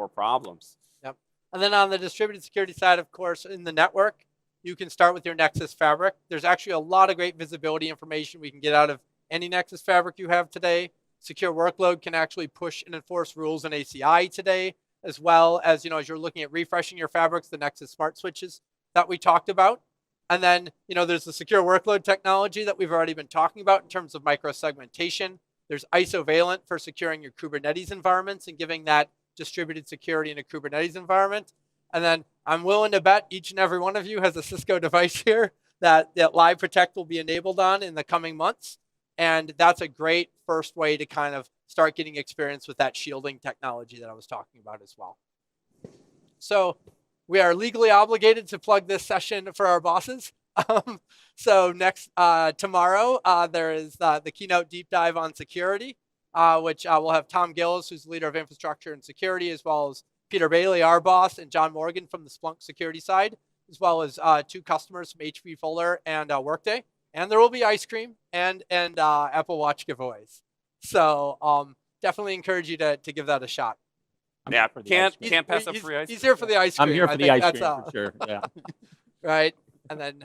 more problems. Yep. And then on the distributed security side, of course, in the network, you can start with your Nexus fabric. There's actually a lot of great visibility information we can get out of any Nexus fabric you have today. Secure Workload can actually push and enforce rules in ACI today, as well as, as you're looking at refreshing your fabrics, the Nexus smart switches that we talked about. And then, there's the Secure Workload technology that we've already been talking about in terms of microsegmentation. There's Isovalent for securing your Kubernetes environments and giving that distributed security in a Kubernetes environment. And then I'm willing to bet each and every one of you has a Cisco device here that Live Protect will be enabled on in the coming months. And that's a great first way to kind of start getting experience with that shielding technology that I was talking about as well. So we are legally obligated to plug this session for our bosses. So tomorrow, there is the keynote deep dive on security, which we'll have Tom Gillis, who's the leader of infrastructure and security, as well as Peter Bailey, our boss, and John Morgan from the Splunk security side, as well as 2 customers from HP Fuller and Workday. And there will be ice cream and Apple Watch giveaways. So definitely encourage you to give that a shot. Yeah, can't pass up free ice cream. He's here for the ice cream. I'm here for the ice cream for sure. Yeah. Right, and then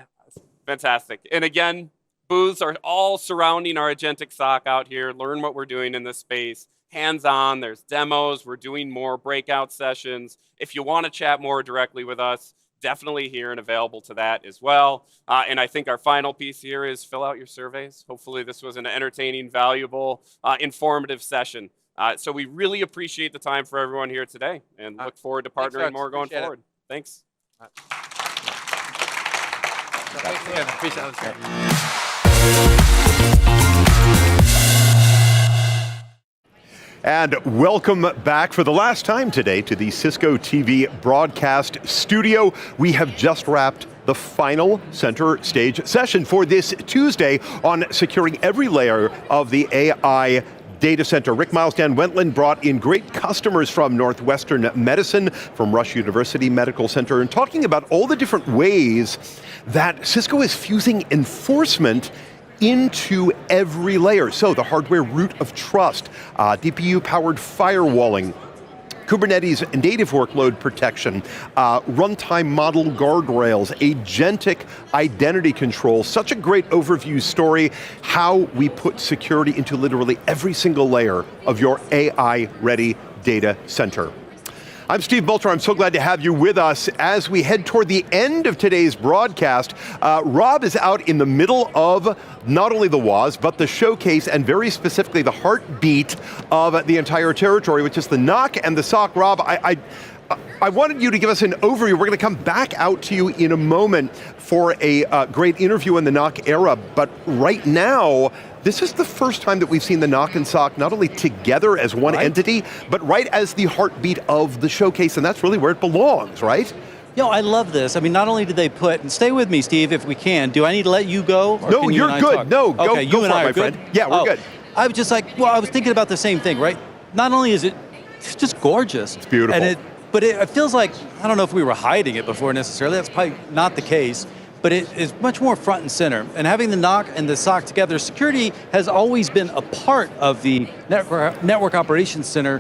fantastic. And again, booths are all surrounding our agentic SOC out here. Learn what we're doing in this space. Hands-on, there's demos. We're doing more breakout sessions. If you want to chat more directly with us, definitely here and available to that as well. And I think our final piece here is fill out your surveys. Hopefully this was an entertaining, valuable, informative session. So we really appreciate the time for everyone here today and look forward to partnering more going forward. Thanks. Thanks again. Appreciate it. And welcome back for the last time today to the Cisco TV broadcast studio. We have just wrapped the final center stage session for this Tuesday on securing every layer of the AI data center. Rick Miles, Dan Wentland brought in great customers from Northwestern Medicine, from Rush University Medical Center, and talking about all the different ways that Cisco is fusing enforcement into every layer. So the hardware root of trust, DPU-powered firewalling, Kubernetes native workload protection, runtime model guardrails, agentic identity control. Such a great overview story, how we put security into literally every single layer of your AI-ready data center. I'm Steve Bolter. I'm so glad to have you with us as we head toward the end of today's broadcast. Rob is out in the middle of not only the WAS, but the showcase, and very specifically the heartbeat of the entire territory, which is the NOC and the SOC. Rob, I wanted you to give us an overview. We're going to come back out to you in a moment for a great interview in the NOC era, but right now, this is the first time that we've seen the NOC and SOC not only together as one entity, but right as the heartbeat of the showcase, and that's really where it belongs, right? I love this. I mean, not only did they put, and stay with me, Steve, if we can. Do I need to let you go? No, you're good. No, go for it, my friend. Yeah, we're good. I was just like, I was thinking about the same thing, right? Not only is it's just gorgeous. It's beautiful. But it feels like, I don't know if we were hiding it before necessarily, that's probably not the case, but it is much more front and center. And having the NOC and the SOC together, security has always been a part of the Network Operations Center,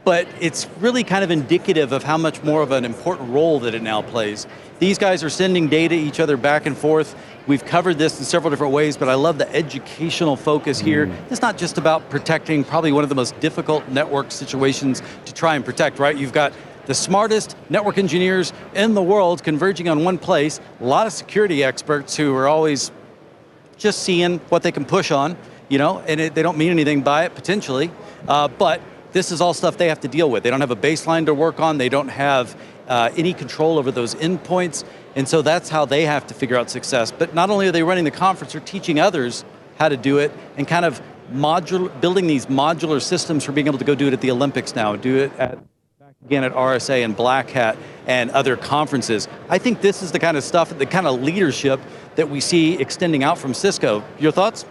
but it's really kind of indicative of how much more of an important role that it now plays. These guys are sending data each other back and forth. We've covered this in several different ways, but I love the educational focus here. It's not just about protecting probably one of the most difficult network situations to try and protect, right? You've got the smartest network engineers in the world converging on one place, a lot of security experts who are always just seeing what they can push on, and they don't mean anything by it, potentially, but this is all stuff they have to deal with. They don't have a baseline to work on, they don't have any control over those endpoints, and so that's how they have to figure out success. But not only are they running the conference, they're teaching others how to do it, and kind of building these modular systems for being able to go do it at the Olympics now, do it again at RSA and Black Hat and other conferences. I think this is the kind of stuff, the kind of leadership that we see extending out from Cisco. Your thoughts?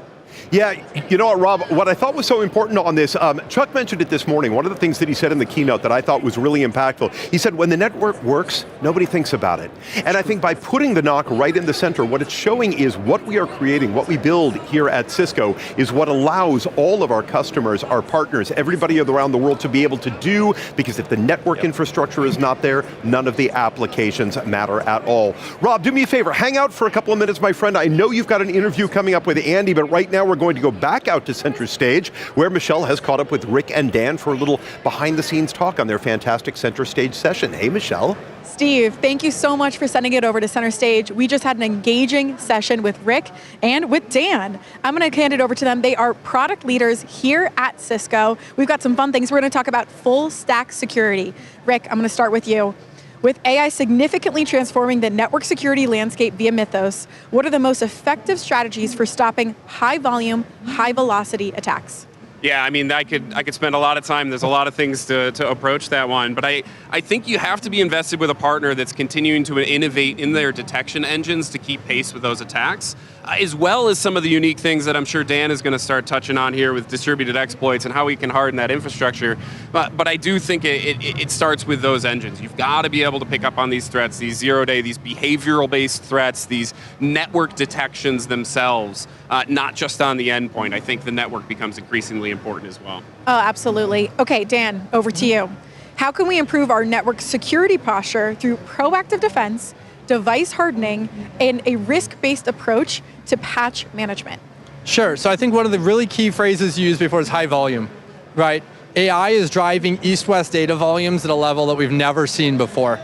Yeah, you know what, Rob, what I thought was so important on this, Chuck mentioned it this morning, one of the things that he said in the keynote that I thought was really impactful, he said when the network works, nobody thinks about it. And I think by putting the NOC right in the center, what it's showing is what we are creating, what we build here at Cisco is what allows all of our customers, our partners, everybody around the world to be able to do, because if the network infrastructure is not there, none of the applications matter at all. Rob, do me a favor, hang out for a couple of minutes, my friend. I know you've got an interview coming up with Andy, but right now we're going to go back out to center stage, where Michelle has caught up with Rick and Dan for a little behind the scenes talk on their fantastic center stage session. Hey, Michelle. Steve, thank you so much for sending it over to center stage. We just had an engaging session with Rick and with Dan. I'm going to hand it over to them. They are product leaders here at Cisco. We've got some fun things. We're going to talk about full stack security. Rick, I'm going to start with you. With AI significantly transforming the network security landscape via Mythos, what are the most effective strategies for stopping high volume, high velocity attacks? Yeah, I mean, I could spend a lot of time. There's a lot of things to approach that one, but I think you have to be invested with a partner that's continuing to innovate in their detection engines to keep pace with those attacks, as well as some of the unique things that I'm sure Dan is going to start touching on here with distributed exploits and how we can harden that infrastructure. But I do think it starts with those engines. You've got to be able to pick up on these threats, these zero-day, these behavioral-based threats, these network detections themselves, not just on the endpoint. I think the network becomes increasingly important as well. Oh, absolutely. Okay, Dan, over to you. How can we improve our network security posture through proactive defense, device hardening, and a risk-based approach to patch management? Sure, so I think one of the really key phrases used before is high volume, right? AI is driving east-west data volumes at a level that we've never seen before.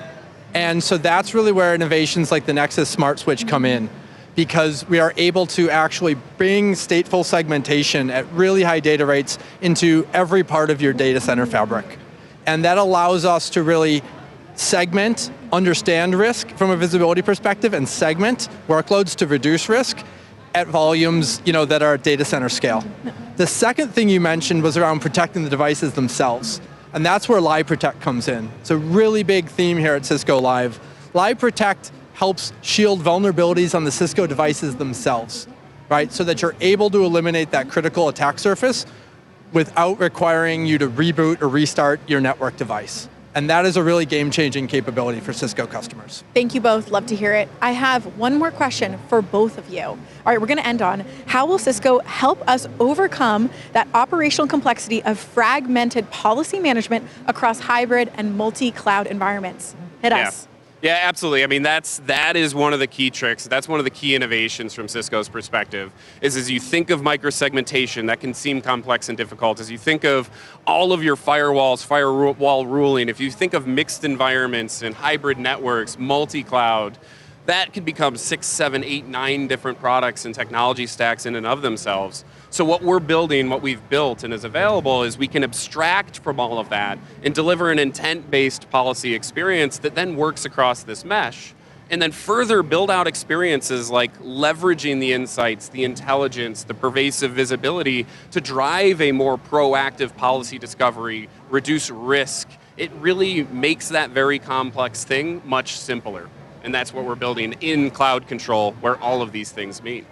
And so that's really where innovations like the Nexus Smart Switch come in, because we are able to actually bring stateful segmentation at really high data rates into every part of your data center fabric. And that allows us to really segment, understand risk from a visibility perspective, and segment workloads to reduce risk at volumes that are at data center scale. The second thing you mentioned was around protecting the devices themselves. And that's where Live Protect comes in. It's a really big theme here at Cisco Live. Live Protect helps shield vulnerabilities on the Cisco devices themselves, right? So that you're able to eliminate that critical attack surface without requiring you to reboot or restart your network device. And that is a really game-changing capability for Cisco customers. Thank you both, love to hear it. I have one more question for both of you. All right, we're going to end on, how will Cisco help us overcome that operational complexity of fragmented policy management across hybrid and multi-cloud environments? Hit us. Yeah, absolutely. I mean, that is one of the key tricks. That's one of the key innovations from Cisco's perspective, is as you think of microsegmentation, that can seem complex and difficult. As you think of all of your firewalls, firewall ruling, if you think of mixed environments and hybrid networks, multi-cloud, that could become 6, 7, 8, 9 different products and technology stacks in and of themselves. So what we're building, what we've built and is available, is we can abstract from all of that and deliver an intent-based policy experience that then works across this mesh, and then further build out experiences like leveraging the insights, the intelligence, the pervasive visibility to drive a more proactive policy discovery, reduce risk. It really makes that very complex thing much simpler. And that's what we're building in Cloud Control, where all of these things meet.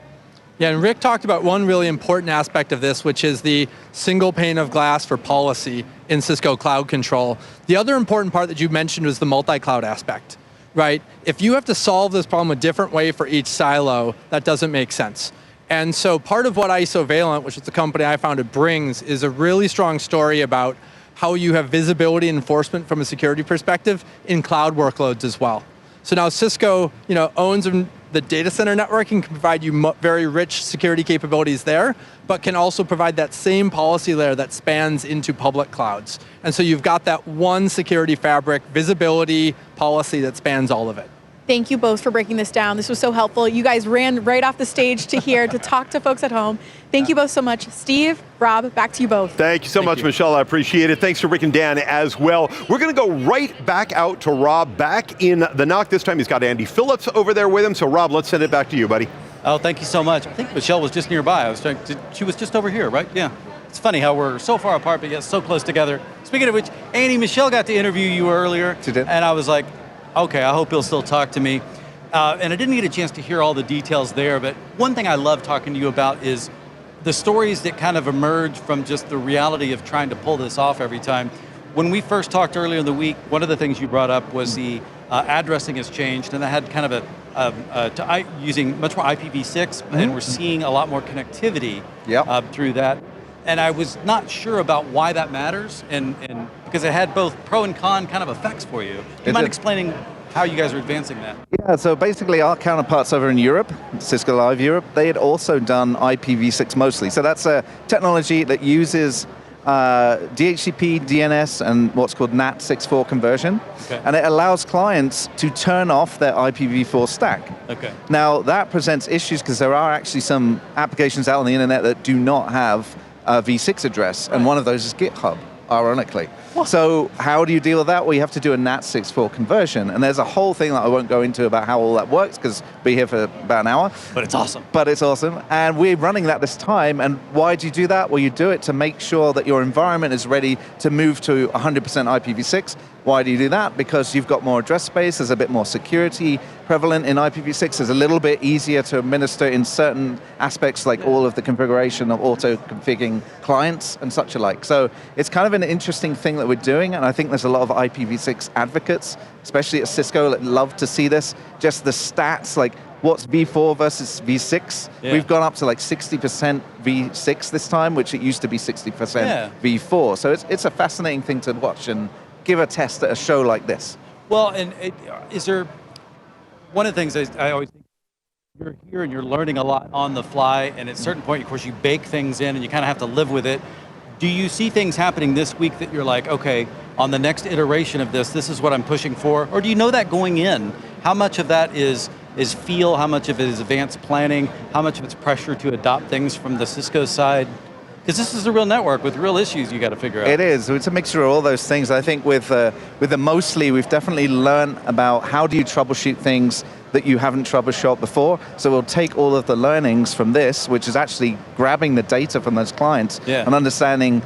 Yeah, and Rick talked about one really important aspect of this, which is the single pane of glass for policy in Cisco Cloud Control. The other important part that you mentioned was the multi-cloud aspect, right? If you have to solve this problem a different way for each silo, that doesn't make sense. And so part of what Isovalent, which is the company I founded, brings is a really strong story about how you have visibility and enforcement from a security perspective in cloud workloads as well. So now Cisco, owns the data center network and can provide you very rich security capabilities there, but can also provide that same policy layer that spans into public clouds. And so you've got that one security fabric, visibility policy that spans all of it. Thank you both for breaking this down. This was so helpful. You guys ran right off the stage to here to talk to folks at home. Thank you both so much. Steve, Rob, back to you both. Thank you so much, Michelle. I appreciate it. Thanks to Rick and Dan as well. We're going to go right back out to Rob, back in the NOC. This time he's got Andy Phillips over there with him. So Rob, let's send it back to you, buddy. Oh, thank you so much. I think Michelle was just nearby. She was just over here, right? Yeah. It's funny how we're so far apart, but yet so close together. Speaking of which, Andy, Michelle got to interview you earlier. She did. And I was like, okay, I hope he'll still talk to me. And I didn't get a chance to hear all the details there, but one thing I love talking to you about is the stories that kind of emerge from just the reality of trying to pull this off every time. When we first talked earlier in the week, one of the things you brought up was the addressing has changed, and I had kind of using much more IPv6, and we're seeing a lot more connectivity through that. And I was not sure about why that matters, and because it had both pro and con kind of effects for you. Do you mind explaining how you guys are advancing that? Yeah, so basically our counterparts over in Europe, Cisco Live Europe, they had also done IPv6 mostly. So that's a technology that uses DHCP, DNS, and what's called NAT64 conversion. Okay. And it allows clients to turn off their IPv4 stack. Okay. Now that presents issues because there are actually some applications out on the internet that do not have a v6 address, and one of those is GitHub, ironically. What? So how do you deal with that? Well, you have to do a NAT64 conversion, and there's a whole thing that I won't go into about how all that works, because we'll be here for about an hour. But it's awesome. But it's awesome, and we're running that this time, and why do you do that? Well, you do it to make sure that your environment is ready to move to 100% IPv6. Why do you do that? Because you've got more address space, there's a bit more security prevalent in IPv6, it's a little bit easier to administer in certain aspects, like all of the configuration of auto-configuring clients and such alike. So it's kind of an interesting thing that we're doing, and I think there's a lot of IPv6 advocates, especially at Cisco, that love to see this. Just the stats, like what's V4 versus V6. Yeah. We've gone up to like 60% V6 this time, which it used to be 60% V4. So it's a fascinating thing to watch and give a test at a show like this. Well, and is there, one of the things I always think, you're here and you're learning a lot on the fly, and at a certain point, of course, you bake things in and you kind of have to live with it. Do you see things happening this week that you're like, okay, on the next iteration of this is what I'm pushing for? Or do you know that going in? How much of that is feel, how much of it is advanced planning, how much of it's pressure to adopt things from the Cisco side? Because this is a real network with real issues you got to figure out. It is. It's a mixture of all those things. I think with the mostly, we've definitely learned about how do you troubleshoot things that you haven't troubleshot before. So we'll take all of the learnings from this, which is actually grabbing the data from those clients and understanding,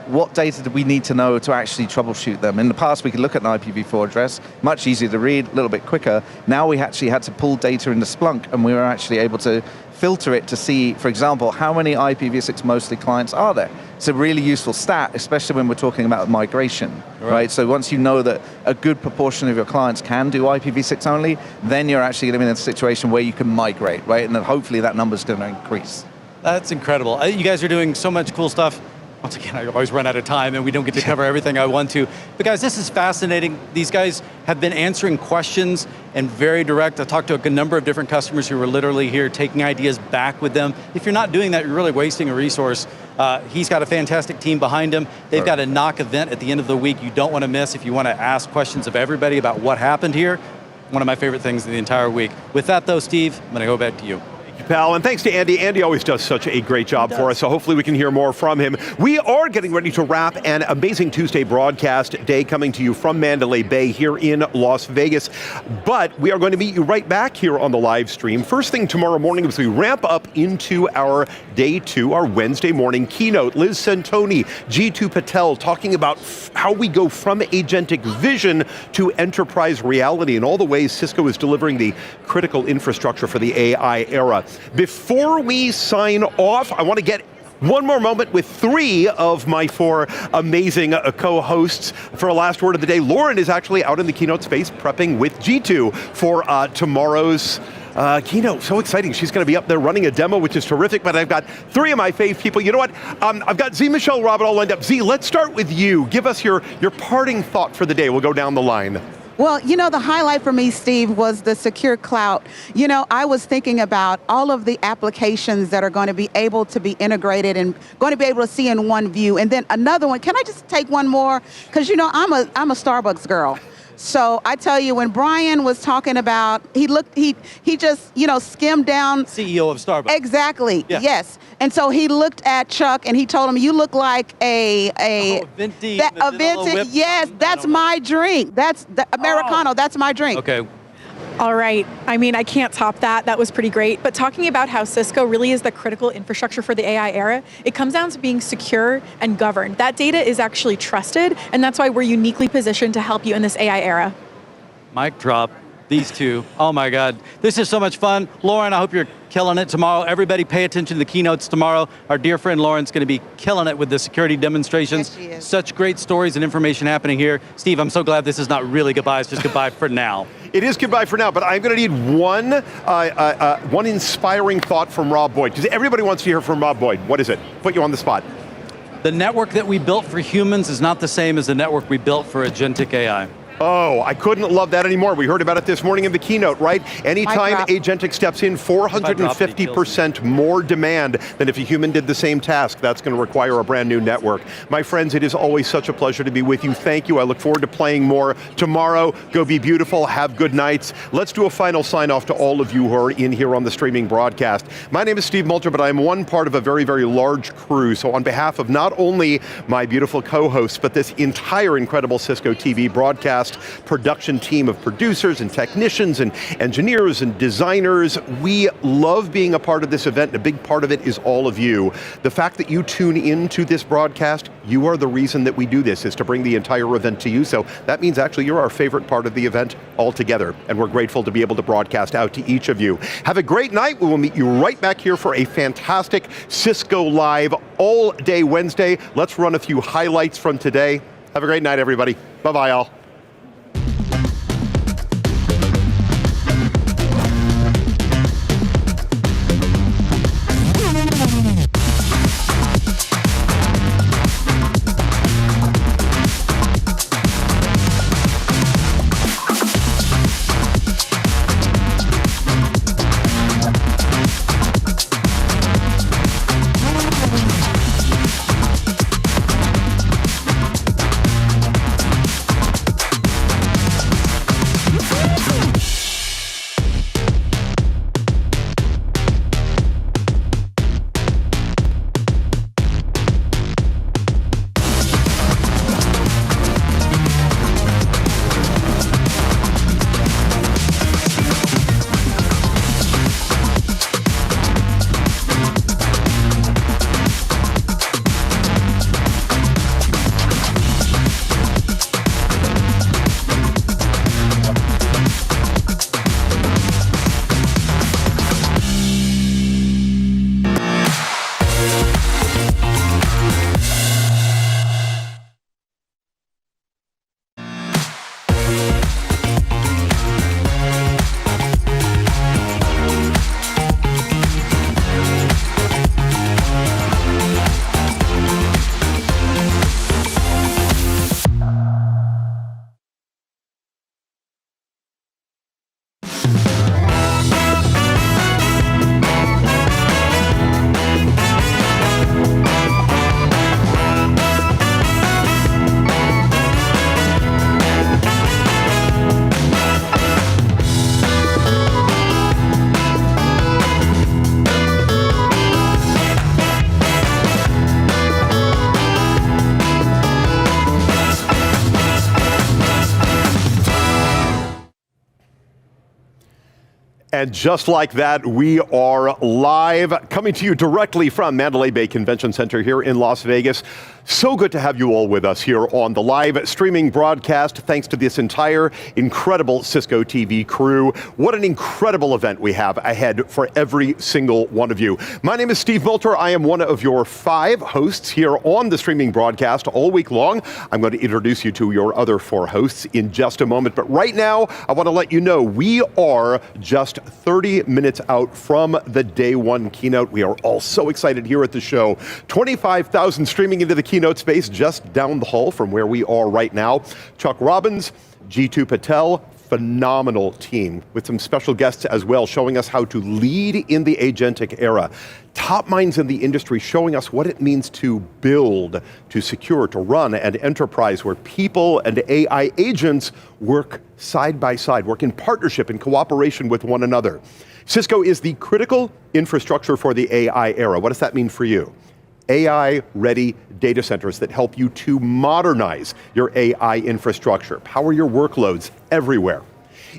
what data do we need to know to actually troubleshoot them. In the past, we could look at an IPv4 address, much easier to read, a little bit quicker. Now we actually had to pull data into Splunk, and we were actually able to filter it to see, for example, how many IPv6 mostly clients are there. It's a really useful stat, especially when we're talking about migration, right? So once you know that a good proportion of your clients can do IPv6 only, then you're actually going to be in a situation where you can migrate, right? And then hopefully that number's going to increase. That's incredible. You guys are doing so much cool stuff. Once again, I always run out of time and we don't get to cover everything I want to. But guys, this is fascinating. These guys have been answering questions and very direct. I talked to a number of different customers who were literally here taking ideas back with them. If you're not doing that, you're really wasting a resource. He's got a fantastic team behind him. They've got a NOC event at the end of the week you don't want to miss if you want to ask questions of everybody about what happened here. One of my favorite things in the entire week. With that though, Steve, I'm going to go back to you. Pal, and thanks to Andy. Andy always does such a great job for us, so hopefully we can hear more from him. We are getting ready to wrap an amazing Tuesday broadcast day coming to you from Mandalay Bay here in Las Vegas, but we are going to meet you right back here on the live stream. First thing tomorrow morning as we ramp up into our day 2, our Wednesday morning keynote. Liz Santoni, G2 Patel talking about how we go from agentic vision to enterprise reality and all the ways Cisco is delivering the critical infrastructure for the AI era. Before we sign off, I want to get one more moment with 3 of my 4 amazing co-hosts for a last word of the day. Lauren is actually out in the keynote space prepping with G2 for tomorrow's keynote. So exciting. She's going to be up there running a demo, which is terrific, but I've got 3 of my fave people. You know what? I've got Z, Michelle, Robert all lined up. Z, let's start with you. Give us your parting thought for the day. We'll go down the line. Well, the highlight for me, Steve, was the secure cloud. I was thinking about all of the applications that are going to be able to be integrated and going to be able to see in one view. And then another one, can I just take one more? Because, I'm a Starbucks girl. So I tell you, when Brian was talking about, he just, skimmed down. CEO of Starbucks. Exactly, yes. And so he looked at Chuck and he told him, you look like a venti. Yes, that's my drink. That's the Americano, that's my drink. Okay. All right. I mean, I can't top that. That was pretty great. But talking about how Cisco really is the critical infrastructure for the AI era, it comes down to being secure and governed. That data is actually trusted, and that's why we're uniquely positioned to help you in this AI era. Mic drop. These two, oh my God. This is so much fun. Lauren, I hope you're killing it tomorrow. Everybody pay attention to the keynotes tomorrow. Our dear friend Lauren's going to be killing it with the security demonstrations. Yes, she is. Such great stories and information happening here. Steve, I'm so glad this is not really goodbye, it's just goodbye for now. It is goodbye for now, but I'm going to need one inspiring thought from Rob Boyd, because everybody wants to hear from Rob Boyd. What is it? Put you on the spot. The network that we built for humans is not the same as the network we built for agentic AI. Oh, I couldn't love that anymore. We heard about it this morning in the keynote, right? Anytime agentic steps in, 450% more demand than if a human did the same task. That's going to require a brand new network. My friends, it is always such a pleasure to be with you. Thank you. I look forward to playing more tomorrow. Go be beautiful. Have good nights. Let's do a final sign off to all of you who are in here on the streaming broadcast. My name is Steve Moulter, but I am one part of a very, very large crew. So on behalf of not only my beautiful co-hosts, but this entire incredible Cisco TV broadcast production team of producers and technicians and engineers and designers. We love being a part of this event, and a big part of it is all of you. The fact that you tune into this broadcast, you are the reason that we do this, is to bring the entire event to you. So that means actually you're our favorite part of the event altogether, and we're grateful to be able to broadcast out to each of you. Have a great night. We will meet you right back here for a fantastic Cisco Live all day Wednesday. Let's run a few highlights from today. Have a great night, everybody. Bye-bye, all. And just like that, we are live, coming to you directly from Mandalay Bay Convention Center here in Las Vegas. So good to have you all with us here on the live streaming broadcast. Thanks to this entire incredible Cisco TV crew. What an incredible event we have ahead for every single one of you. My name is Steve Moulter. I am one of your 5 hosts here on the streaming broadcast all week long. I'm going to introduce you to your other 4 hosts in just a moment. But right now, I want to let you know we are just 30 minutes out from the day 1 keynote. We are all so excited here at the show. 25,000 streaming into the keynote space just down the hall from where we are right now. Chuck Robbins, Jeetu Patel, phenomenal team with some special guests as well, showing us how to lead in the agentic era. Top minds in the industry showing us what it means to build, to secure, to run an enterprise where people and AI agents work side by side, work in partnership and cooperation with one another. Cisco is the critical infrastructure for the AI era. What does that mean for you? AI-ready data centers that help you to modernize your AI infrastructure, power your workloads everywhere.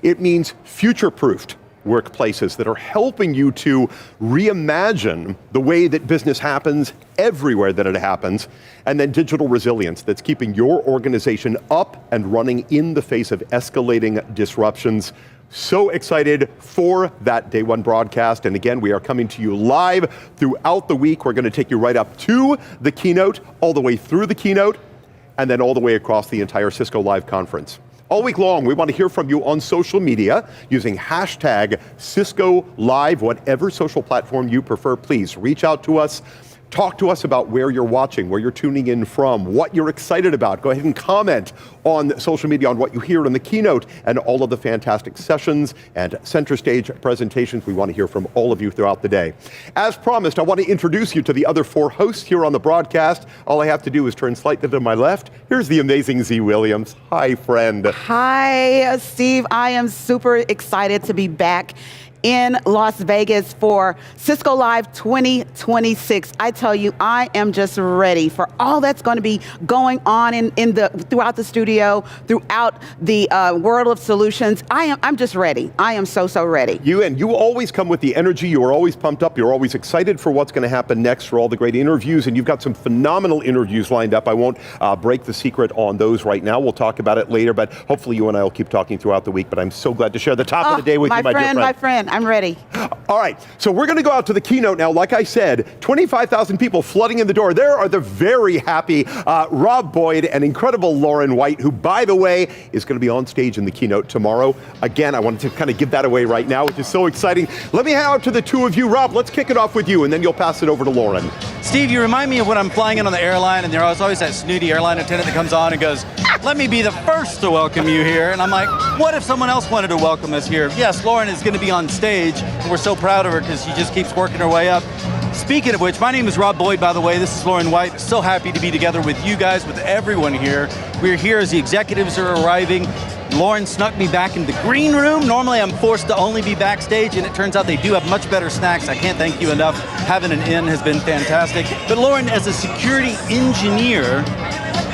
It means future-proofed workplaces that are helping you to reimagine the way that business happens everywhere that it happens, and then digital resilience that's keeping your organization up and running in the face of escalating disruptions. So excited for that day one broadcast. And again, we are coming to you live throughout the week. We're going to take you right up to the keynote, all the way through the keynote, and then all the way across the entire Cisco Live conference. All week long, we want to hear from you on social media using hashtag Cisco Live, whatever social platform you prefer. Please reach out to us. Talk to us about where you're watching, where you're tuning in from, what you're excited about. Go ahead and comment on social media on what you hear in the keynote and all of the fantastic sessions and center stage presentations. We want to hear from all of you throughout the day. As promised, I want to introduce you to the other 4 hosts here on the broadcast. All I have to do is turn slightly to my left. Here's the amazing Z Williams. Hi, friend. Hi, Steve. I am super excited to be back in Las Vegas for Cisco Live 2026. I tell you, I am just ready for all that's going to be going on throughout the studio, throughout the world of solutions. I'm just ready. I am so ready. You always come with the energy. You are always pumped up. You're always excited for what's going to happen next, for all the great interviews, and you've got some phenomenal interviews lined up. I won't break the secret on those right now. We'll talk about it later, but hopefully you and I will keep talking throughout the week. But I'm so glad to share the top of the day with you, my dear friend. My friend. I'm ready. All right, so we're going to go out to the keynote now. Like I said, 25,000 people flooding in the door. There are the very happy Rob Boyd and incredible Lauren White, who, by the way, is going to be on stage in the keynote tomorrow. Again, I wanted to kind of give that away right now, which is so exciting. Let me hand out to the two of you. Rob, let's kick it off with you, and then you'll pass it over to Lauren. Steve, you remind me of when I'm flying in on the airline, and there's always that snooty airline attendant that comes on and goes, "Let me be the first to welcome you here." And I'm like, what if someone else wanted to welcome us here? Yes, Lauren is going to be on stage, and we're so proud of her because she just keeps working her way up. Speaking of which, my name is Rob Boyd, by the way. This is Lauren White. So happy to be together with you guys, with everyone here. We're here as the executives are arriving. Lauren snuck me back into the green room. Normally I'm forced to only be backstage, and it turns out they do have much better snacks. I can't thank you enough. Having an inn has been fantastic. But Lauren, as a security engineer,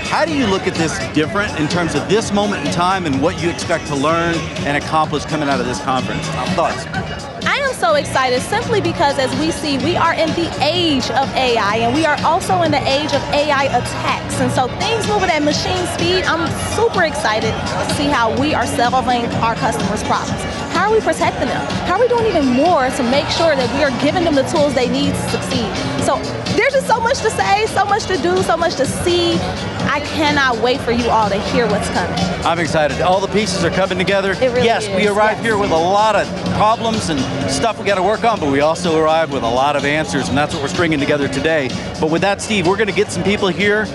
how do you look at this different in terms of this moment in time and what you expect to learn and accomplish coming out of this conference? Thoughts? I am so excited simply because, as we see, we are in the age of AI, and we are also in the age of AI attacks. And so things moving at machine speed. I'm super excited to see how we are solving our customers' problems. How are we protecting them? How are we doing even more to make sure that we are giving them the tools they need to succeed? So there's just so much to say, so much to do, so much to see. I cannot wait for you all to hear what's coming. I'm excited. All the pieces are coming together. It really yes, is. We arrived here with a lot of problems and stuff we got to work on, but we also arrived with a lot of answers, and that's what we're stringing together today. But with that, Steve, we're going to get some people here,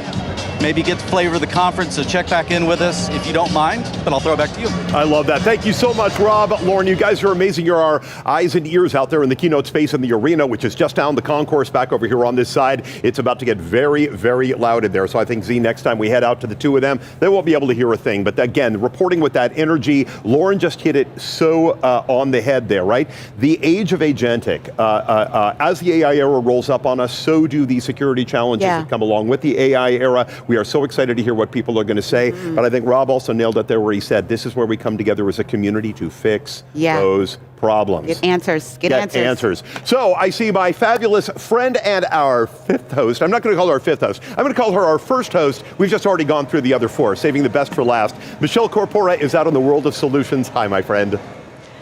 maybe get the flavor of the conference, so check back in with us if you don't mind, but I'll throw it back to you. I love that. Thank you so much, Rob. Lauren, you guys are amazing. You're our eyes and ears out there in the keynote space in the arena, which is just down the concourse back over here on this side. It's about to get very, very loud in there. So I think, Z, next time we head out to the two of them, they won't be able to hear a thing. But again, reporting with that energy, Lauren just hit it so on the head there, right? The age of agentic. As the AI era rolls up on us, so do the security challenges that come along with the AI era. We are so excited to hear what people are going to say, but I think Rob also nailed it there where he said, this is where we come together as a community to fix those problems. Get answers. So I see my fabulous friend and our fifth host. I'm not going to call her our fifth host. I'm going to call her our first host. We've just already gone through the other 4, saving the best for last. Michelle Corpora is out in the world of solutions. Hi, my friend.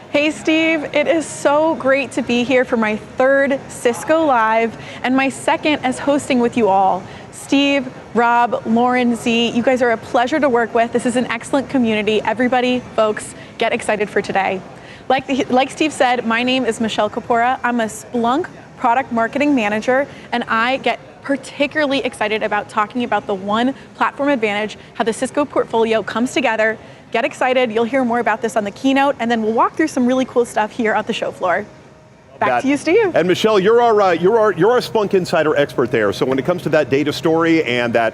Hey Steve, it is so great to be here for my 3rd Cisco Live and my 2nd as hosting with you all. Steve, Rob, Lauren, Z, you guys are a pleasure to work with. This is an excellent community. Everybody, folks, get excited for today. Like Steve said, my name is Michelle Kapora. I'm a Splunk product marketing manager, and I get particularly excited about talking about the one platform advantage, how the Cisco portfolio comes together. Get excited, you'll hear more about this on the keynote, and then we'll walk through some really cool stuff here at the show floor. Back to you, Steve. And Michelle, you're our Splunk Insider expert there. So when it comes to that data story and that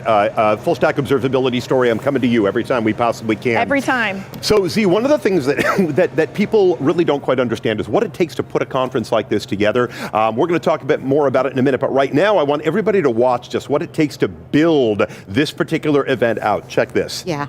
full stack observability story, I'm coming to you every time we possibly can. Every time. So Z, one of the things that people really don't quite understand is what it takes to put a conference like this together. We're going to talk a bit more about it in a minute, but right now I want everybody to watch just what it takes to build this particular event out. Check this. Yeah.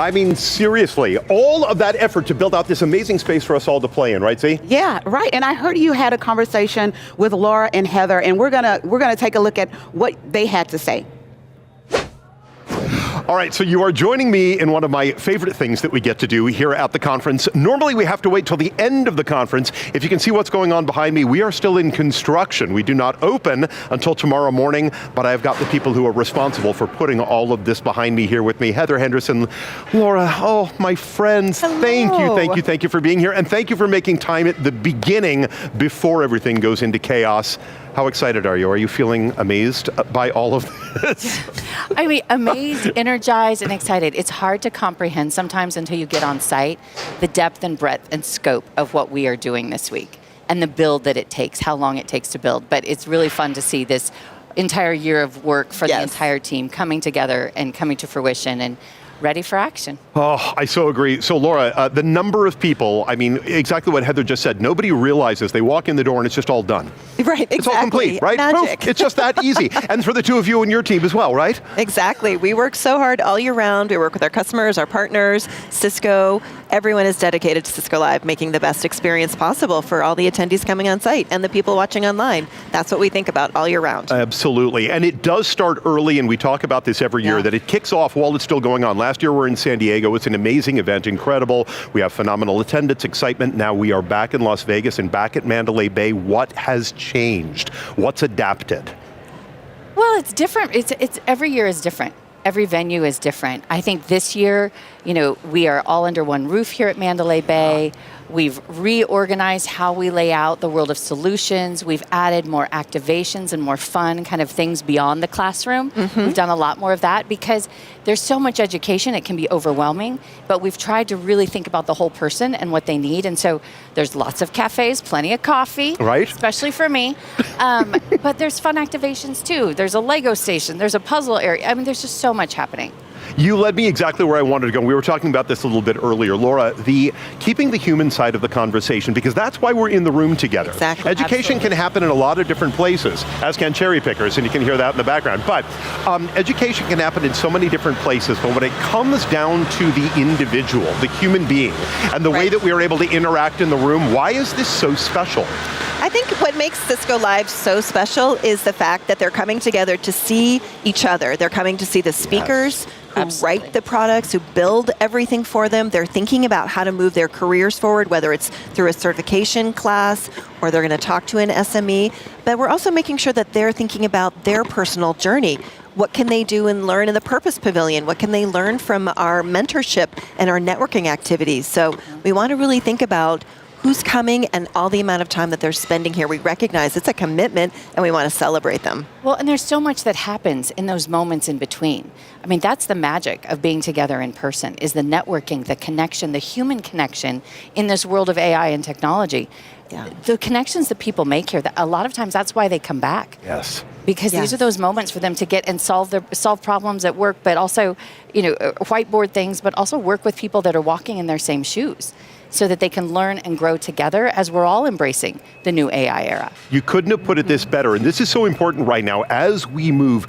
I mean, seriously, all of that effort to build out this amazing space for us all to play in, right, Z? Yeah, right. And I heard you had a conversation with Laura and Heather, and we're gonna take a look at what they had to say. All right, so you are joining me in one of my favorite things that we get to do here at the conference. Normally we have to wait till the end of the conference. If you can see what's going on behind me, we are still in construction. We do not open until tomorrow morning, but I've got the people who are responsible for putting all of this behind me here with me. Heather Henderson, Laura, oh, my friends, Hello. Thank you for being here, and thank you for making time at the beginning before everything goes into chaos. How excited are you? Are you feeling amazed by all of this? I mean, amazed, energized, and excited. It's hard to comprehend sometimes until you get on site the depth and breadth and scope of what we are doing this week and the build that it takes, how long it takes to build. But it's really fun to see this entire year of work for the entire team coming together and coming to fruition and ready for action. Oh, I so agree. So Laura, the number of people, I mean, exactly what Heather just said, nobody realizes they walk in the door and it's just all done. Right, exactly. It's all complete, right? Magic. Poof, it's just that easy. And for the two of you and your team as well, right? Exactly. We work so hard all year round. We work with our customers, our partners, Cisco. Everyone is dedicated to Cisco Live, making the best experience possible for all the attendees coming on site and the people watching online. That's what we think about all year round. Absolutely. And it does start early, and we talk about this every year, that it kicks off while it's still going on. Last year we're in San Diego. It's an amazing event, incredible. We have phenomenal attendance, excitement. Now we are back in Las Vegas and back at Mandalay Bay. What has changed? What's adapted? Well, it's different. It's every year is different. Every venue is different. I think this year, we are all under one roof here at Mandalay Bay. We've reorganized how we lay out the world of solutions. We've added more activations and more fun kind of things beyond the classroom. We've done a lot more of that because there's so much education, it can be overwhelming, but we've tried to really think about the whole person and what they need. And so there's lots of cafes, plenty of coffee, right? Especially for me. But there's fun activations too. There's a Lego station, there's a puzzle area. I mean, there's just so much happening. You led me exactly where I wanted to go. We were talking about this a little bit earlier. Laura, keeping the human side of the conversation, because that's why we're in the room together. Exactly. Education can happen in a lot of different places, as can cherry pickers, and you can hear that in the background. But education can happen in so many different places, but when it comes down to the individual, the human being, and the way that we are able to interact in the room, why is this so special? I think what makes Cisco Live so special is the fact that they're coming together to see each other. They're coming to see the speakers who write the products, who build everything for them. They're thinking about how to move their careers forward, whether it's through a certification class or they're going to talk to an SME. But we're also making sure that they're thinking about their personal journey. What can they do and learn in the Purpose Pavilion? What can they learn from our mentorship and our networking activities? So we want to really think about who's coming and all the amount of time that they're spending here. We recognize it's a commitment and we want to celebrate them. Well, and there's so much that happens in those moments in between. I mean, that's the magic of being together in person, is the networking, the connection, the human connection in this world of AI and technology. Yeah. The connections that people make here, a lot of times that's why they come back. Yes. Because these are those moments for them to get and solve problems at work, but also, whiteboard things, but also work with people that are walking in their same shoes, so that they can learn and grow together as we're all embracing the new AI era. You couldn't have put it this better, and this is so important right now. As we move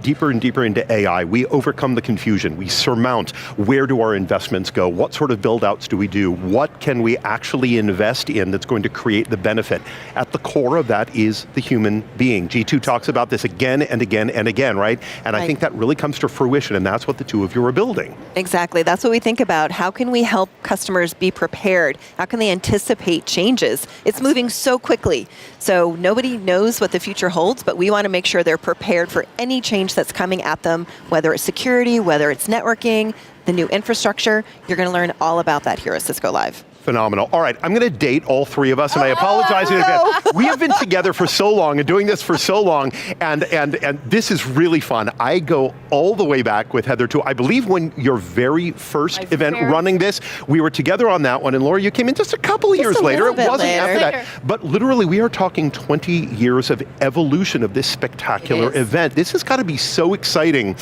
deeper and deeper into AI, we overcome the confusion. We surmount, where do our investments go? What sort of build-outs do we do? What can we actually invest in that's going to create the benefit? At the core of that is the human being. G2 talks about this again and again and again, right? And I think that really comes to fruition, and that's what the two of you are building. Exactly, that's what we think about. How can we help customers be prepared? How can they anticipate changes? It's moving so quickly. So nobody knows what the future holds, but we want to make sure they're prepared for any change that's coming at them, whether it's security, whether it's networking, the new infrastructure. You're going to learn all about that here at Cisco Live. Phenomenal. All right, I'm going to date all three of us, and I apologize in advance. We have been together for so long and doing this for so long, and this is really fun. I go all the way back with Heather to, I believe, when your very first event running this, we were together on that one, and Laura, you came in just a couple of years later. It wasn't after that. But literally, we are talking 20 years of evolution of this spectacular event. This has got to be so exciting.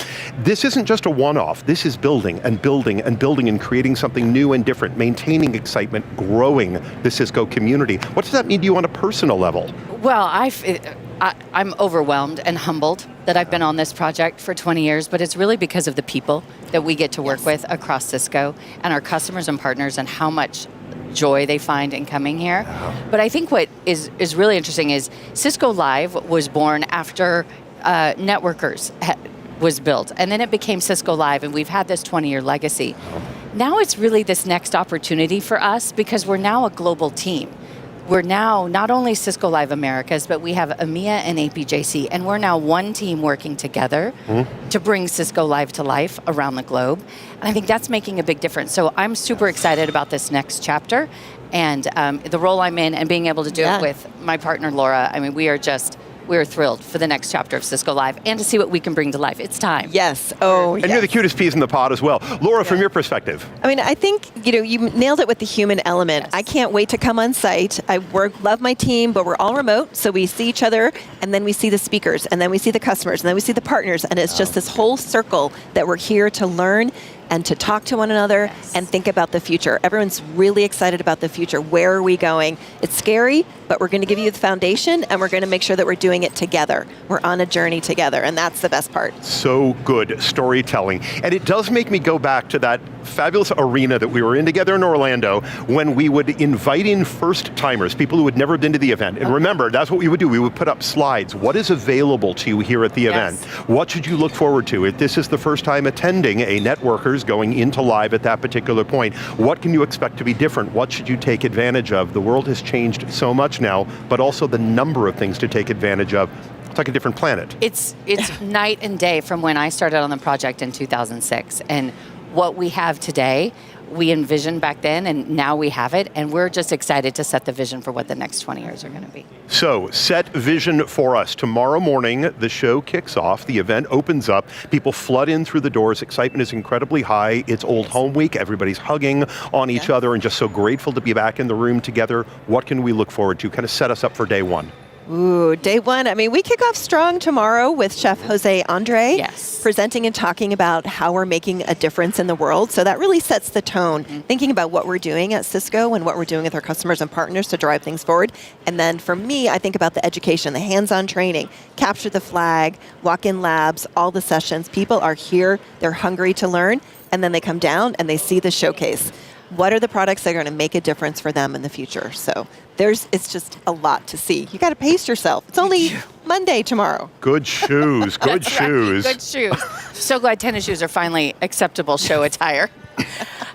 This isn't just a one-off. This is building and building and building and creating something new and different, maintaining excitement, growing the Cisco community. What does that mean to you on a personal level? Well, I'm overwhelmed and humbled that I've been on this project for 20 years, but it's really because of the people that we get to work with across Cisco and our customers and partners and how much joy they find in coming here. But I think what is really interesting is Cisco Live was born after Networkers was built, and then it became Cisco Live, and we've had this 20-year legacy. Now it's really this next opportunity for us because we're now a global team. We're now not only Cisco Live Americas, but we have EMEA and APJC, and we're now one team working together to bring Cisco Live to life around the globe. And I think that's making a big difference. So I'm super excited about this next chapter and the role I'm in and being able to do it with my partner, Laura. I mean, we're thrilled for the next chapter of Cisco Live and to see what we can bring to life. It's time. Yes. Oh, and you're the cutest peas in the pod as well. Laura, from your perspective. I mean, I think, you nailed it with the human element. Yes. I can't wait to come on site. I love my team, but we're all remote, so we see each other, and then we see the speakers, and then we see the customers, and then we see the partners, and it's just this whole circle that we're here to learn and to talk to one another and think about the future. Everyone's really excited about the future. Where are we going? It's scary, but we're going to give you the foundation, and we're going to make sure that we're doing it together. We're on a journey together, and that's the best part. So good storytelling. And it does make me go back to that fabulous arena that we were in together in Orlando when we would invite in first-timers, people who had never been to the event. And remember, that's what we would do. We would put up slides. What is available to you here at the event? What should you look forward to? If this is the first time attending a Networkers going into live at that particular point, what can you expect to be different? What should you take advantage of? The world has changed so much now, but also the number of things to take advantage of. It's like a different planet. It's night and day from when I started on the project in 2006. And what we have today, we envisioned back then, and now we have it, and we're just excited to set the vision for what the next 20 years are going to be. So, set vision for us. Tomorrow morning, the show kicks off, the event opens up, people flood in through the doors, excitement is incredibly high, it's Old Home Week, everybody's hugging on each other and just so grateful to be back in the room together. What can we look forward to? Kind of set us up for day one. Ooh, day one. I mean, we kick off strong tomorrow with Chef Jose Andre presenting and talking about how we're making a difference in the world. So that really sets the tone, thinking about what we're doing at Cisco and what we're doing with our customers and partners to drive things forward. And then for me, I think about the education, the hands-on training, capture the flag, walk-in labs, all the sessions. People are here, they're hungry to learn, and then they come down and they see the showcase. What are the products that are going to make a difference for them in the future? So it's just a lot to see. You got to pace yourself. It's only Monday tomorrow. Good shoes, good shoes. Right. Good shoes. So glad tennis shoes are finally acceptable show attire.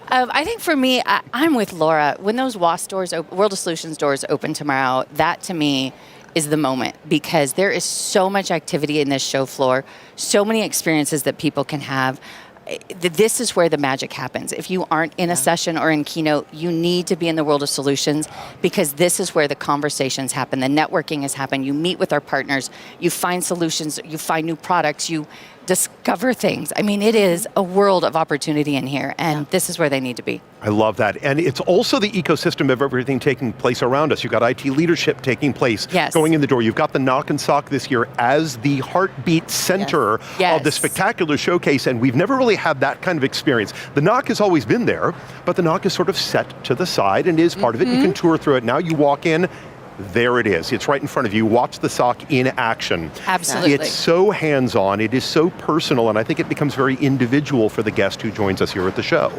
I think for me, I'm with Laura. When those WAS doors, World of Solutions doors open tomorrow, that to me is the moment because there is so much activity in this show floor, so many experiences that people can have. This is where the magic happens. If you aren't in a session or in Keynote, you need to be in the World of Solutions because this is where the conversations happen, the networking has happened. You meet with our partners, you find solutions, you find new products, you discover things. I mean, it is a world of opportunity in here, and this is where they need to be. I love that. And it's also the ecosystem of everything taking place around us. You've got IT leadership taking place, going in the door. You've got the Knock and Sock this year as the heartbeat center of the spectacular showcase, and we've never really had that kind of experience. The Knock has always been there, but the Knock is sort of set to the side and is part of it. You can tour through it. Now you walk in, there it is. It's right in front of you. Watch the SOC in action. Absolutely. It's so hands-on. It is so personal, and I think it becomes very individual for the guest who joins us here at the show.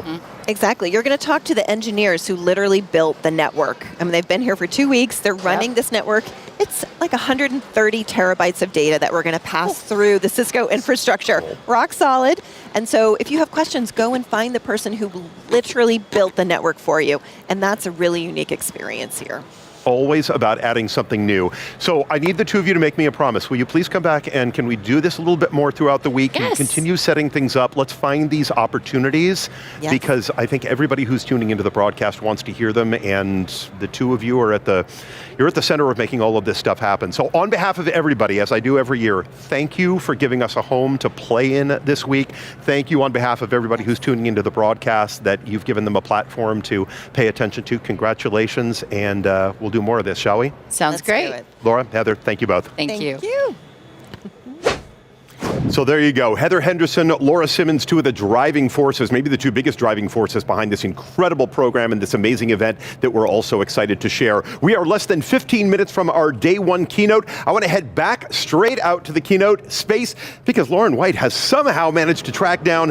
Exactly. You're going to talk to the engineers who literally built the network. I mean, they've been here for 2 weeks. They're running this network. It's like 130 terabytes of data that we're going to pass through the Cisco infrastructure. Rock solid. And so if you have questions, go and find the person who literally built the network for you. And that's a really unique experience here. Always about adding something new. So I need the two of you to make me a promise. Will you please come back and can we do this a little bit more throughout the week and continue setting things up? Let's find these opportunities because I think everybody who's tuning into the broadcast wants to hear them, and the two of you are you're at the center of making all of this stuff happen. So on behalf of everybody, as I do every year, thank you for giving us a home to play in this week. Thank you on behalf of everybody who's tuning into the broadcast that you've given them a platform to pay attention to. Congratulations, and we'll do more of this, shall we? Sounds great. Laura, Heather, thank you both. Thank you. Thank you. So there you go. Heather Henderson, Laura Simmons, two of the driving forces, maybe the two biggest driving forces behind this incredible program and this amazing event that we're also excited to share. We are less than 15 minutes from our day one keynote. I want to head back straight out to the keynote space because Lauren White has somehow managed to track down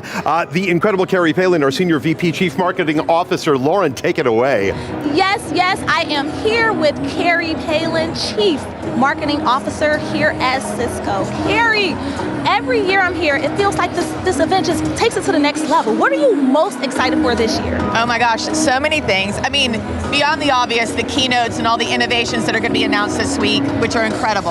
the incredible Carrie Palin, our Senior VP Chief Marketing Officer. Lauren, take it away. Yes, I am here with Carrie Palin, Chief Marketing Officer here at Cisco. Carrie, every year I'm here, it feels like this event just takes it to the next level. What are you most excited for this year? Oh my gosh, so many things. I mean, beyond the obvious, the keynotes and all the innovations that are going to be announced this week, which are incredible.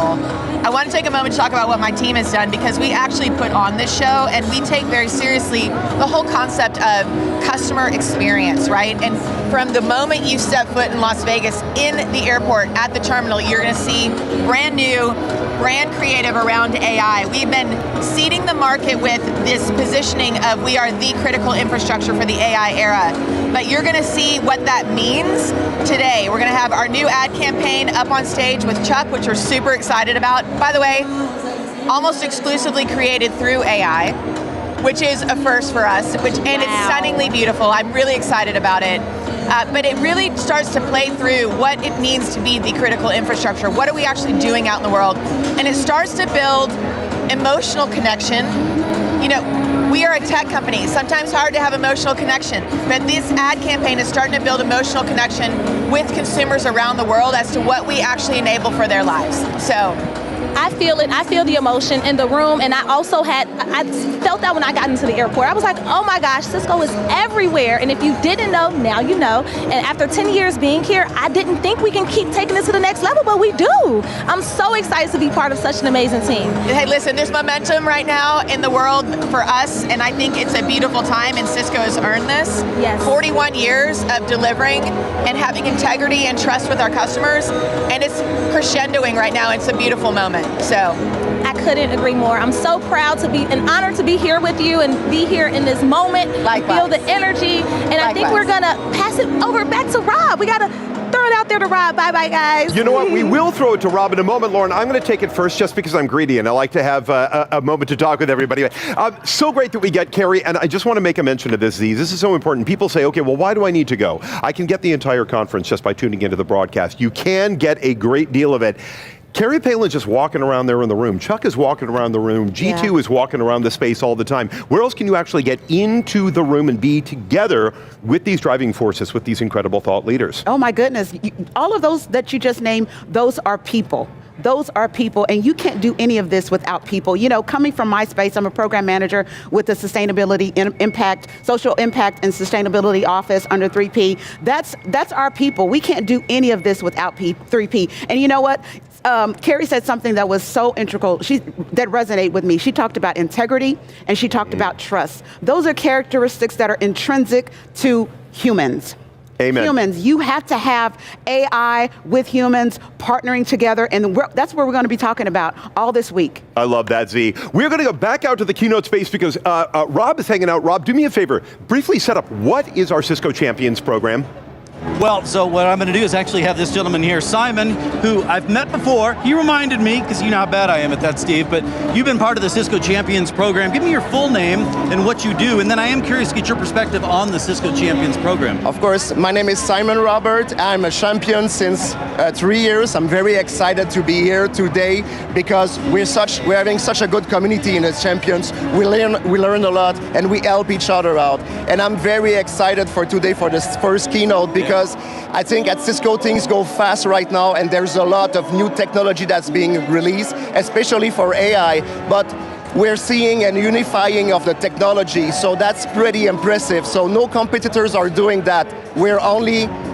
I want to take a moment to talk about what my team has done because we actually put on this show and we take very seriously the whole concept of customer experience, right? And from the moment you step foot in Las Vegas, in the airport, at the terminal, you're going to see brand new, brand creative around AI. We've been seeding the market with this positioning of we are the critical infrastructure for the AI era. But you're going to see what that means today. We're going to have our new ad campaign up on stage with Chuck, which we're super excited about. By the way, almost exclusively created through AI, which is a first for us, and it's stunningly beautiful. I'm really excited about it. But it really starts to play through what it means to be the critical infrastructure. What are we actually doing out in the world? And it starts to build emotional connection. You know, we are a tech company. Sometimes hard to have emotional connection. But this ad campaign is starting to build emotional connection with consumers around the world as to what we actually enable for their lives. So I feel it. I feel the emotion in the room, and I felt that when I got into the airport. I was like, oh my gosh, Cisco is everywhere. And if you didn't know, now you know. And after 10 years being here, I didn't think we can keep taking this to the next level, but we do. I'm so excited to be part of such an amazing team. Hey, listen, there's momentum right now in the world for us, and I think it's a beautiful time, and Cisco has earned this. Yes. 41 years of delivering and having integrity and trust with our customers, and it's crescendoing right now. It's a beautiful moment. So I couldn't agree more. I'm so proud to be, and honored to be here with you and be here in this moment. Likewise. Feel the energy, and I think we're gonna pass it over back to Rob. We gotta throw it out there to Rob. Bye-bye, guys. You know what? We will throw it to Rob in a moment, Lauren. I'm going to take it first just because I'm greedy and I like to have a moment to talk with everybody. So great that we get Carrie, and I just want to make a mention of this, Z. This is so important. People say, okay, well, why do I need to go? I can get the entire conference just by tuning into the broadcast. You can get a great deal of it. Carrie Palin's just walking around there in the room. Chuck is walking around the room. G2 is walking around the space all the time. Where else can you actually get into the room and be together with these driving forces, with these incredible thought leaders? Oh my goodness. All of those that you just named, those are people. Those are people, and you can't do any of this without people. You know, coming from my space, I'm a program manager with the Sustainability Impact, Social Impact and Sustainability Office under 3P. That's our people. We can't do any of this without 3P. And you know what? Carrie said something that was so integral, that resonated with me. She talked about integrity and she talked about trust. Those are characteristics that are intrinsic to humans. Amen. Humans, you have to have AI with humans partnering together, and that's what we're going to be talking about all this week. I love that, Z. We're going to go back out to the keynote space because Rob is hanging out. Rob, do me a favor. Briefly set up, what is our Cisco Champions program? Well, so what I'm going to do is actually have this gentleman here, Simon, who I've met before. He reminded me, because you know how bad I am at that, Steve, but you've been part of the Cisco Champions program. Give me your full name and what you do, and then I am curious to get your perspective on the Cisco Champions program. Of course, my name is Simon Robert. I'm a champion since 3 years. I'm very excited to be here today because we're having such a good community in the champions. We learn a lot and we help each other out. And I'm very excited for today for this first keynote because I think at Cisco things go fast right now and there's a lot of new technology that's being released, especially for AI, but we're seeing a unifying of the technology, so that's pretty impressive. So no competitors are doing that.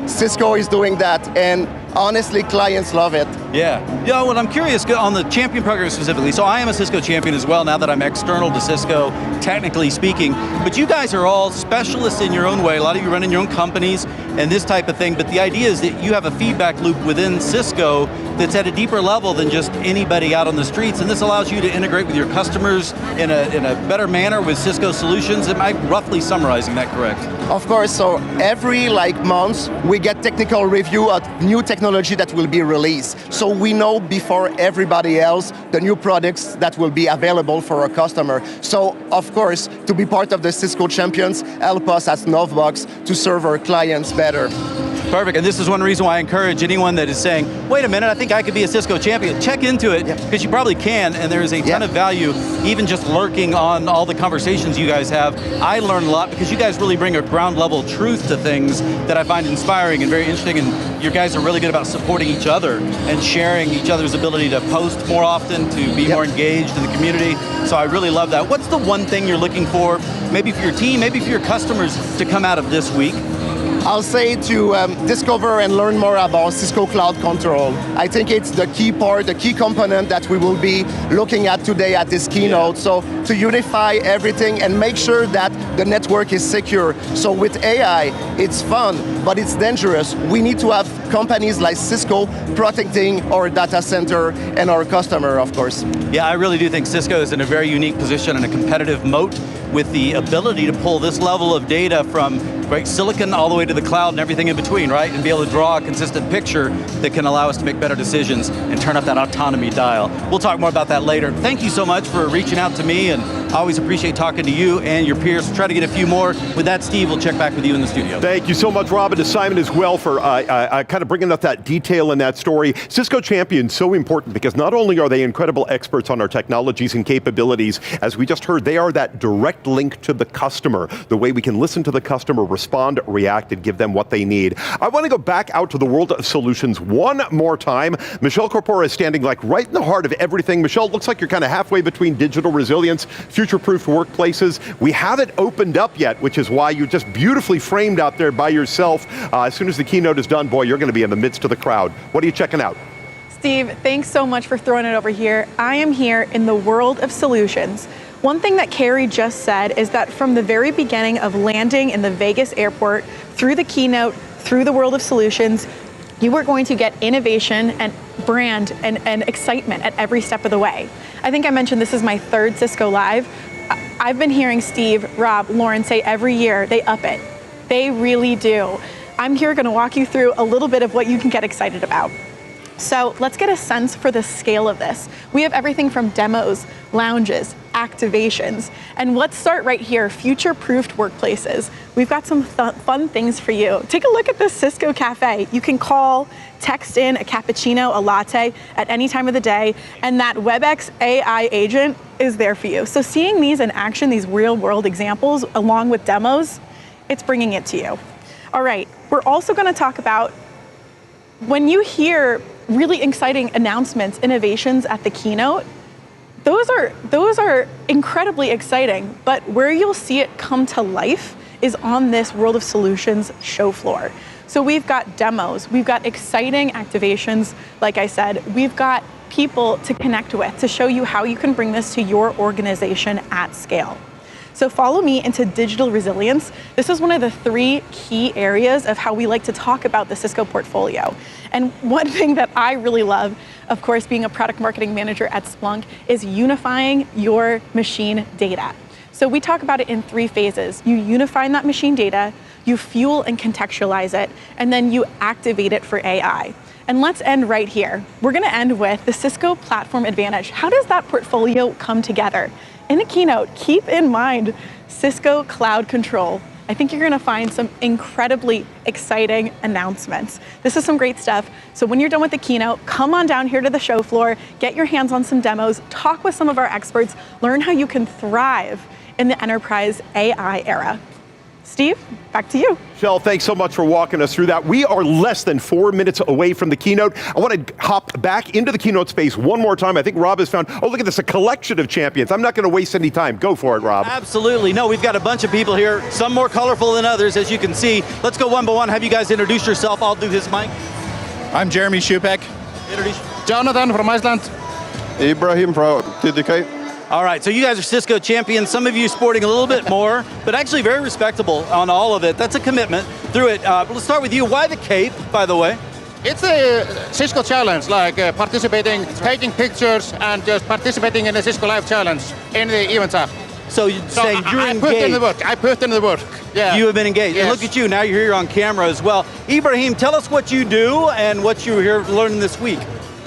Cisco is doing that, and honestly, clients love it. Yeah, well, I'm curious on the champion program specifically. So I am a Cisco champion as well, now that I'm external to Cisco, technically speaking. But you guys are all specialists in your own way. A lot of you running your own companies and this type of thing. But the idea is that you have a feedback loop within Cisco that's at a deeper level than just anybody out on the streets. And this allows you to integrate with your customers in a better manner with Cisco solutions. Am I roughly summarizing that correct? Of course, so every month we get technical review of new technology that will be released. So we know before everybody else the new products that will be available for our customer. So of course, to be part of the Cisco champions, help us as Novbox to serve our clients better. Perfect, and this is one reason why I encourage anyone that is saying, wait a minute, I think I could be a Cisco champion. Check into it, because you probably can, and there is a ton of value, even just lurking on all the conversations you guys have. I learn a lot because you guys really bring a ground level truth to things that I find inspiring and very interesting, and you guys are really good about supporting each other and sharing each other's ability to post more often, to be more engaged in the community. So I really love that. What's the one thing you're looking for, maybe for your team, maybe for your customers, to come out of this week? I'll say to discover and learn more about Cisco Cloud Control. I think it's the key part, the key component that we will be looking at today at this keynote. So to unify everything and make sure that the network is secure. So with AI, it's fun, but it's dangerous. We need to have companies like Cisco protecting our data center and our customer, of course. Yeah, I really do think Cisco is in a very unique position and a competitive moat with the ability to pull this level of data from great silicon all the way to the cloud and everything in between, right? And be able to draw a consistent picture that can allow us to make better decisions and turn up that autonomy dial. We'll talk more about that later. Thank you so much for reaching out to me, and I always appreciate talking to you and your peers. We'll try to get a few more. With that, Steve, we'll check back with you in the studio. Thank you so much, Rob, and to Simon as well for kind of bringing up that detail in that story. Cisco Champions, so important because not only are they incredible experts on our technologies and capabilities, as we just heard, they are that direct link to the customer, the way we can listen to the customer, respond, react, and give them what they need. I want to go back out to the world of solutions one more time. Michelle Corpora is standing like right in the heart of everything. Michelle, it looks like you're kind of halfway between digital resilience, future-proof workplaces. We haven't opened up yet, which is why you're just beautifully framed out there by yourself. As soon as the keynote is done, boy, you're going to be in the midst of the crowd. What are you checking out? Steve, thanks so much for throwing it over here. I am here in the world of solutions. One thing that Carrie just said is that from the very beginning of landing in the Vegas airport, through the keynote, through the world of solutions, you are going to get innovation and brand and excitement at every step of the way. I think I mentioned this is my third Cisco Live. I've been hearing Steve, Rob, Lauren say every year they up it. They really do. I'm here going to walk you through a little bit of what you can get excited about. So let's get a sense for the scale of this. We have everything from demos, lounges, activations, and let's start right here, future-proofed workplaces. We've got some fun things for you. Take a look at this Cisco Cafe. You can call, text in a cappuccino, a latte at any time of the day, and that WebEx AI agent is there for you. So seeing these in action, these real-world examples, along with demos, it's bringing it to you. All right, we're also gonna talk about when you hear really exciting announcements, innovations at the keynote, those are incredibly exciting, but where you'll see it come to life is on this World of Solutions show floor. So we've got demos, we've got exciting activations, like I said, we've got people to connect with to show you how you can bring this to your organization at scale. So follow me into digital resilience. This is one of the 3 key areas of how we like to talk about the Cisco portfolio. And one thing that I really love, of course, being a product marketing manager at Splunk, is unifying your machine data. So we talk about it in 3 phases. You unify that machine data, you fuel and contextualize it, and then you activate it for AI. And let's end right here. We're gonna end with the Cisco Platform Advantage. How does that portfolio come together? In the keynote, keep in mind Cisco Cloud Control. I think you're gonna find some incredibly exciting announcements. This is some great stuff. So when you're done with the keynote, come on down here to the show floor, get your hands on some demos, talk with some of our experts, learn how you can thrive in the enterprise AI era. Steve, back to you. Michelle, thanks so much for walking us through that. We are less than 4 minutes away from the keynote. I want to hop back into the keynote space one more time. I think Rob has found, oh, look at this, a collection of champions. I'm not going to waste any time. Go for it, Rob. Absolutely. No, we've got a bunch of people here, some more colorful than others, as you can see. Let's go one by one. Have you guys introduce yourself. I'll do this mic. I'm Jeremy Schupek. Introduce. Jonathan from Iceland. Ibrahim from TDK. All right, so you guys are Cisco champions. Some of you sporting a little bit more, but actually very respectable on all of it. That's a commitment through it. Let's start with you. Why the cape, by the way? It's a Cisco challenge, like participating, taking pictures, and just participating in the Cisco Live challenge in the events app. So you're saying you're engaged. I put in the work. Yeah. You have been engaged. Yes. And look at you, now you're here on camera as well. Ibrahim, tell us what you do and what you're here learning this week.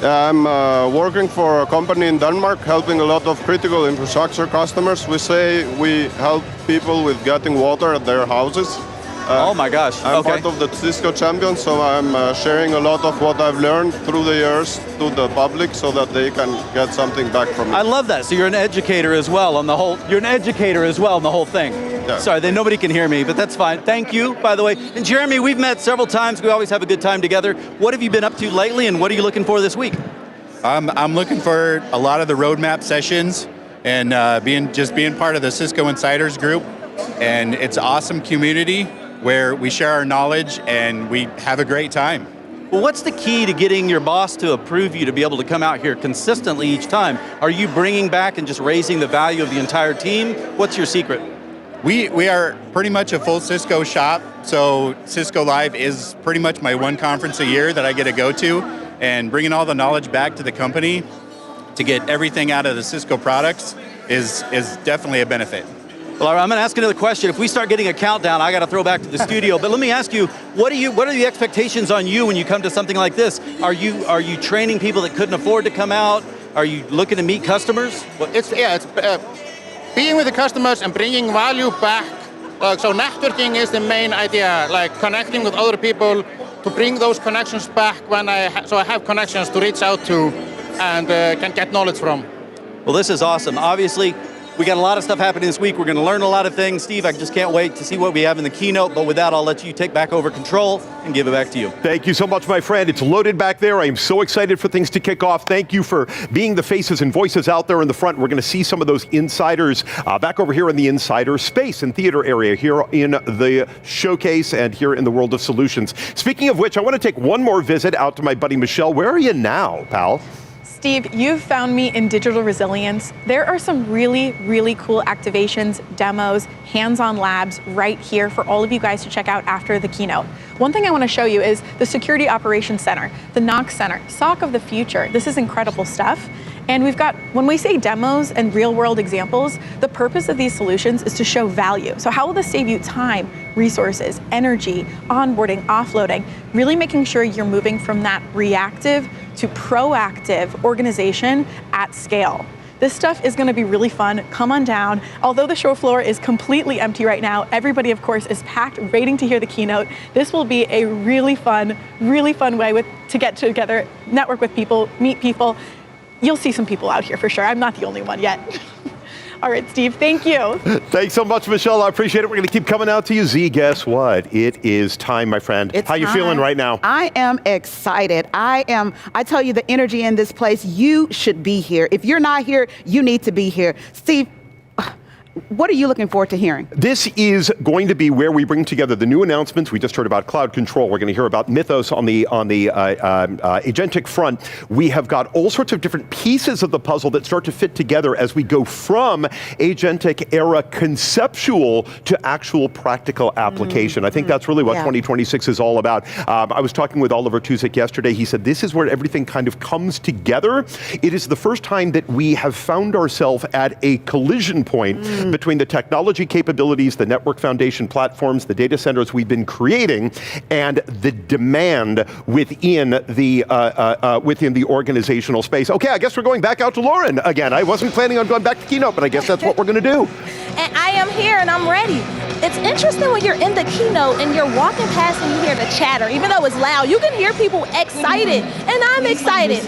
I'm working for a company in Denmark, helping a lot of critical infrastructure customers. We say we help people with getting water at their houses. Oh my gosh, I'm okay. part of the Cisco champions, so I'm sharing a lot of what I've learned through the years to the public so that they can get something back from it. I love that. So you're an educator as well on the whole, thing. Yeah. Sorry, then nobody can hear me, but that's fine. Thank you, by the way. And Jeremy, we've met several times. We always have a good time together. What have you been up to lately, and what are you looking for this week? I'm looking for a lot of the roadmap sessions and being part of the Cisco Insiders group. And it's an awesome community where we share our knowledge and we have a great time. Well, what's the key to getting your boss to approve you to be able to come out here consistently each time? Are you bringing back and just raising the value of the entire team? What's your secret? We are pretty much a full Cisco shop, so Cisco Live is pretty much my one conference a year that I get to go to, and bringing all the knowledge back to the company to get everything out of the Cisco products is definitely a benefit. Well, I'm going to ask another question. If we start getting a countdown, I got to throw back to the studio. But let me ask you, what are the expectations on you when you come to something like this? Are you training people that couldn't afford to come out? Are you looking to meet customers? It's being with the customers and bringing value back. So networking is the main idea, like connecting with other people to bring those connections back I have connections to reach out to and can get knowledge from. Well, this is awesome. Obviously, we got a lot of stuff happening this week. We're going to learn a lot of things. Steve, I just can't wait to see what we have in the keynote. But with that, I'll let you take back over control and give it back to you. Thank you so much, my friend. It's loaded back there. I am so excited for things to kick off. Thank you for being the faces and voices out there in the front. We're going to see some of those insiders back over here in the insider space and theater area here in the showcase and here in the World of Solutions. Speaking of which, I want to take one more visit out to my buddy Michelle. Where are you now, pal? Steve, you've found me in digital resilience. There are some really, really cool activations, demos, hands-on labs right here for all of you guys to check out after the keynote. One thing I want to show you is the Security Operations Center, the NOC Center, SOC of the future. This is incredible stuff. And we've got, when we say demos and real world examples, the purpose of these solutions is to show value. So how will this save you time, resources, energy, onboarding, offloading, really making sure you're moving from that reactive to proactive organization at scale. This stuff is going to be really fun. Come on down. Although the show floor is completely empty right now, everybody, of course, is packed, waiting to hear the keynote. This will be a really fun way to get together, network with people, meet people. You'll see some people out here for sure. I'm not the only one yet. All right, Steve, thank you. Thanks so much, Michelle. I appreciate it. We're going to keep coming out to you. Z, guess what? It is time, my friend. How you feeling right now? I am excited. I tell you, the energy in this place, you should be here. If you're not here, you need to be here. Steve, what are you looking forward to hearing? This is going to be where we bring together the new announcements. We just heard about cloud control. We're going to hear about Mythos on the agentic front. We have got all sorts of different pieces of the puzzle that start to fit together as we go from agentic era conceptual to actual practical application. I think that's really what 2026 is all about. I was talking with Oliver Tuzik yesterday. He said this is where everything kind of comes together. It is the first time that we have found ourselves at a collision point between the technology capabilities, the network foundation platforms, the data centers we've been creating, and the demand within the organizational space. Okay, I guess we're going back out to Lauren again. I wasn't planning on going back to keynote, but I guess that's what we're going to do. And I am here and I'm ready. It's interesting when you're in the keynote and you're walking past and you hear the chatter. Even though it's loud, you can hear people excited, and I'm excited.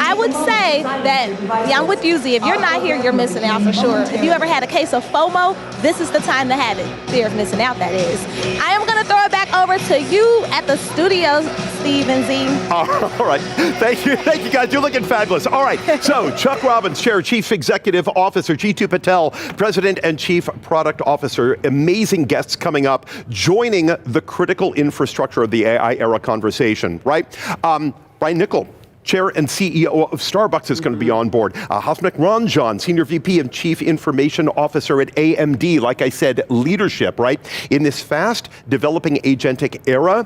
I would say that, I'm with you, Z. If you're not here, you're missing out for sure. If you ever had a case of FOMO, this is the time to have it. Fear of missing out, that is. I am going to throw it back over to you at the studio, Steve and Z. All right. Thank you, guys. You're looking fabulous. All right. So Chuck Robbins, Chair, Chief Executive Officer, Jeetu Patel, President and Chief Product Officer. Amazing guests coming up, joining the critical infrastructure of the AI era conversation, right? Brian Nickel, Chair and CEO of Starbucks, is going to be on board. Hasmukh Ranjan, Senior VP and Chief Information Officer at AMD. Like I said, leadership, right? In this fast developing agentic era,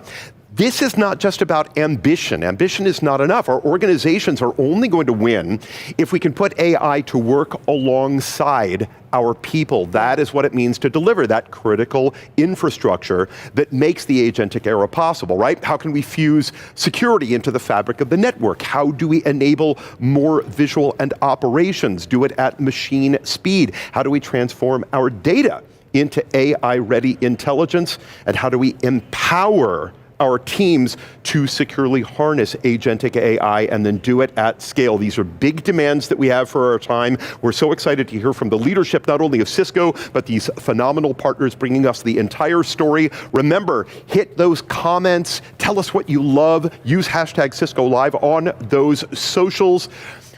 This is not just about ambition. Ambition is not enough. Our organizations are only going to win if we can put AI to work alongside our people. That is what it means to deliver that critical infrastructure that makes the agentic era possible, right? How can we fuse security into the fabric of the network? How do we enable more visual and operations? Do it at machine speed? How do we transform our data into AI-ready intelligence? And how do we empower our teams to securely harness agentic AI and then do it at scale? These are big demands that we have for our time. We're so excited to hear from the leadership, not only of Cisco, but these phenomenal partners bringing us the entire story. Remember, hit those comments, tell us what you love, use hashtag Cisco Live on those socials.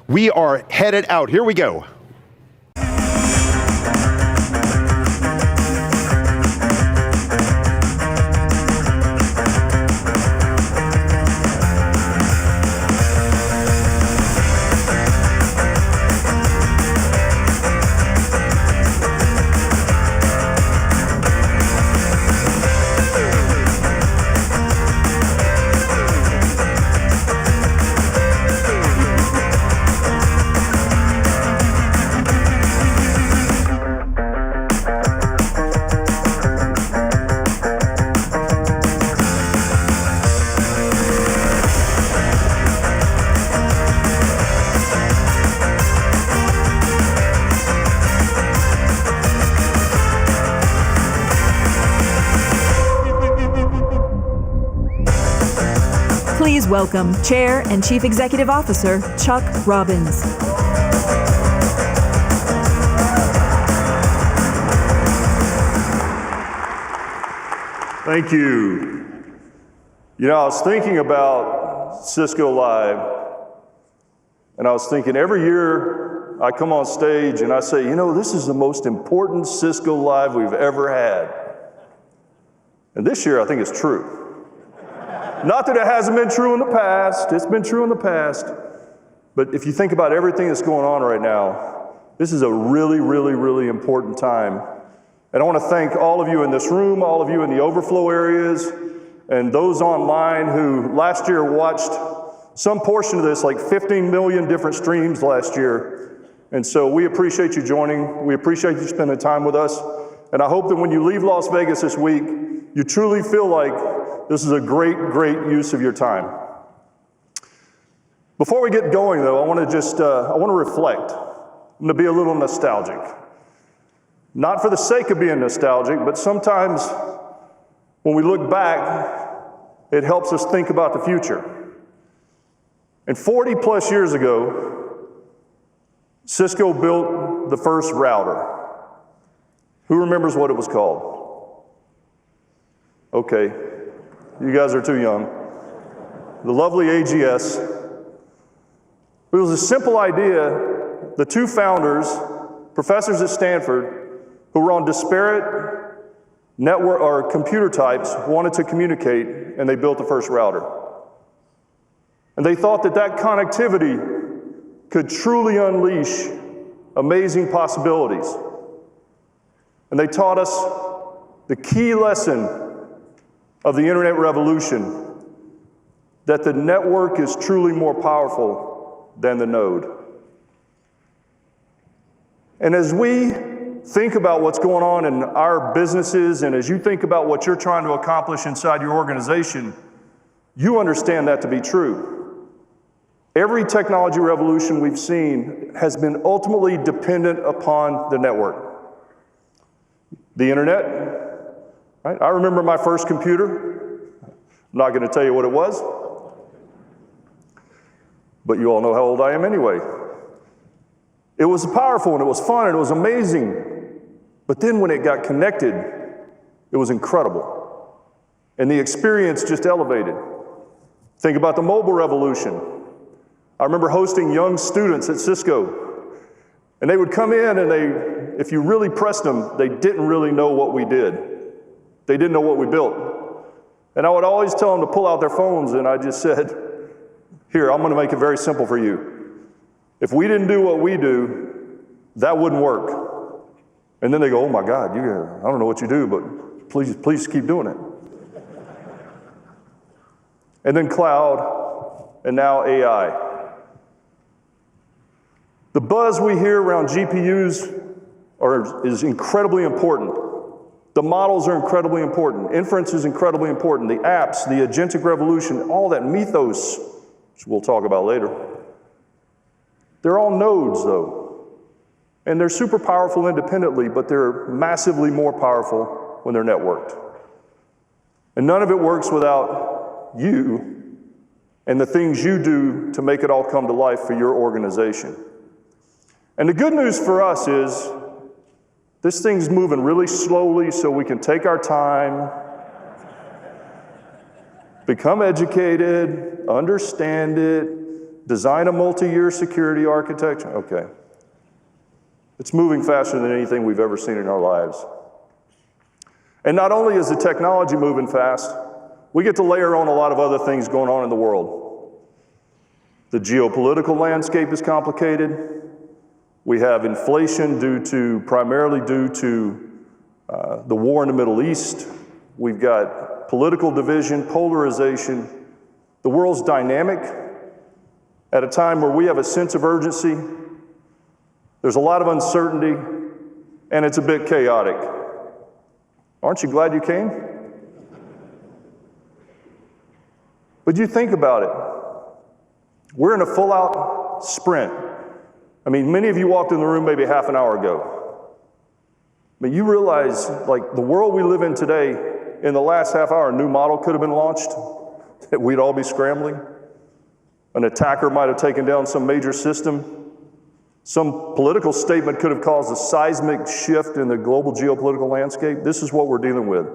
We are headed out. Here we go. Please welcome Chair and Chief Executive Officer Chuck Robbins. Thank you. You know, I was thinking about Cisco Live, and I was thinking every year I come on stage and I say, you know, this is the most important Cisco Live we've ever had. And this year I think it's true. Not that it hasn't been true in the past, it's been true in the past, but if you think about everything that's going on right now, this is a really, really, really important time. And I want to thank all of you in this room, all of you in the overflow areas, and those online who last year watched some portion of this, like 15 million different streams last year. And so we appreciate you joining. We appreciate you spending time with us. And I hope that when you leave Las Vegas this week, you truly feel like this is a great, great use of your time. Before we get going, though, I want to reflect. I'm going to be a little nostalgic. Not for the sake of being nostalgic, but sometimes when we look back, it helps us think about the future. And 40 plus years ago, Cisco built the first router. Who remembers what it was called? Okay. You guys are too young. The lovely AGS. It was a simple idea. The two founders, professors at Stanford, who were on disparate network or computer types, wanted to communicate, and they built the first router. And they thought that that connectivity could truly unleash amazing possibilities. And they taught us the key lesson of the internet revolution, that the network is truly more powerful than the node. And as we think about what's going on in our businesses, and as you think about what you're trying to accomplish inside your organization, you understand that to be true. Every technology revolution we've seen has been ultimately dependent upon the network. The internet. Right? I remember my first computer. I'm not going to tell you what it was, but you all know how old I am anyway. It was powerful and it was fun and it was amazing, but then when it got connected, it was incredible. And the experience just elevated. Think about the mobile revolution. I remember hosting young students at Cisco, and they would come in and if you really pressed them, they didn't really know what we did. They didn't know what we built. And I would always tell them to pull out their phones, and I just said, here, I'm going to make it very simple for you. If we didn't do what we do, that wouldn't work. And then they go, oh my God, I don't know what you do, but please keep doing it. and then cloud, and now AI. The buzz we hear around GPUs is incredibly important. The models are incredibly important. Inference is incredibly important. The apps, the agentic revolution, all that mythos, which we'll talk about later. They're all nodes, though. And they're super powerful independently, but they're massively more powerful when they're networked. And none of it works without you and the things you do to make it all come to life for your organization. And the good news for us is this thing's moving really slowly so we can take our time, become educated, understand it, design a multi-year security architecture. Okay. It's moving faster than anything we've ever seen in our lives. And not only is the technology moving fast, we get to layer on a lot of other things going on in the world. The geopolitical landscape is complicated. We have inflation primarily due to the war in the Middle East. We've got political division, polarization. The world's dynamic at a time where we have a sense of urgency. There's a lot of uncertainty, and it's a bit chaotic. Aren't you glad you came? But you think about it. We're in a full-out sprint. I mean, many of you walked in the room maybe half an hour ago. But you realize, like, the world we live in today, in the last half hour, a new model could have been launched. We'd all be scrambling. An attacker might have taken down some major system. Some political statement could have caused a seismic shift in the global geopolitical landscape. This is what we're dealing with.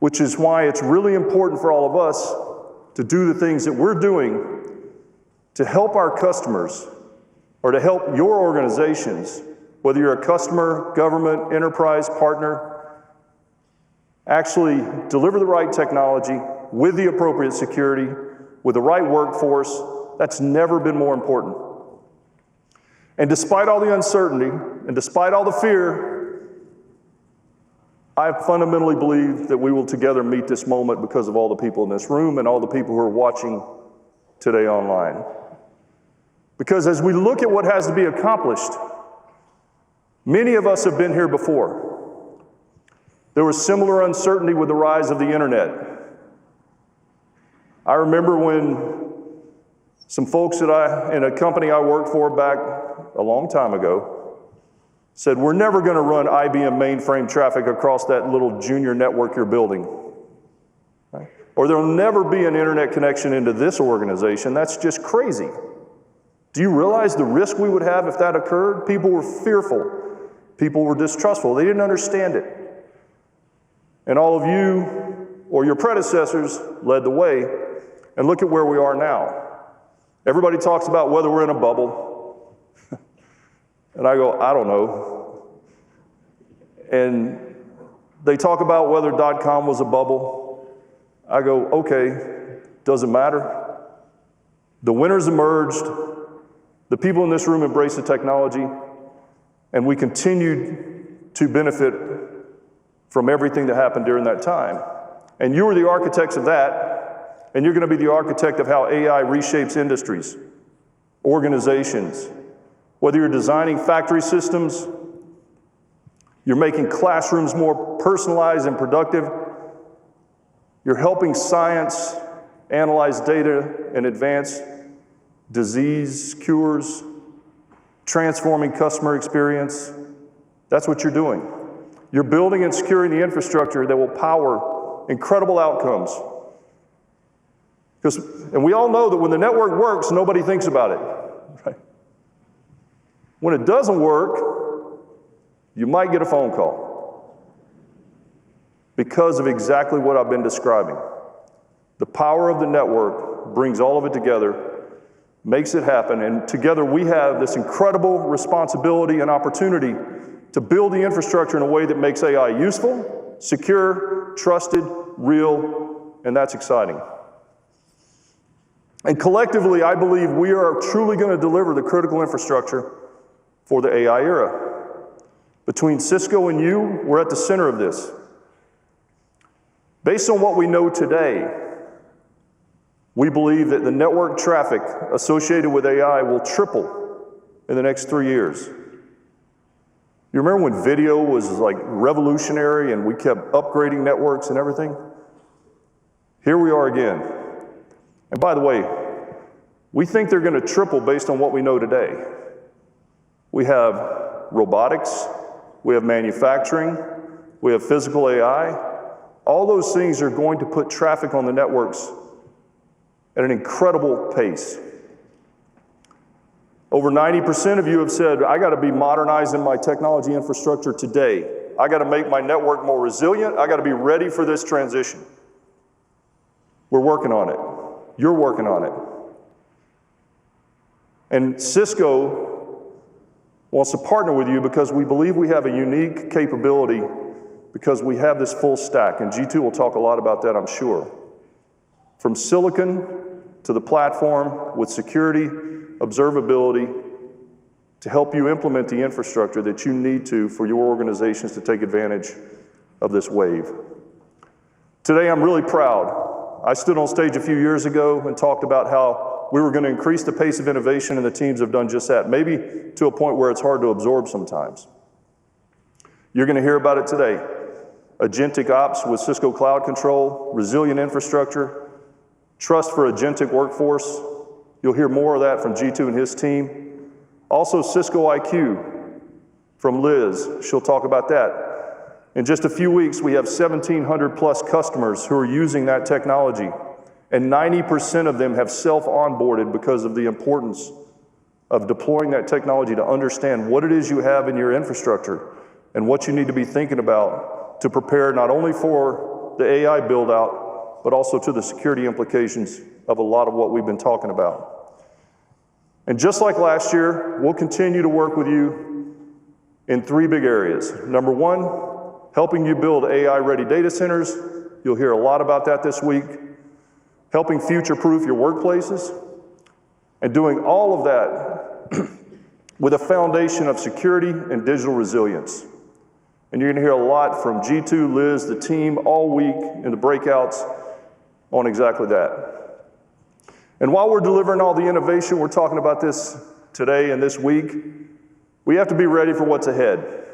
Which is why it's really important for all of us to do the things that we're doing to help our customers, or to help your organizations, whether you're a customer, government, enterprise, partner, actually deliver the right technology with the appropriate security, with the right workforce. That's never been more important. And despite all the uncertainty, and despite all the fear, I fundamentally believe that we will together meet this moment because of all the people in this room and all the people who are watching today online. Because as we look at what has to be accomplished, many of us have been here before. There was similar uncertainty with the rise of the internet. I remember when some folks in a company I worked for back a long time ago said, we're never going to run IBM mainframe traffic across that little junior network you're building. Right? Or there'll never be an internet connection into this organization. That's just crazy. Do you realize the risk we would have if that occurred? People were fearful. People were distrustful. They didn't understand it. And all of you, or your predecessors, led the way. And look at where we are now. Everybody talks about whether we're in a bubble. And I go, I don't know. And they talk about whether .com was a bubble. I go, okay, doesn't matter. The winners emerged. The people in this room embrace the technology, and we continue to benefit from everything that happened during that time. And you are the architects of that, and you're going to be the architect of how AI reshapes industries, organizations. Whether you're designing factory systems, you're making classrooms more personalized and productive, you're helping science analyze data and advance disease cures, transforming customer experience. That's what you're doing. You're building and securing the infrastructure that will power incredible outcomes. And we all know that when the network works, nobody thinks about it. Right? When it doesn't work, you might get a phone call because of exactly what I've been describing. The power of the network brings all of it together, makes it happen, and together we have this incredible responsibility and opportunity to build the infrastructure in a way that makes AI useful, secure, trusted, real, and that's exciting. And collectively, I believe we are truly going to deliver the critical infrastructure for the AI era. Between Cisco and you, we're at the center of this. Based on what we know today, we believe that the network traffic associated with AI will triple in the next 3 years. You remember when video was like revolutionary and we kept upgrading networks and everything? Here we are again. And by the way, we think they're going to triple based on what we know today. We have robotics, we have manufacturing, we have physical AI. All those things are going to put traffic on the networks at an incredible pace. Over 90% of you have said, I got to be modernizing my technology infrastructure today. I got to make my network more resilient. I got to be ready for this transition. We're working on it. You're working on it. And Cisco wants to partner with you because we believe we have a unique capability because we have this full stack. And G2 will talk a lot about that, I'm sure. From silicon to the platform with security, observability, to help you implement the infrastructure that you need to for your organizations to take advantage of this wave. Today, I'm really proud. I stood on stage a few years ago and talked about how we were going to increase the pace of innovation, and the teams have done just that, maybe to a point where it's hard to absorb sometimes. You're going to hear about it today. Agentic ops with Cisco Cloud Control, resilient infrastructure, trust for agentic workforce. You'll hear more of that from G2 and his team. Also Cisco IQ from Liz. She'll talk about that. In just a few weeks, we have 1,700 plus customers who are using that technology, and 90% of them have self-onboarded because of the importance of deploying that technology to understand what it is you have in your infrastructure and what you need to be thinking about to prepare not only for the AI build-out, but also to the security implications of a lot of what we've been talking about. And just like last year, we'll continue to work with you in 3 big areas. Number 1, helping you build AI-ready data centers. You'll hear a lot about that this week. Helping future-proof your workplaces. And doing all of that with a foundation of security and digital resilience. And you're going to hear a lot from G2, Liz, the team, all week in the breakouts on exactly that. And while we're delivering all the innovation, we're talking about this today and this week, we have to be ready for what's ahead.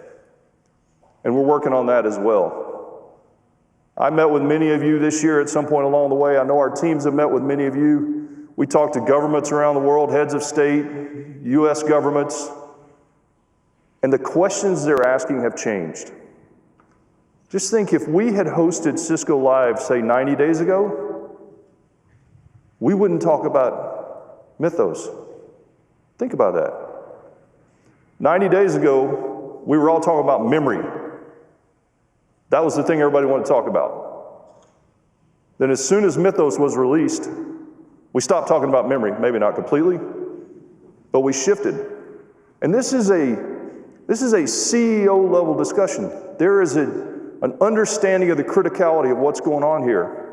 And we're working on that as well. I met with many of you this year at some point along the way. I know our teams have met with many of you. We talked to governments around the world, heads of state, US governments, and the questions they're asking have changed. Just think if we had hosted Cisco Live, say 90 days ago, we wouldn't talk about Mythos. Think about that. 90 days ago, we were all talking about memory. That was the thing everybody wanted to talk about. Then as soon as Mythos was released, we stopped talking about memory, maybe not completely, but we shifted. And this is a CEO level discussion. There is an understanding of the criticality of what's going on here.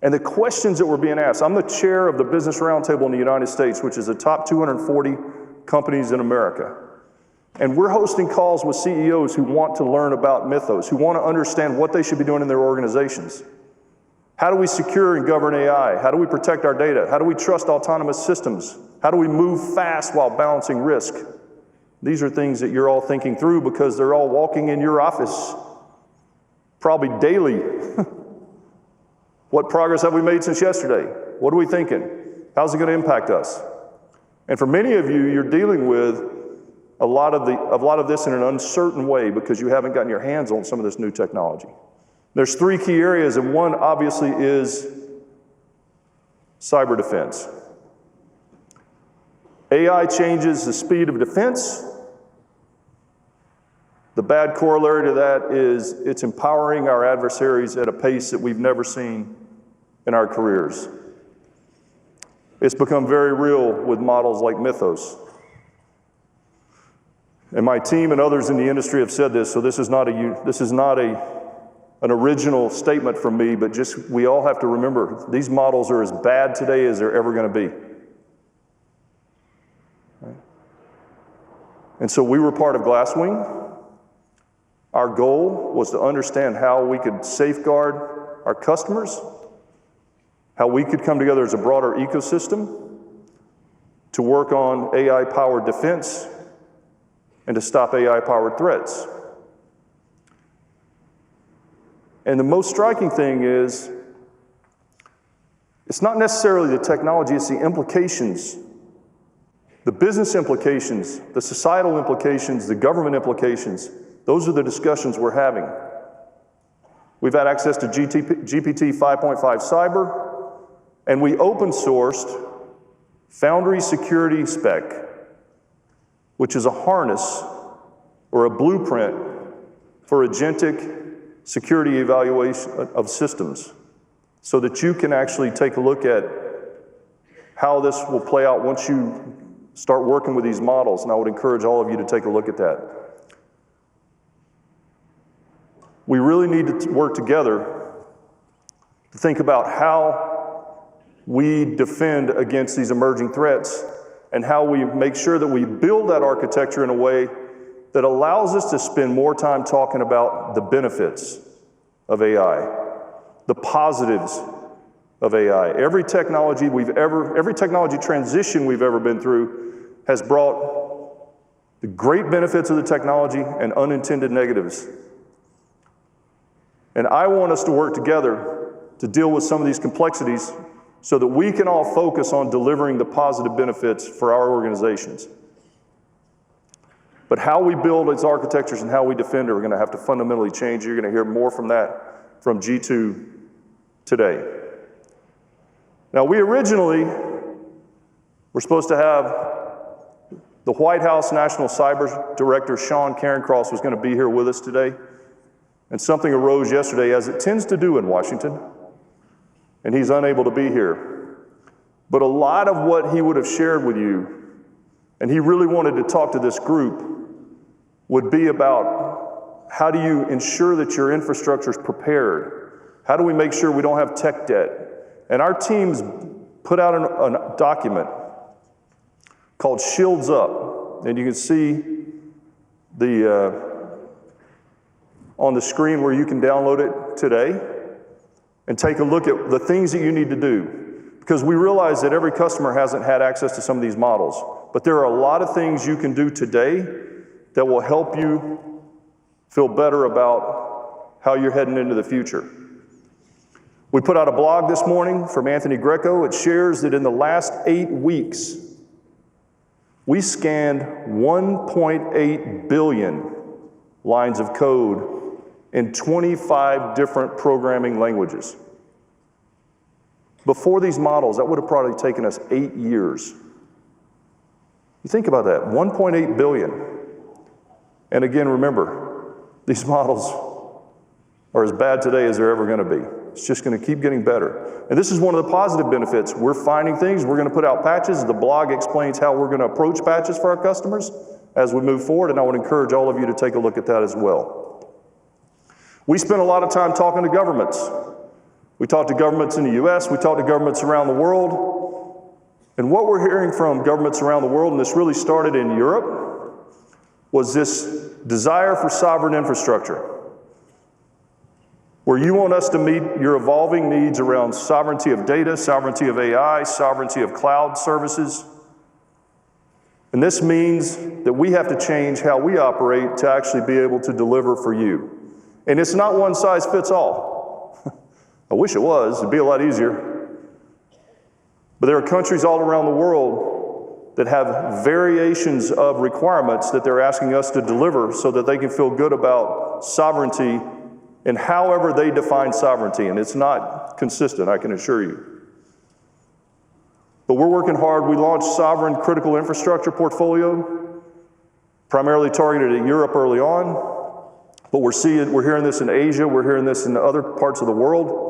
And the questions that were being asked. I'm the chair of the Business Roundtable in the United States, which is the top 240 companies in America. And we're hosting calls with CEOs who want to learn about Mythos, who want to understand what they should be doing in their organizations. How do we secure and govern AI? How do we protect our data? How do we trust autonomous systems? How do we move fast while balancing risk? These are things that you're all thinking through because they're all walking in your office, probably daily. What progress have we made since yesterday? What are we thinking? How's it going to impact us? And for many of you, you're dealing with a lot of this in an uncertain way because you haven't gotten your hands on some of this new technology. There's 3 key areas, and one obviously is cyber defense. AI changes the speed of defense. The bad corollary to that is it's empowering our adversaries at a pace that we've never seen in our careers. It's become very real with models like Mythos. And my team and others in the industry have said this, so this is not an original statement from me, but just we all have to remember these models are as bad today as they're ever going to be. Right? And so we were part of Glasswing. Our goal was to understand how we could safeguard our customers, how we could come together as a broader ecosystem to work on AI-powered defense and to stop AI-powered threats. And the most striking thing is, it's not necessarily the technology, it's the implications, the business implications, the societal implications, the government implications. Those are the discussions we're having. We've had access to GPT 5.5 Cyber, and we open sourced Foundry Security Spec, which is a harness or a blueprint for agentic security evaluation of systems, so that you can actually take a look at how this will play out once you start working with these models, and I would encourage all of you to take a look at that. We really need to work together to think about how we defend against these emerging threats and how we make sure that we build that architecture in a way that allows us to spend more time talking about the benefits of AI, the positives of AI. Every technology transition we've ever been through has brought the great benefits of the technology and unintended negatives. And I want us to work together to deal with some of these complexities so that we can all focus on delivering the positive benefits for our organizations. But how we build these architectures and how we defend it are going to have to fundamentally change. You're going to hear more from that from G2 today. Now, we originally were supposed to have the White House National Cyber Director, Sean Cairncross, was going to be here with us today. And something arose yesterday, as it tends to do in Washington, and he's unable to be here. But a lot of what he would have shared with you, and he really wanted to talk to this group, would be about how do you ensure that your infrastructure is prepared? How do we make sure we don't have tech debt? And our teams put out a document called Shields Up, and you can see on the screen where you can download it today and take a look at the things that you need to do. Because we realize that every customer hasn't had access to some of these models, but there are a lot of things you can do today that will help you feel better about how you're heading into the future. We put out a blog this morning from Anthony Greco. It shares that in the last 8 weeks, we scanned 1.8 billion lines of code in 25 different programming languages. Before these models, that would have probably taken us 8 years. You think about that, 1.8 billion. And again, remember, these models are as bad today as they're ever going to be. It's just going to keep getting better. And this is one of the positive benefits. We're finding things, we're going to put out patches. The blog explains how we're going to approach patches for our customers as we move forward, and I would encourage all of you to take a look at that as well. We spend a lot of time talking to governments. We talk to governments in the US, we talk to governments around the world. And what we're hearing from governments around the world, and this really started in Europe, was this desire for sovereign infrastructure, where you want us to meet your evolving needs around sovereignty of data, sovereignty of AI, sovereignty of cloud services. And this means that we have to change how we operate to actually be able to deliver for you. And it's not one size fits all. I wish it was, it'd be a lot easier. But there are countries all around the world that have variations of requirements that they're asking us to deliver so that they can feel good about sovereignty and however they define sovereignty. And it's not consistent, I can assure you. But we're working hard. We launched Sovereign Critical Infrastructure Portfolio, primarily targeted at Europe early on. But we're hearing this in Asia, we're hearing this in other parts of the world.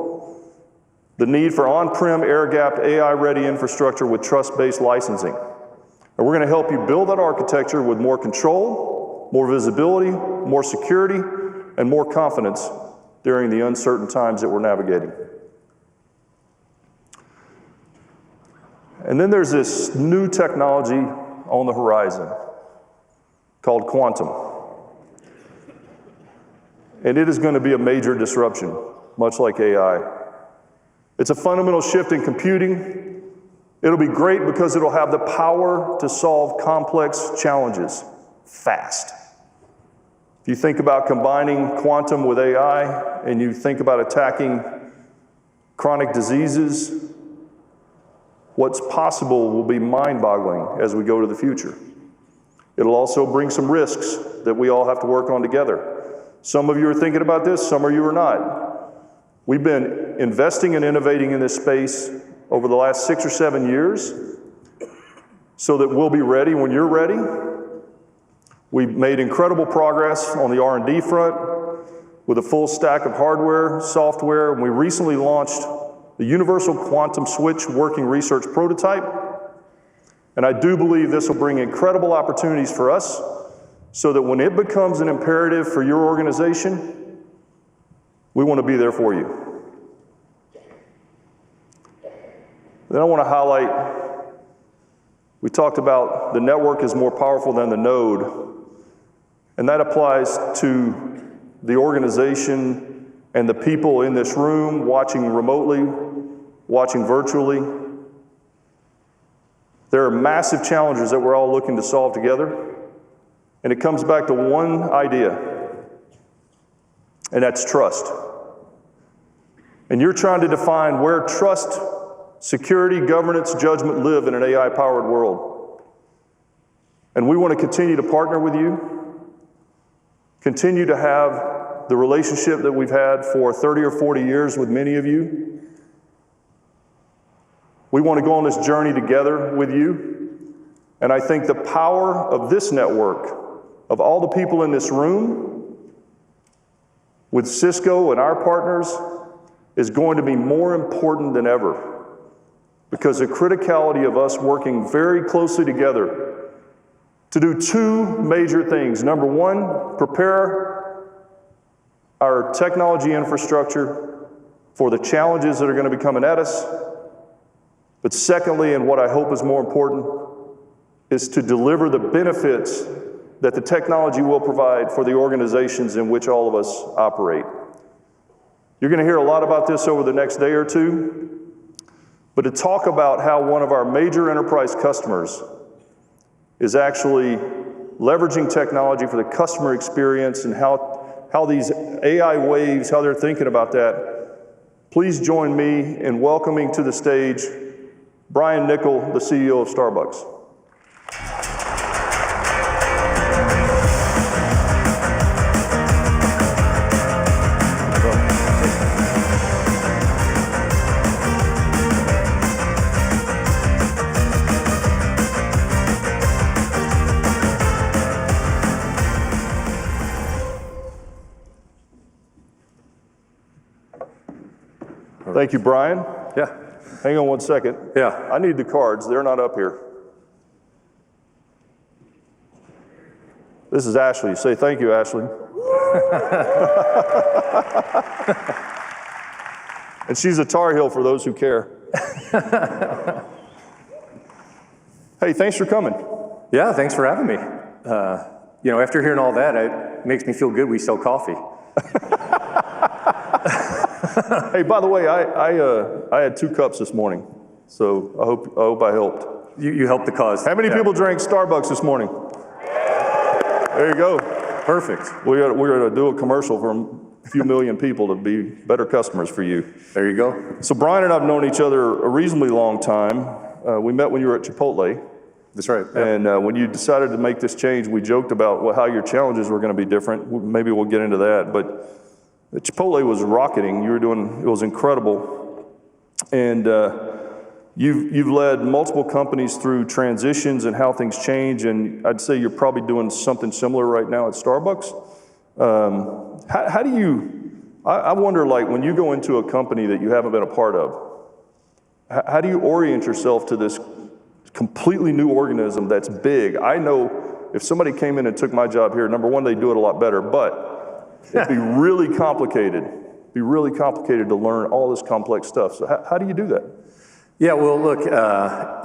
The need for on-prem, air-gapped, AI-ready infrastructure with trust-based licensing. And we're going to help you build that architecture with more control, more visibility, more security, and more confidence during the uncertain times that we're navigating. And then there's this new technology on the horizon called quantum. and it is going to be a major disruption, much like AI. It's a fundamental shift in computing. It'll be great because it'll have the power to solve complex challenges fast. If you think about combining quantum with AI and you think about attacking chronic diseases, what's possible will be mind-boggling as we go to the future. It'll also bring some risks that we all have to work on together. Some of you are thinking about this, some of you are not. We've been investing and innovating in this space over the last 6 or 7 years so that we'll be ready when you're ready. We've made incredible progress on the R&D front with a full stack of hardware, software, and we recently launched the Universal Quantum Switch Working Research Prototype. And I do believe this will bring incredible opportunities for us so that when it becomes an imperative for your organization, we want to be there for you. Then I want to highlight, we talked about the network is more powerful than the node, and that applies to the organization and the people in this room watching remotely, watching virtually. There are massive challenges that we're all looking to solve together, and it comes back to one idea, and that's trust. And you're trying to define where trust, security, governance, judgment live in an AI-powered world. And we want to continue to partner with you, continue to have the relationship that we've had for 30 or 40 years with many of you. We want to go on this journey together with you. And I think the power of this network, of all the people in this room, with Cisco and our partners, is going to be more important than ever. Because the criticality of us working very closely together to do two major things. Number one, prepare our technology infrastructure for the challenges that are going to be coming at us. But secondly, and what I hope is more important, is to deliver the benefits that the technology will provide for the organizations in which all of us operate. You're going to hear a lot about this over the next day or two, but to talk about how one of our major enterprise customers is actually leveraging technology for the customer experience and how these AI waves, how they're thinking about that, please join me in welcoming to the stage Brian Niccol, the CEO of Starbucks. Thank you, Brian. Yeah. Hang on one second. Yeah. I need the cards. They're not up here. This is Ashley. Say thank you, Ashley. And she's a Tar Heel for those who care. Hey, thanks for coming. Yeah, thanks for having me. After hearing all that, it makes me feel good we sell coffee. Hey, by the way, I had 2 cups this morning, so I hope I helped. You helped the cause. How many people drank Starbucks this morning? There you go. Perfect. We're going to do a commercial for a few million people to be better customers for you. There you go. So Brian and I have known each other a reasonably long time. We met when you were at Chipotle. That's right. Yeah. And when you decided to make this change, we joked about how your challenges were going to be different. Maybe we'll get into that, but Chipotle was rocketing. You were doing, it was incredible. And you've led multiple companies through transitions and how things change, and I'd say you're probably doing something similar right now at Starbucks. How do you, I wonder, like, when you go into a company that you haven't been a part of, how do you orient yourself to this completely new organism that's big? I know if somebody came in and took my job here, number one, they'd do it a lot better, but it'd be really complicated. It'd be really complicated to learn all this complex stuff. So how do you do that? Yeah, well, look,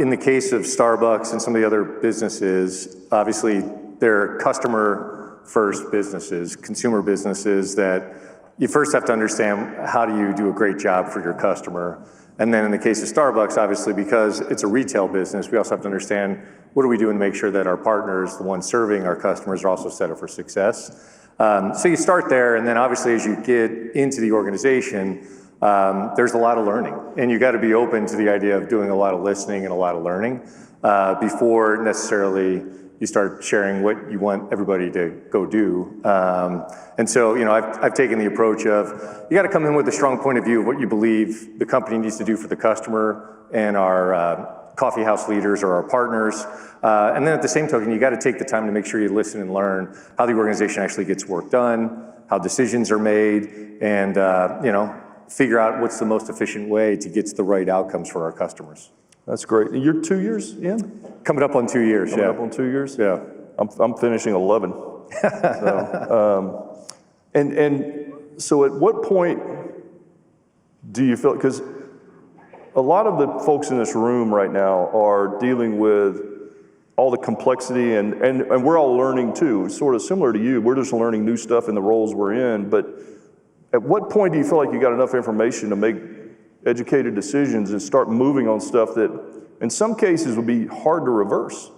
in the case of Starbucks and some of the other businesses, obviously they're customer first businesses, consumer businesses, that you first have to understand how do you do a great job for your customer. And then in the case of Starbucks, obviously, because it's a retail business, we also have to understand what are we doing to make sure that our partners, the ones serving our customers, are also set up for success. So you start there, and then obviously as you get into the organization, there's a lot of learning. And you got to be open to the idea of doing a lot of listening and a lot of learning before necessarily you start sharing what you want everybody to go do. And so, I've taken the approach of, you got to come in with a strong point of view of what you believe the company needs to do for the customer and our coffee house leaders or our partners. And then at the same token, you got to take the time to make sure you listen and learn how the organization actually gets work done, how decisions are made, and figure out what's the most efficient way to get to the right outcomes for our customers. That's great. You're 2 years in? Coming up on 2 years, Coming up on 2 years? Yeah. I'm finishing 11. So at what point do you feel, because a lot of the folks in this room right now are dealing with all the complexity, and we're all learning too, sort of similar to you. We're just learning new stuff in the roles we're in, but at what point do you feel like you got enough information to make educated decisions and start moving on stuff that in some cases would be hard to reverse?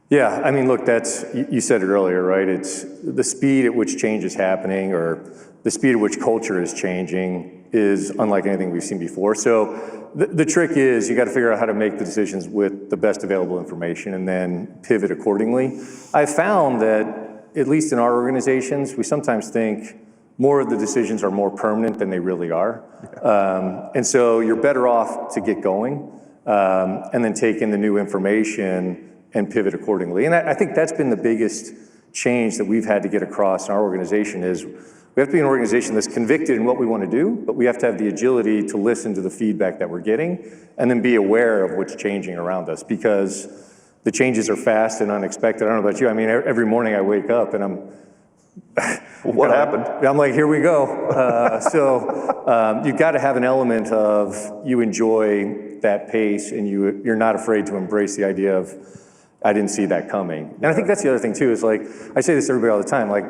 Yeah, I mean, look, you said it earlier, right? It's the speed at which change is happening, or the speed at which culture is changing, is unlike anything we've seen before. So the trick is you got to figure out how to make the decisions with the best available information and then pivot accordingly. I found that, at least in our organizations, we sometimes think more of the decisions are more permanent than they really are. And so you're better off to get going and then take in the new information and pivot accordingly. And I think that's been the biggest change that we've had to get across in our organization is we have to be an organization that's convicted in what we want to do, but we have to have the agility to listen to the feedback that we're getting and then be aware of what's changing around us, because the changes are fast and unexpected. I don't know about you. I mean, every morning I wake up and what happened? I'm like, here we go. So you've got to have an element of you enjoy that pace and you're not afraid to embrace the idea of, I didn't see that coming. And I think that's the other thing too, is like, I say this to everybody all the time, like,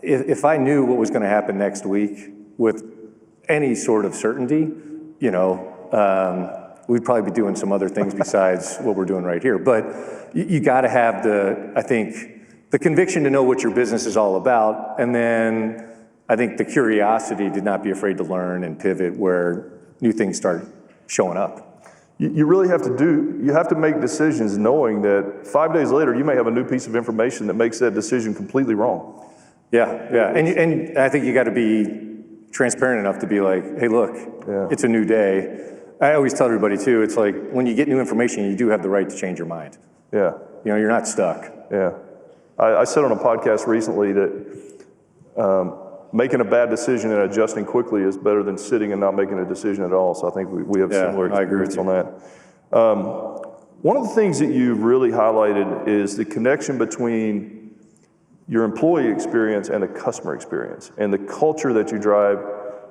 if I knew what was going to happen next week with any sort of certainty, we'd probably be doing some other things besides what we're doing right here. But you got to have the conviction to know what your business is all about, and then I think the curiosity to not be afraid to learn and pivot where new things start showing up. You really have to make decisions knowing that 5 days later you may have a new piece of information that makes that decision completely wrong. Yeah, and I think you got to be transparent enough to be like, hey, look, it's a new day. I always tell everybody too, it's like when you get new information, you do have the right to change your mind. Yeah. You're not stuck. Yeah. I said on a podcast recently that making a bad decision and adjusting quickly is better than sitting and not making a decision at all. So I think we have similar experience on that. One of the things that you've really highlighted is the connection between your employee experience and the customer experience, and the culture that you drive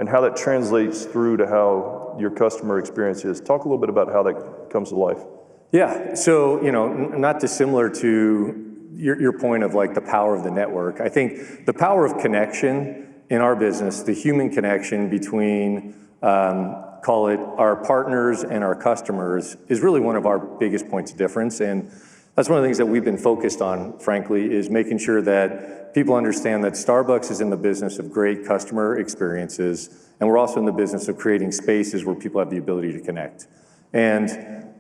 and how that translates through to how your customer experience is. Talk a little bit about how that comes to life. Yeah, so, not dissimilar to your point of like the power of the network. I think the power of connection in our business, the human connection between, call it our partners and our customers, is really one of our biggest points of difference. And that's one of the things that we've been focused on, frankly, is making sure that people understand that Starbucks is in the business of great customer experiences, and we're also in the business of creating spaces where people have the ability to connect. And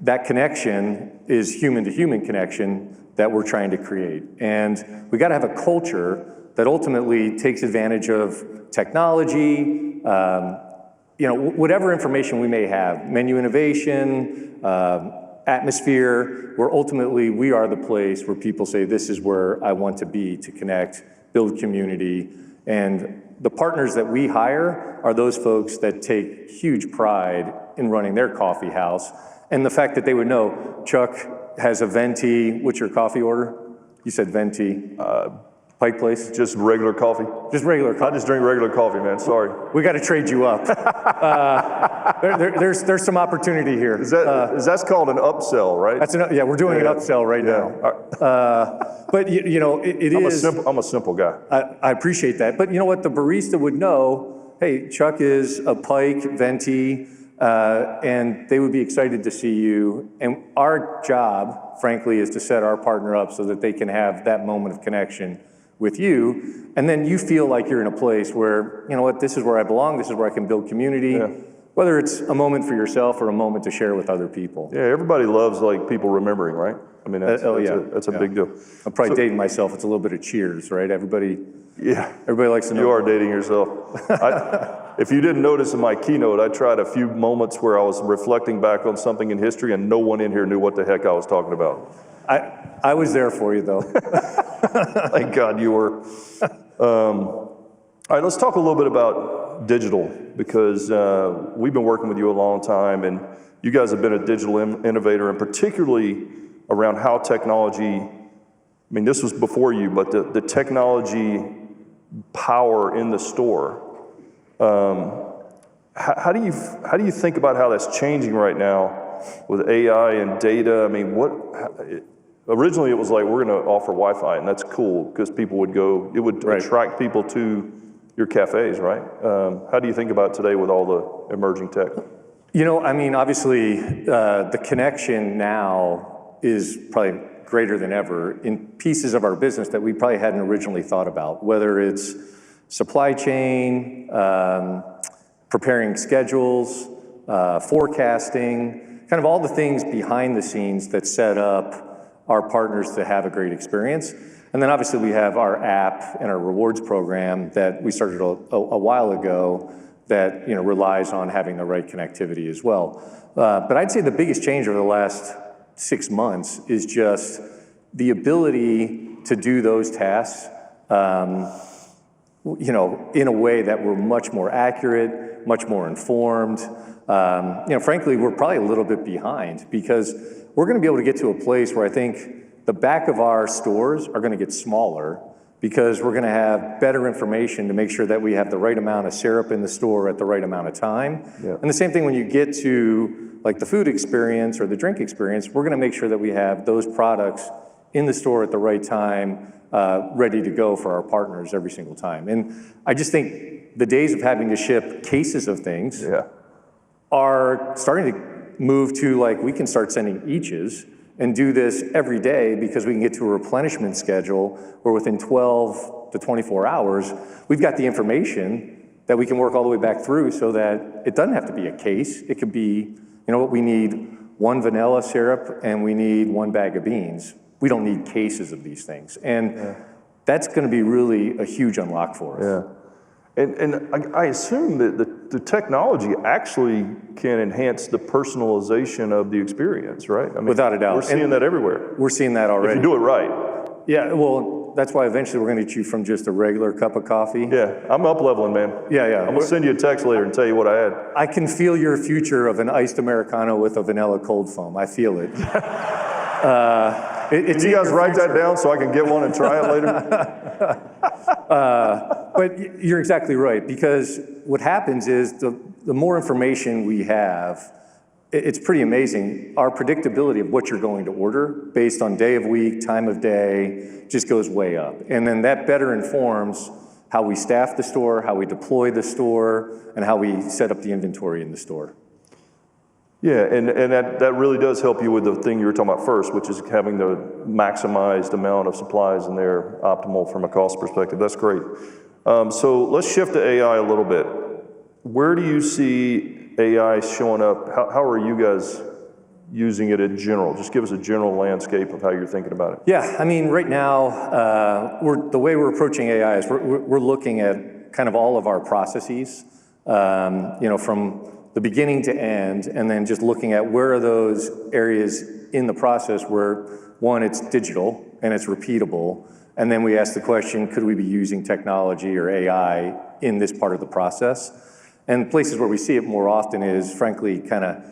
that connection is human-to-human connection that we're trying to create. And we got to have a culture that ultimately takes advantage of technology, whatever information we may have, menu innovation, atmosphere, where ultimately we are the place where people say, this is where I want to be to connect, build community. And the partners that we hire are those folks that take huge pride in running their coffee house. And the fact that they would know, Chuck has a venti, what's your coffee order? You said venti. Pike Place? Just regular coffee? Just regular coffee. I just drink regular coffee, man, sorry. We got to trade you up. There's some opportunity here. That's called an upsell, right? Yeah, we're doing an upsell right now. But you know, I'm a simple guy. I appreciate that. But you know what? The barista would know, hey, Chuck is a Pike, Venti, and they would be excited to see you. And our job, frankly, is to set our partner up so that they can have that moment of connection with you, and then you feel like you're in a place where, you know what, this is where I belong, this is where I can build community, whether it's a moment for yourself or a moment to share with other people. Yeah, everybody loves like people remembering, right? I mean, that's a big deal. I'm probably dating myself, it's a little bit of Cheers, right? Everybody likes to know. You are dating yourself. If you didn't notice in my keynote, I tried a few moments where I was reflecting back on something in history and no one in here knew what the heck I was talking about. I was there for you, though. Thank God you were. All right, let's talk a little bit about digital, because we've been working with you a long time, and you guys have been a digital innovator, and particularly around how technology, I mean, this was before you, but the technology power in the store. How do you think about how that's changing right now with AI and data? I mean, originally it was like, we're going to offer Wi-Fi, and that's cool because people would go, it would attract people to your cafes, right? How do you think about today with all the emerging tech? You know, I mean, obviously, the connection now is probably greater than ever in pieces of our business that we probably hadn't originally thought about, whether it's supply chain, preparing schedules, forecasting, kind of all the things behind the scenes that set up our partners to have a great experience. And then obviously we have our app and our rewards program that we started a while ago that, you know, relies on having the right connectivity as well. But I'd say the biggest change over the last 6 months is just the ability to do those tasks, you know, in a way that we're much more accurate, much more informed. You know, frankly, we're probably a little bit behind because we're going to be able to get to a place where I think the back of our stores are going to get smaller because we're going to have better information to make sure that we have the right amount of syrup in the store at the right amount of time. Yeah. And the same thing when you get to like the food experience or the drink experience, we're going to make sure that we have those products in the store at the right time, ready to go for our partners every single time. And I just think the days of having to ship cases of things are starting to move to like we can start sending eaches and do this every day because we can get to a replenishment schedule where within 12 to 24 hours, we've got the information that we can work all the way back through so that it doesn't have to be a case. It could be, you know what, we need 1 vanilla syrup and we need 1 bag of beans. We don't need cases of these things. And that's going to be really a huge unlock for us. Yeah. And I assume that the technology actually can enhance the personalization of the experience, right? I mean, without a doubt. We're seeing that everywhere. We're seeing that already. If you do it right. Yeah, well, that's why eventually we're going to get you from just a regular cup of coffee. Yeah, I'm up-leveling, man. Yeah. I'm going to send you a text later and tell you what I had. I can feel your future of an iced Americano with a vanilla cold foam. I feel it. Can you guys write that down so I can get one and try it later? But you're exactly right, because what happens is the more information we have, it's pretty amazing. Our predictability of what you're going to order based on day of week, time of day, just goes way up. And then that better informs how we staff the store, how we deploy the store, and how we set up the inventory in the store. Yeah, and that really does help you with the thing you were talking about first, which is having the maximized amount of supplies in there optimal from a cost perspective. That's great. So let's shift to AI a little bit. Where do you see AI showing up? How are you guys using it in general? Just give us a general landscape of how you're thinking about it. Yeah, I mean, right now, the way we're approaching AI is we're looking at kind of all of our processes, you know, from the beginning to end, and then just looking at where are those areas in the process where, one, it's digital and it's repeatable, and then we ask the question, could we be using technology or AI in this part of the process? And places where we see it more often is, frankly, kind of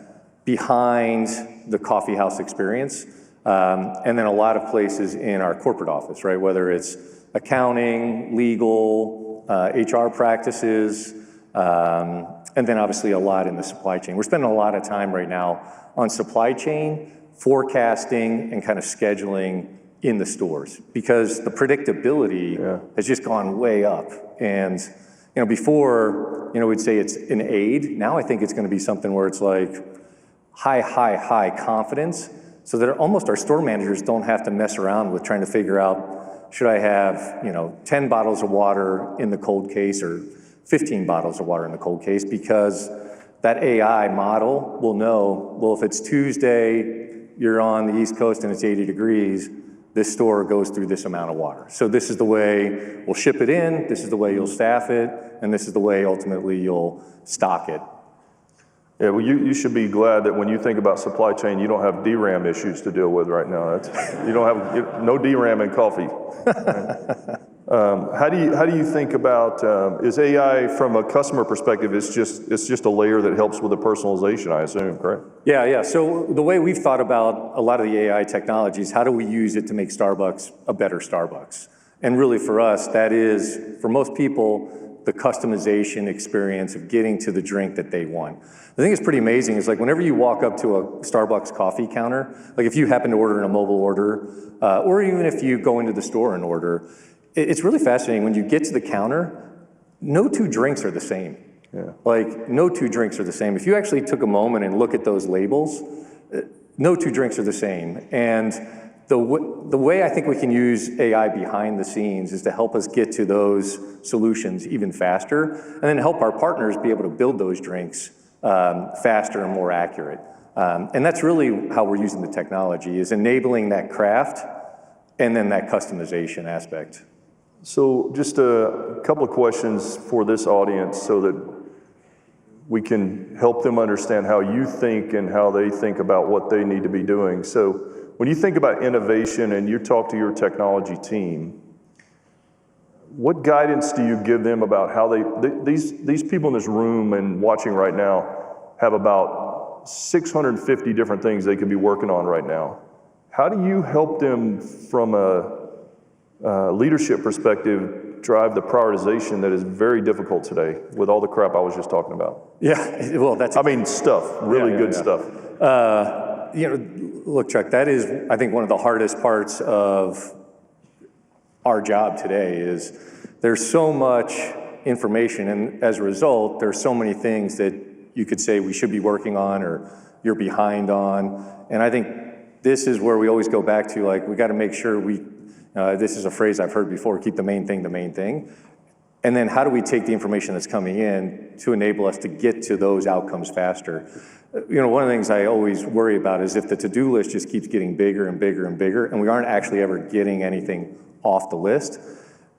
behind the coffee house experience, and then a lot of places in our corporate office, right? Whether it's accounting, legal, HR practices, and then obviously a lot in the supply chain. We're spending a lot of time right now on supply chain, forecasting, and kind of scheduling in the stores, because the predictability has just gone way up. And before, we'd say it's an aid. Now I think it's going to be something where it's like high confidence, so that almost our store managers don't have to mess around with trying to figure out, should I have 10 bottles of water in the cold case or 15 bottles of water in the cold case, because that AI model will know, well, if it's Tuesday, you're on the East Coast and it's 80 degrees, this store goes through this amount of water. So this is the way we'll ship it in, this is the way you'll staff it, and this is the way ultimately you'll stock it. Yeah, well, you should be glad that when you think about supply chain, you don't have DRAM issues to deal with right now. You don't have no DRAM in coffee. How do you think about, is AI from a customer perspective, it's just a layer that helps with the personalization, I assume, correct? Yeah. So the way we've thought about a lot of the AI technologies, how do we use it to make Starbucks a better Starbucks? And really for us, that is, for most people, the customization experience of getting to the drink that they want. The thing that's pretty amazing is, like, whenever you walk up to a Starbucks coffee counter, like if you happen to order in a mobile order, or even if you go into the store and order, it's really fascinating. When you get to the counter, no two drinks are the same. Yeah. Like, no two drinks are the same. If you actually took a moment and look at those labels, no two drinks are the same. And the way I think we can use AI behind the scenes is to help us get to those solutions even faster, and then help our partners be able to build those drinks faster and more accurate. And that's really how we're using the technology, is enabling that craft and then that customization aspect. So just a couple of questions for this audience so that we can help them understand how you think and how they think about what they need to be doing. So when you think about innovation and you talk to your technology team, what guidance do you give them about how these people in this room and watching right now have about 650 different things they could be working on right now? How do you help them from a leadership perspective drive the prioritization that is very difficult today with all the crap I was just talking about? Yeah, well, stuff, really good stuff. Look, Chuck, that is, I think, one of the hardest parts of our job today is there's so much information, and as a result, there's so many things that you could say we should be working on or you're behind on. And I think this is where we always go back to, like, we got to make sure this is a phrase I've heard before, keep the main thing. And then how do we take the information that's coming in to enable us to get to those outcomes faster? One of the things I always worry about is if the to-do list just keeps getting bigger and bigger and bigger, and we aren't actually ever getting anything off the list,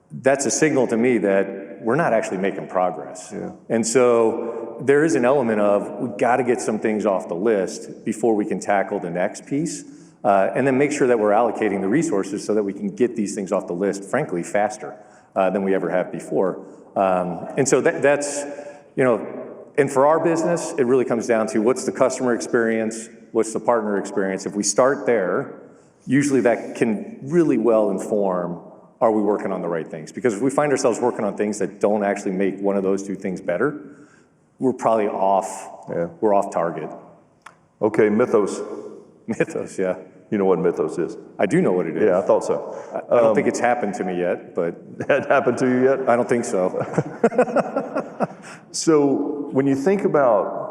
that's a signal to me that we're not actually making progress. Yeah. And so there is an element of, we got to get some things off the list before we can tackle the next piece, and then make sure that we're allocating the resources so that we can get these things off the list, frankly, faster than we ever have before. And so that's, and for our business, it really comes down to what's the customer experience, what's the partner experience. If we start there, usually that can really well inform, are we working on the right things? Because if we find ourselves working on things that don't actually make one of those two things better, we're probably off. Yeah. We're off target. Okay, Mythos. Mythos, yeah. You know what Mythos is? I do know what it is. Yeah, I thought so. I don't think it's happened to me yet, but... It happened to you yet? I don't think so. So when you think about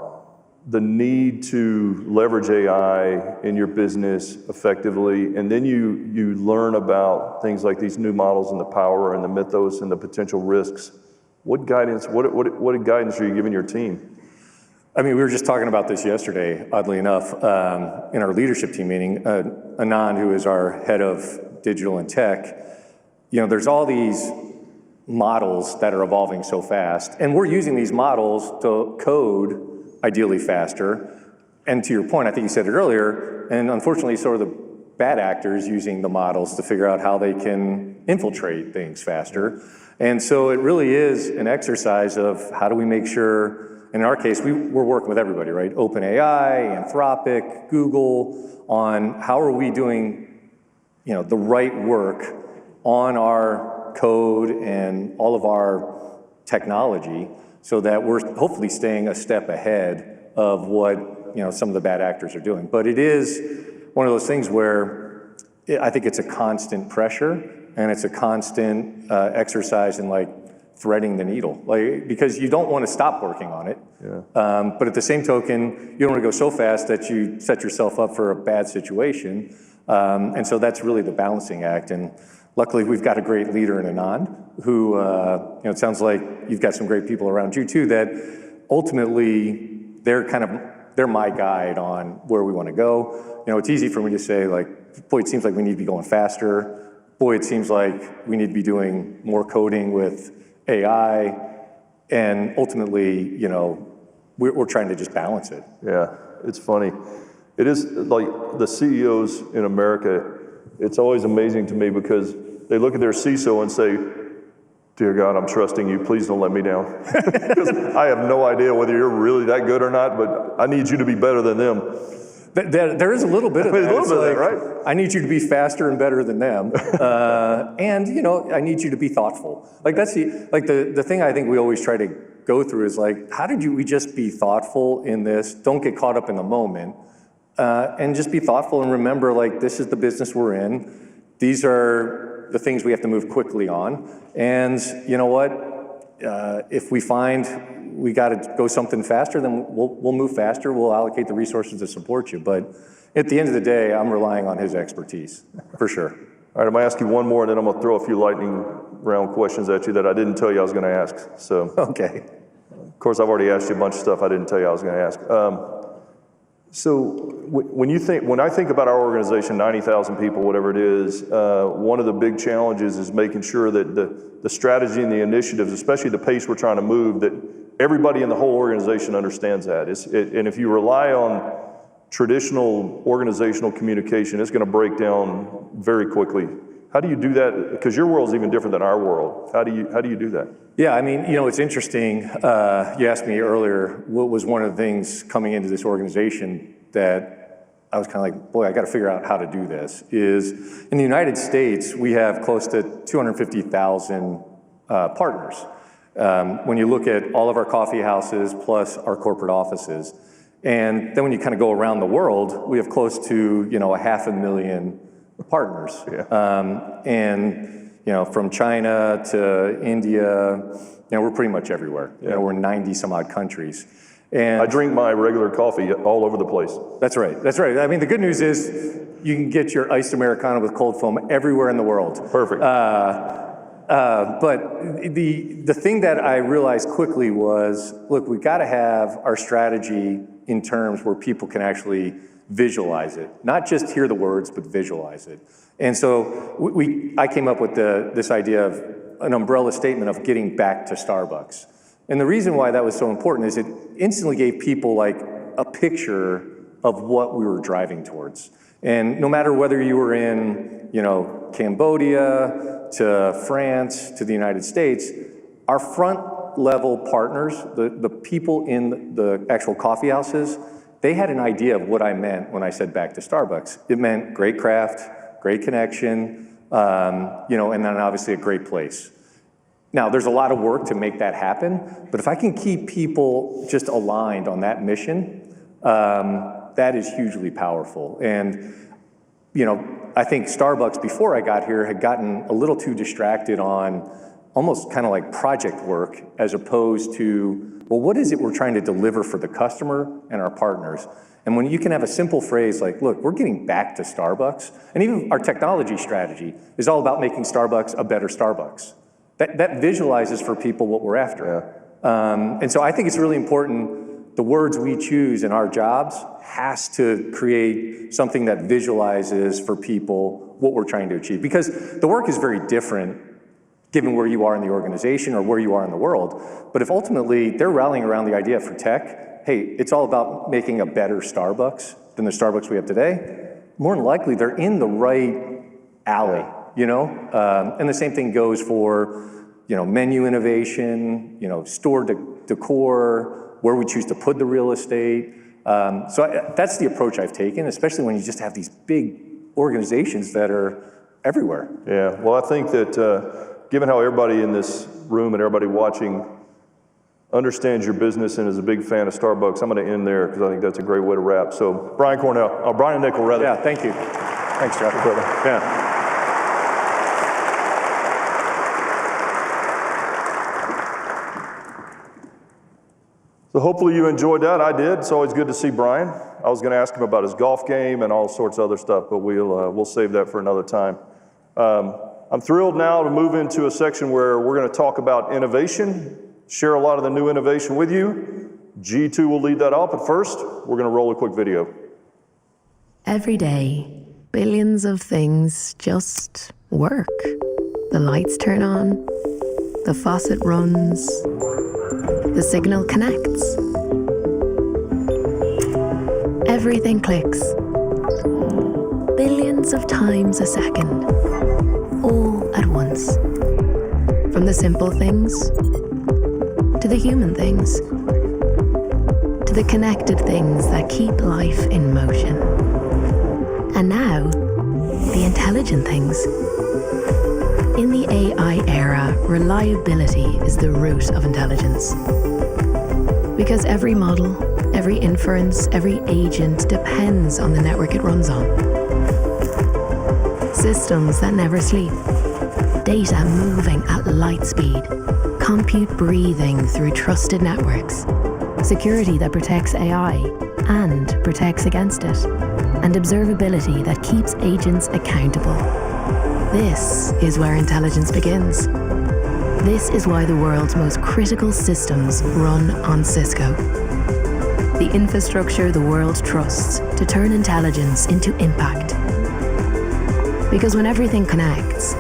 the need to leverage AI in your business effectively, and then you learn about things like these new models and the power and the mythos and the potential risks, what guidance are you giving your team? I mean, we were just talking about this yesterday, oddly enough, in our leadership team meeting. Anand, who is our head of digital and tech, there's all these models that are evolving so fast, and we're using these models to code ideally faster. And to your point, I think you said it earlier, and unfortunately, sort of the bad actors using the models to figure out how they can infiltrate things faster. And so it really is an exercise of how do we make sure. In our case, we're working with everybody, right? OpenAI, Anthropic, Google, on how are we doing, the right work on our code and all of our technology so that we're hopefully staying a step ahead of what some of the bad actors are doing. But it is one of those things where I think it's a constant pressure and it's a constant exercise in like threading the needle, like, because you don't want to stop working on it. But at the same token, you don't want to go so fast that you set yourself up for a bad situation. And so that's really the balancing act. And luckily, we've got a great leader in Anand, who, it sounds like you've got some great people around you too, that ultimately they're my guide on where we want to go. It's easy for me to say, like, boy, it seems like we need to be going faster. Boy, it seems like we need to be doing more coding with AI. And ultimately, we're trying to just balance it. Yeah, it's funny. It is like the CEOs in America, it's always amazing to me because they look at their CISO and say, dear God, I'm trusting you, please don't let me down. Because I have no idea whether you're really that good or not, but I need you to be better than them. There is a little bit of that. A little bit of that, right? I need you to be faster and better than them. And I need you to be thoughtful. Like that's the thing I think we always try to go through is like, how did we just be thoughtful in this? Don't get caught up in the moment. And just be thoughtful and remember, like, this is the business we're in. These are the things we have to move quickly on. And you know what? If we find we got to go something faster, then we'll move faster. We'll allocate the resources to support you. But at the end of the day, I'm relying on his expertise, for sure. All right, I'm going to ask you one more, and then I'm going to throw a few lightning round questions at you that I didn't tell you I was going to ask. So, okay. Of course, I've already asked you a bunch of stuff I didn't tell you I was going to ask. So when I think about our organization, 90,000 people, whatever it is, one of the big challenges is making sure that the strategy and the initiatives, especially the pace we're trying to move, that everybody in the whole organization understands that. And if you rely on traditional organizational communication, it's going to break down very quickly. How do you do that? Because your world's even different than our world. How do you do that? Yeah, I mean, it's interesting. You asked me earlier, what was one of the things coming into this organization that I was kind of like, boy, I got to figure out how to do this, is in the United States, we have close to 250,000 partners. When you look at all of our coffee houses plus our corporate offices. And then when you kind of go around the world, we have close to, 500,000 partners. Yeah. And from China to India, we're pretty much everywhere. Yeah. We're in 90 some odd countries. And I drink my regular coffee all over the place. That's right. I mean, the good news is you can get your iced Americano with cold foam everywhere in the world. Perfect. But the thing that I realized quickly was, look, we've got to have our strategy in terms where people can actually visualize it, not just hear the words, but visualize it. And so I came up with this idea of an umbrella statement of getting back to Starbucks. And the reason why that was so important is it instantly gave people like a picture of what we were driving towards. And no matter whether you were in, Cambodia to France to the United States, our front level partners, the people in the actual coffee houses, they had an idea of what I meant when I said back to Starbucks. It meant great craft, great connection, and then obviously a great place. Now, there's a lot of work to make that happen, but if I can keep people just aligned on that mission, that is hugely powerful. And, I think Starbucks, before I got here, had gotten a little too distracted on almost kind of like project work as opposed to, well, what is it we're trying to deliver for the customer and our partners? And when you can have a simple phrase like, look, we're getting back to Starbucks, and even our technology strategy is all about making Starbucks a better Starbucks. That visualizes for people what we're after. Yeah. And so I think it's really important, the words we choose in our jobs has to create something that visualizes for people what we're trying to achieve. Because the work is very different given where you are in the organization or where you are in the world. But if ultimately they're rallying around the idea for tech, hey, it's all about making a better Starbucks than the Starbucks we have today, more than likely they're in the right alley, And the same thing goes for, menu innovation, store decor, where we choose to put the real estate. That's the approach I've taken, especially when you just have these big organizations that are everywhere. Yeah, well, I think that given how everybody in this room and everybody watching understands your business and is a big fan of Starbucks, I'm going to end there because I think that's a great way to wrap. So Brian Nichol, rather. Yeah, thank you. Thanks, Jeff. Yeah. So hopefully you enjoyed that. I did. It's always good to see Brian. I was going to ask him about his golf game and all sorts of other stuff, but we'll save that for another time. I'm thrilled now to move into a section where we're going to talk about innovation, share a lot of the new innovation with you. G2 will lead that off, but first, we're going to roll a quick video. Every day, billions of things just work. The lights turn on, the faucet runs, the signal connects. Everything clicks. Billions of times a second, all at once. From the simple things, to the human things, to the connected things that keep life in motion. And now, the intelligent things. In the AI era, reliability is the root of intelligence. Because every model, every inference, every agent depends on the network it runs on. Systems that never sleep, data moving at light speed, compute breathing through trusted networks, security that protects AI and protects against it, and observability that keeps agents accountable. This is where intelligence begins. This is why the world's most critical systems run on Cisco. The infrastructure the world trusts to turn intelligence into impact. Because when everything connects,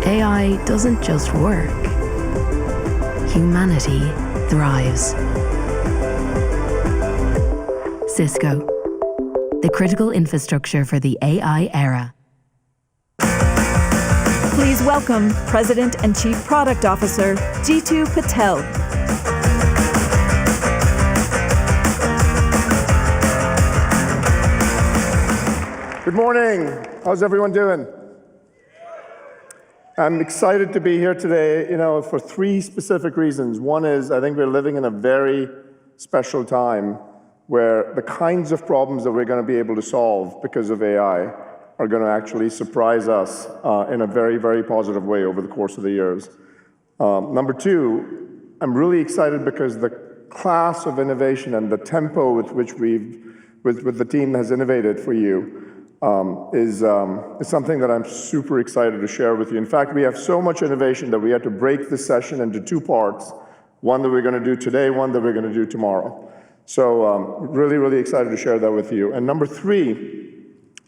AI doesn't just work. Humanity thrives. Cisco, the critical infrastructure for the AI era. Please welcome President and Chief Product Officer, Jeetu Patel. Good morning. How's everyone doing? I'm excited to be here today, for three specific reasons. One is I think we're living in a very special time where the kinds of problems that we're going to be able to solve because of AI are going to actually surprise us in a very, very positive way over the course of the years. Number two, I'm really excited because the class of innovation and the tempo with which with the team has innovated for you is something that I'm super excited to share with you. In fact, we have so much innovation that we had to break this session into two parts, one that we're going to do today, one that we're going to do tomorrow. So really, really excited to share that with you. And number three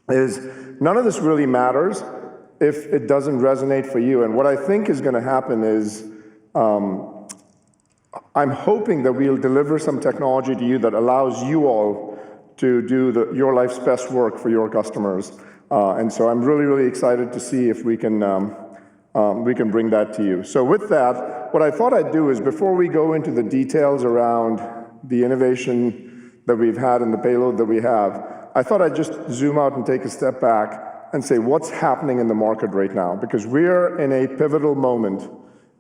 is none of this really matters if it doesn't resonate for you. And what I think is going to happen is I'm hoping that we'll deliver some technology to you that allows you all to do your life's best work for your customers. And so I'm really, really excited to see if we can bring that to you. So with that, what I thought I'd do is before we go into the details around the innovation that we've had and the payload that we have, I thought I'd just zoom out and take a step back and say what's happening in the market right now, because we're in a pivotal moment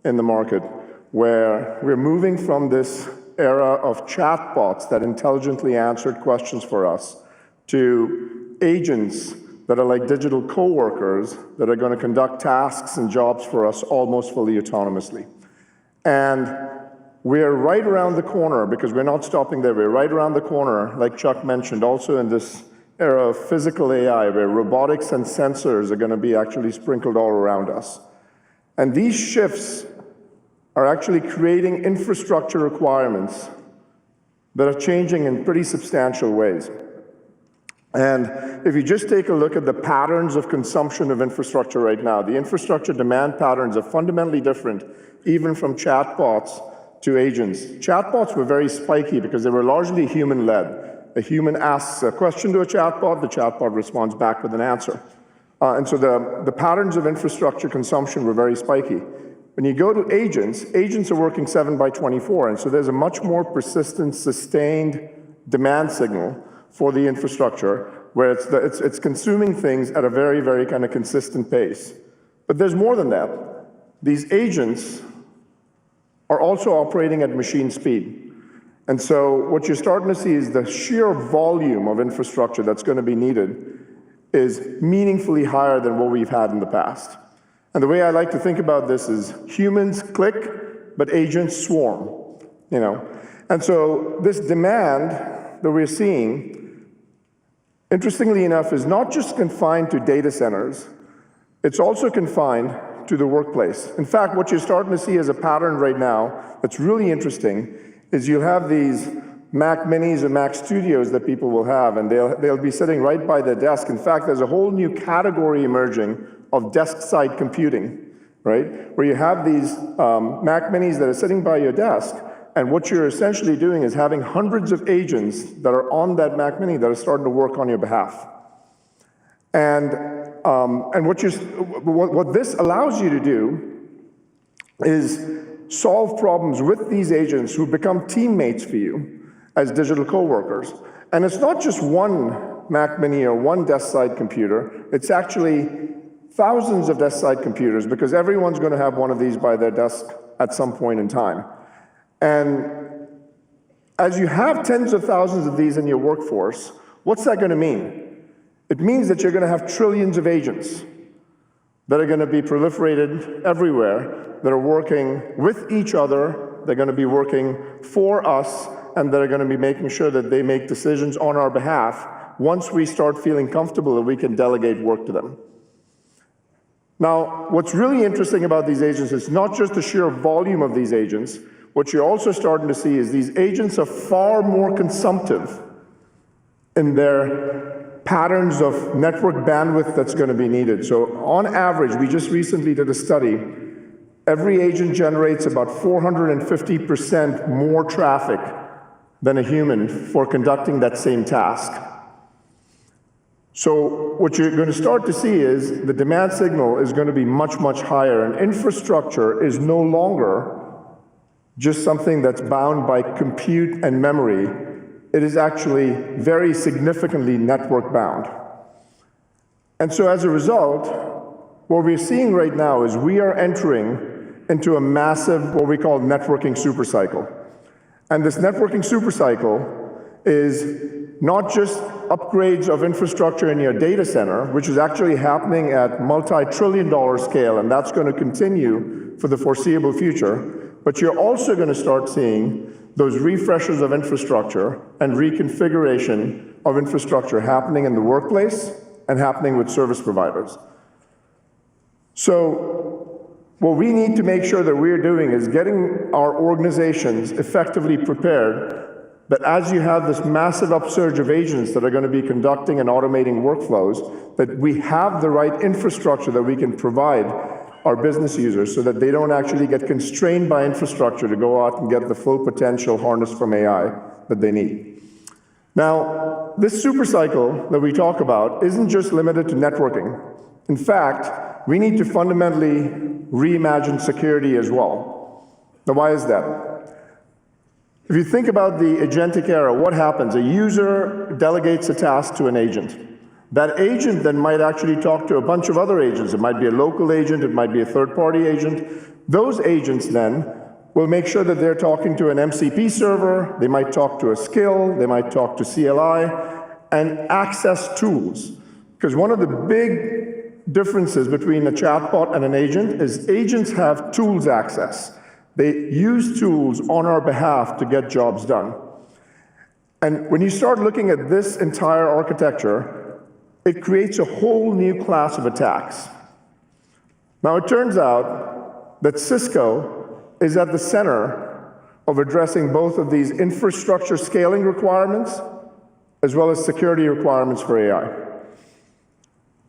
in the market where we're moving from this era of chatbots that intelligently answered questions for us to agents that are like digital coworkers that are going to conduct tasks and jobs for us almost fully autonomously. And we're right around the corner, because we're not stopping there, we're right around the corner, like Chuck mentioned, also in this era of physical AI, where robotics and sensors are going to be actually sprinkled all around us. And these shifts are actually creating infrastructure requirements that are changing in pretty substantial ways. And if you just take a look at the patterns of consumption of infrastructure right now, the infrastructure demand patterns are fundamentally different, even from chatbots to agents. Chatbots were very spiky because they were largely human-led. A human asks a question to a chatbot, the chatbot responds back with an answer. And so the patterns of infrastructure consumption were very spiky. When you go to agents, agents are working 7/24, and so there's a much more persistent, sustained demand signal for the infrastructure, where it's consuming things at a very, very kind of consistent pace. But there's more than that. These agents are also operating at machine speed. And so what you're starting to see is the sheer volume of infrastructure that's going to be needed is meaningfully higher than what we've had in the past. And the way I like to think about this is humans click, but agents swarm, you know. And so this demand that we're seeing, interestingly enough, is not just confined to data centers, it's also confined to the workplace. In fact, what you're starting to see as a pattern right now that's really interesting is you'll have these Mac Minis or Mac Studios that people will have, and they'll be sitting right by their desk. In fact, there's a whole new category emerging of desk-side computing, right? Where you have these Mac Minis that are sitting by your desk, and what you're essentially doing is having hundreds of agents that are on that Mac Mini that are starting to work on your behalf. And what this allows you to do is solve problems with these agents who become teammates for you as digital coworkers. And it's not just one Mac Mini or one desk-side computer, it's actually thousands of desk-side computers, because everyone's going to have one of these by their desk at some point in time. And as you have tens of thousands of these in your workforce, what's that going to mean? It means that you're going to have trillions of agents that are going to be proliferated everywhere, that are working with each other, they're going to be working for us, and that are going to be making sure that they make decisions on our behalf once we start feeling comfortable that we can delegate work to them. Now, what's really interesting about these agents is not just the sheer volume of these agents. What you're also starting to see is these agents are far more consumptive in their patterns of network bandwidth that's going to be needed. So on average, we just recently did a study, every agent generates about 450% more traffic than a human for conducting that same task. So what you're going to start to see is the demand signal is going to be much, much higher, and infrastructure is no longer just something that's bound by compute and memory. It is actually very significantly network bound. And so as a result, what we're seeing right now is we are entering into a massive, what we call networking supercycle. And this networking supercycle is not just upgrades of infrastructure in your data center, which is actually happening at multi-trillion-dollar scale, and that's going to continue for the foreseeable future, but you're also going to start seeing those refreshes of infrastructure and reconfiguration of infrastructure happening in the workplace and happening with service providers. So what we need to make sure that we're doing is getting our organizations effectively prepared that as you have this massive upsurge of agents that are going to be conducting and automating workflows, that we have the right infrastructure that we can provide our business users so that they don't actually get constrained by infrastructure to go out and get the full potential harnessed from AI that they need. Now, this supercycle that we talk about isn't just limited to networking. In fact, we need to fundamentally reimagine security as well. Now, why is that? If you think about the agentic era, what happens? A user delegates a task to an agent. That agent then might actually talk to a bunch of other agents. It might be a local agent, it might be a third-party agent. Those agents then will make sure that they're talking to an MCP server, they might talk to a skill, they might talk to CLI, and access tools. Because one of the big differences between a chatbot and an agent is agents have tools access. They use tools on our behalf to get jobs done. And when you start looking at this entire architecture, it creates a whole new class of attacks. Now, it turns out that Cisco is at the center of addressing both of these infrastructure scaling requirements as well as security requirements for AI.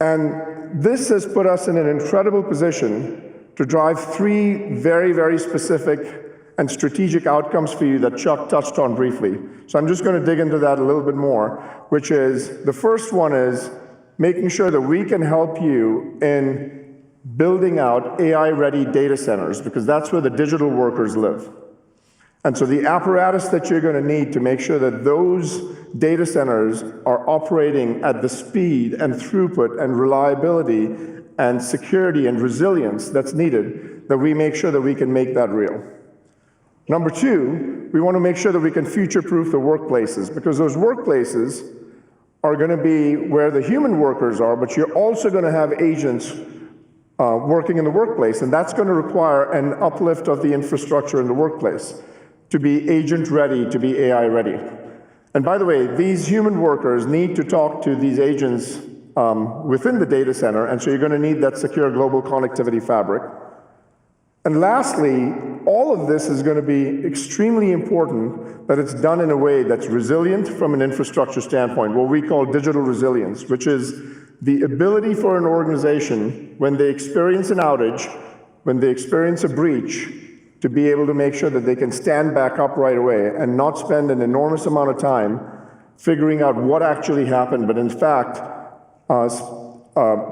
And this has put us in an incredible position to drive three very, very specific and strategic outcomes for you that Chuck touched on briefly. So I'm just going to dig into that a little bit more, which is, the first one is making sure that we can help you in building out AI-ready data centers, because that's where the digital workers live. And so the apparatus that you're going to need to make sure that those data centers are operating at the speed and throughput and reliability and security and resilience that's needed, that we make sure that we can make that real. Number two, we want to make sure that we can future-proof the workplaces, because those workplaces are going to be where the human workers are, but you're also going to have agents working in the workplace, and that's going to require an uplift of the infrastructure in the workplace to be agent-ready, to be AI-ready. And by the way, these human workers need to talk to these agents within the data center, and so you're going to need that secure global connectivity fabric. And lastly, all of this is going to be extremely important that it's done in a way that's resilient from an infrastructure standpoint, what we call digital resilience, which is the ability for an organization, when they experience an outage, when they experience a breach, to be able to make sure that they can stand back up right away and not spend an enormous amount of time figuring out what actually happened, but in fact,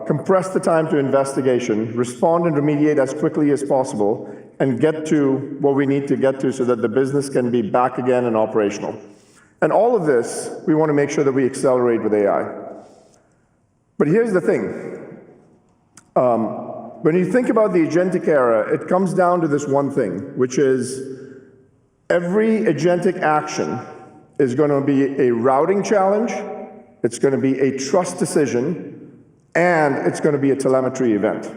compress the time to investigation, respond and remediate as quickly as possible, and get to what we need to get to so that the business can be back again and operational. And all of this, we want to make sure that we accelerate with AI. But here's the thing. When you think about the agentic era, it comes down to this one thing, which is every agentic action is going to be a routing challenge, it's going to be a trust decision, and it's going to be a telemetry event.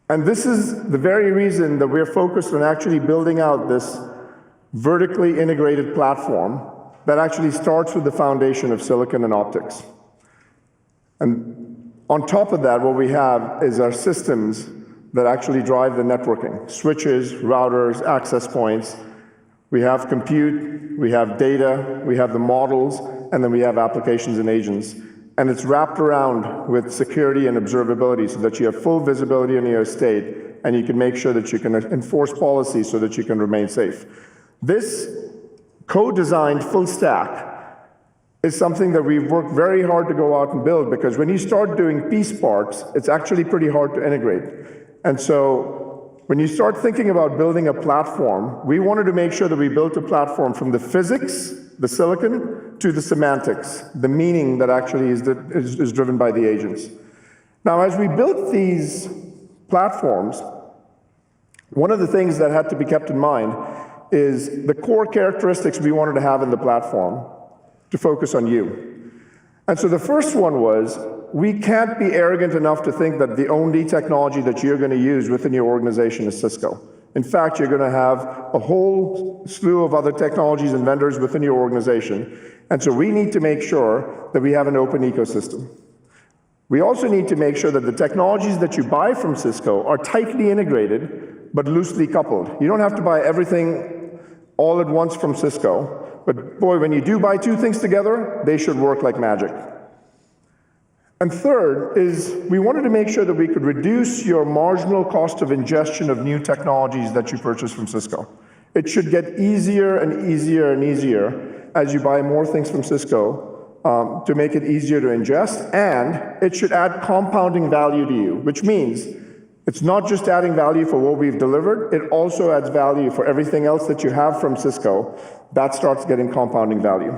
And this is the very reason that we're focused on actually building out this vertically integrated platform that actually starts with the foundation of silicon and optics. And on top of that, what we have is our systems that actually drive the networking. Switches, routers, access points. We have compute, we have data, we have the models, and then we have applications and agents. And it's wrapped around with security and observability so that you have full visibility in your estate, and you can make sure that you can enforce policy so that you can remain safe. This co-designed full stack is something that we've worked very hard to go out and build, because when you start doing piece parts, it's actually pretty hard to integrate. And so when you start thinking about building a platform, we wanted to make sure that we built a platform from the physics, the silicon, to the semantics, the meaning that actually is driven by the agents. Now, as we built these platforms, one of the things that had to be kept in mind is the core characteristics we wanted to have in the platform to focus on you. And so the first one was, we can't be arrogant enough to think that the only technology that you're going to use within your organization is Cisco. In fact, you're going to have a whole slew of other technologies and vendors within your organization. And so we need to make sure that we have an open ecosystem. We also need to make sure that the technologies that you buy from Cisco are tightly integrated, but loosely coupled. You don't have to buy everything all at once from Cisco, but boy, when you do buy two things together, they should work like magic. And third is, we wanted to make sure that we could reduce your marginal cost of ingestion of new technologies that you purchase from Cisco. It should get easier and easier and easier as you buy more things from Cisco to make it easier to ingest, and it should add compounding value to you, which means it's not just adding value for what we've delivered, it also adds value for everything else that you have from Cisco. That starts getting compounding value.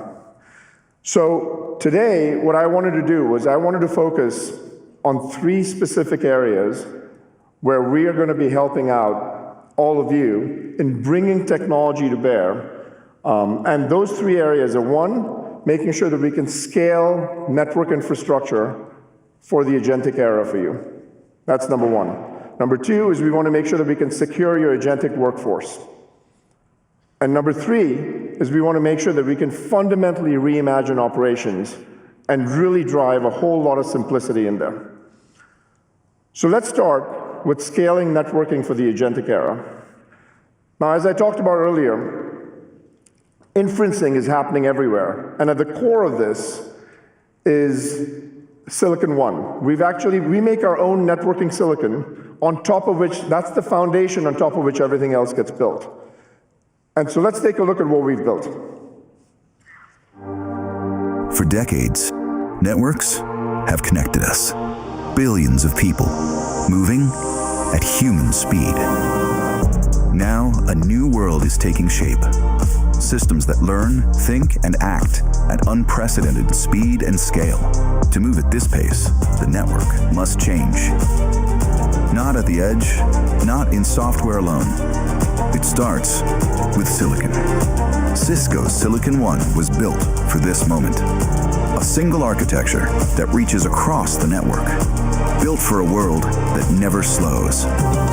So today, what I wanted to do was I wanted to focus on 3 specific areas where we are going to be helping out all of you in bringing technology to bear. And those 3 areas are, 1, making sure that we can scale network infrastructure for the agentic era for you. That's number 1. Number 2 is we want to make sure that we can secure your agentic workforce. And number 3 is we want to make sure that we can fundamentally reimagine operations and really drive a whole lot of simplicity in there. So let's start with scaling networking for the agentic era. Now, as I talked about earlier, inferencing is happening everywhere. And at the core of this is Silicon One. We make our own networking silicon on top of which, that's the foundation on top of which everything else gets built. And so let's take a look at what we've built. For decades, networks have connected us. Billions of people moving at human speed. Now, a new world is taking shape. systems that learn, think, and act at unprecedented speed and scale. To move at this pace, the network must change. Not at the edge, not in software alone. It starts with silicon. Cisco's Silicon One was built for this moment. A single architecture that reaches across the network. Built for a world that never slows.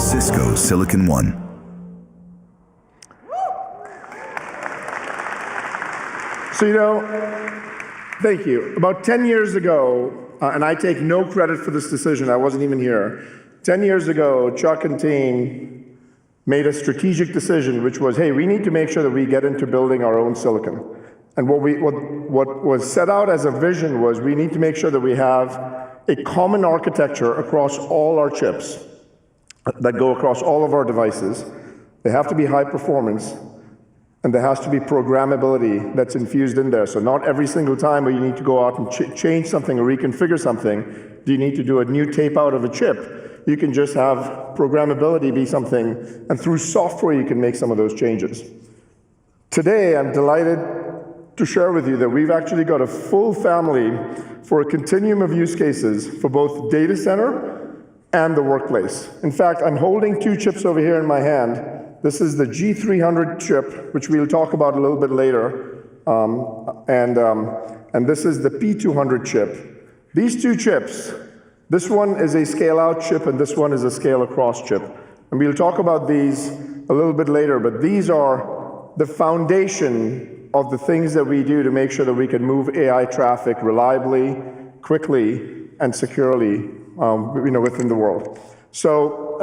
Cisco's Silicon One. So, thank you. About 10 years ago, and I take no credit for this decision, I wasn't even here. 10 years ago, Chuck and team made a strategic decision, which was, hey, we need to make sure that we get into building our own silicon. And what was set out as a vision was we need to make sure that we have a common architecture across all our chips that go across all of our devices. They have to be high performance, and there has to be programmability that's infused in there. So not every single time where you need to go out and change something or reconfigure something, do you need to do a new tape out of a chip. You can just have programmability be something, and through software you can make some of those changes. Today, I'm delighted to share with you that we've actually got a full family for a continuum of use cases for both data center and the workplace. In fact, I'm holding two chips over here in my hand. This is the G300 chip, which we'll talk about a little bit later, and this is the P200 chip. These two chips, this one is a scale-out chip, and this one is a scale-across chip. And we'll talk about these a little bit later, but these are the foundation of the things that we do to make sure that we can move AI traffic reliably, quickly, and securely within the world. So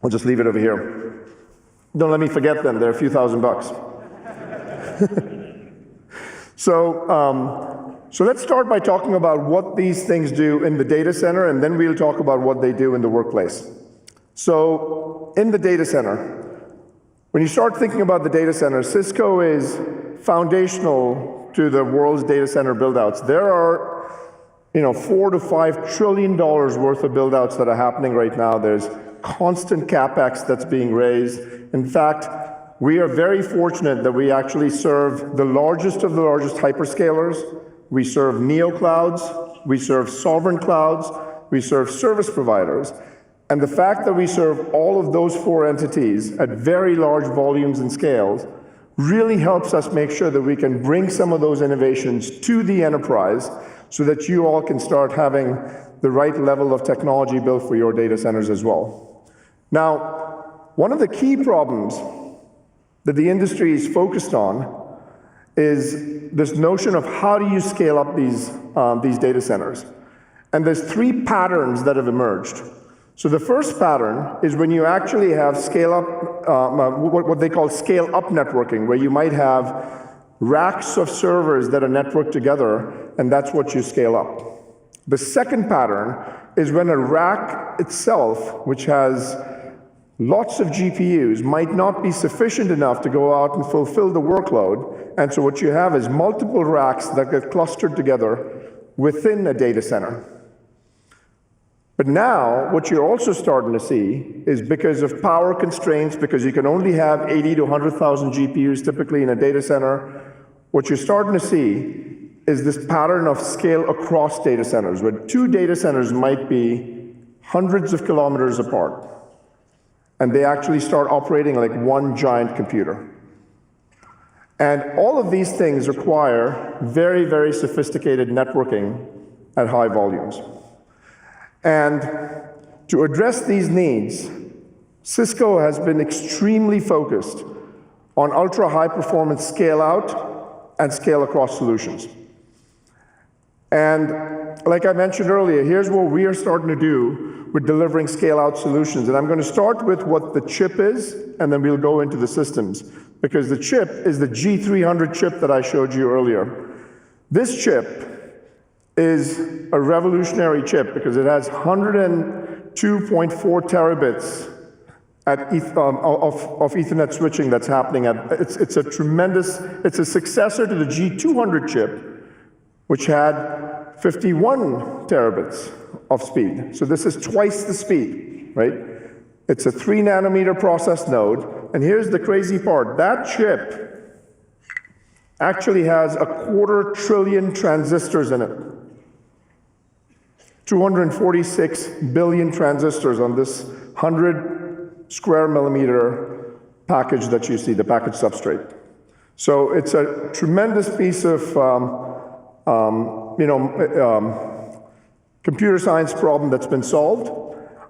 I'll just leave it over here. Don't let me forget them. They're a few $1,000. So let's start by talking about what these things do in the data center, and then we'll talk about what they do in the workplace. So in the data center, when you start thinking about the data center, Cisco is foundational to the world's data center buildouts. There are $4 to $5 trillion worth of buildouts that are happening right now. There's constant CapEx that's being raised. In fact, we are very fortunate that we actually serve the largest of the largest hyperscalers. We serve neoclouds, we serve sovereign clouds, we serve service providers. And the fact that we serve all of those four entities at very large volumes and scales really helps us make sure that we can bring some of those innovations to the enterprise so that you all can start having the right level of technology built for your data centers as well. Now, one of the key problems that the industry is focused on is this notion of how do you scale up these data centers. And there's three patterns that have emerged. So the first pattern is when you actually have scale up, what they call scale up networking, where you might have racks of servers that are networked together, and that's what you scale up. The second pattern is when a rack itself, which has lots of GPUs, might not be sufficient enough to go out and fulfill the workload, and so what you have is multiple racks that get clustered together within a data center. But now, what you're also starting to see is because of power constraints, because you can only have 80 to 100,000 GPUs typically in a data center, what you're starting to see is this pattern of scale across data centers, where two data centers might be hundreds of kilometers apart, and they actually start operating like one giant computer. And all of these things require very, very sophisticated networking at high volumes. And to address these needs, Cisco has been extremely focused on ultra-high performance scale-out and scale-across solutions. And like I mentioned earlier, here's what we are starting to do with delivering scale-out solutions. And I'm going to start with what the chip is, and then we'll go into the systems. Because the chip is the G300 chip that I showed you earlier. This chip is a revolutionary chip because it has 102.4 terabits of Ethernet switching that's happening. It's a successor to the G200 chip, which had 51 terabits of speed. So this is twice the speed, right? It's a 3 nanometer process node. And here's the crazy part. That chip actually has 250 trillion transistors in it. 246 billion transistors on this 100 square millimeter package that you see, the package substrate. So it's a tremendous piece of computer science problem that's been solved.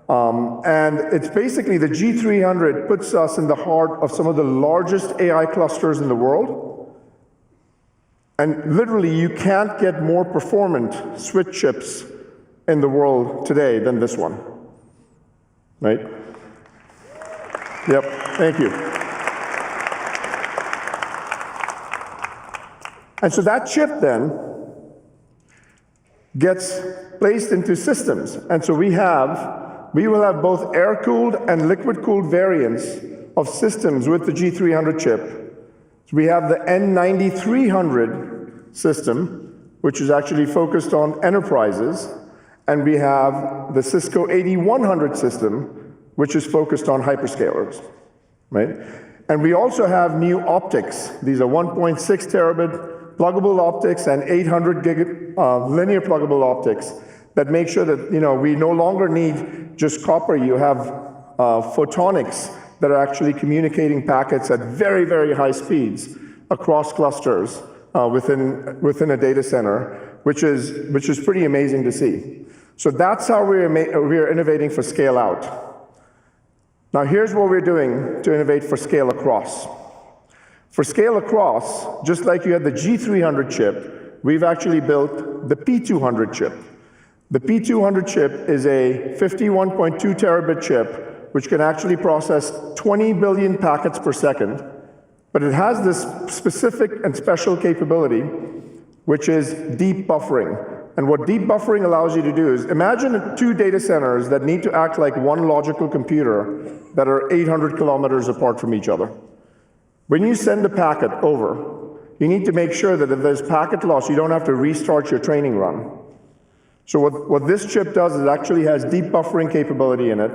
And it's basically the G300 puts us in the heart of some of the largest AI clusters in the world. And literally, you can't get more performant switch chips in the world today than this one, right? Yep, thank you. And so that chip then gets placed into systems. And so we will have both air-cooled and liquid-cooled variants of systems with the G300 chip. So we have the N9300 system, which is actually focused on enterprises, and we have the Cisco 8100 system, which is focused on hyperscalers, right? And we also have new optics. These are 1.6 terabit pluggable optics and 800 gig linear pluggable optics that make sure that we no longer need just copper. You have photonics that are actually communicating packets at very, very high speeds across clusters within a data center, which is pretty amazing to see. So that's how we're innovating for scale out. Now here's what we're doing to innovate for scale across. For scale across, just like you had the G300 chip, we've actually built the P200 chip. The P200 chip is a 51.2 terabit chip, which can actually process 20 billion packets per second, but it has this specific and special capability, which is deep buffering. And what deep buffering allows you to do is, imagine two data centers that need to act like one logical computer that are 800 kilometers apart from each other. When you send a packet over, you need to make sure that if there's packet loss, you don't have to restart your training run. So what this chip does is it actually has deep buffering capability in it,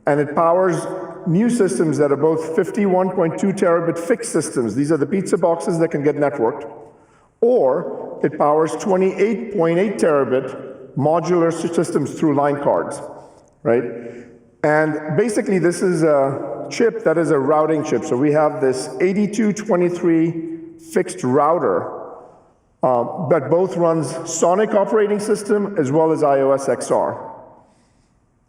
and it powers new systems that are both 51.2 terabit fixed systems. These are the pizza boxes that can get networked. Or it powers 28.8 terabit modular systems through line cards, right? And basically, this is a chip that is a routing chip. So we have this 8223 fixed router that both runs Sonic operating system as well as iOS XR.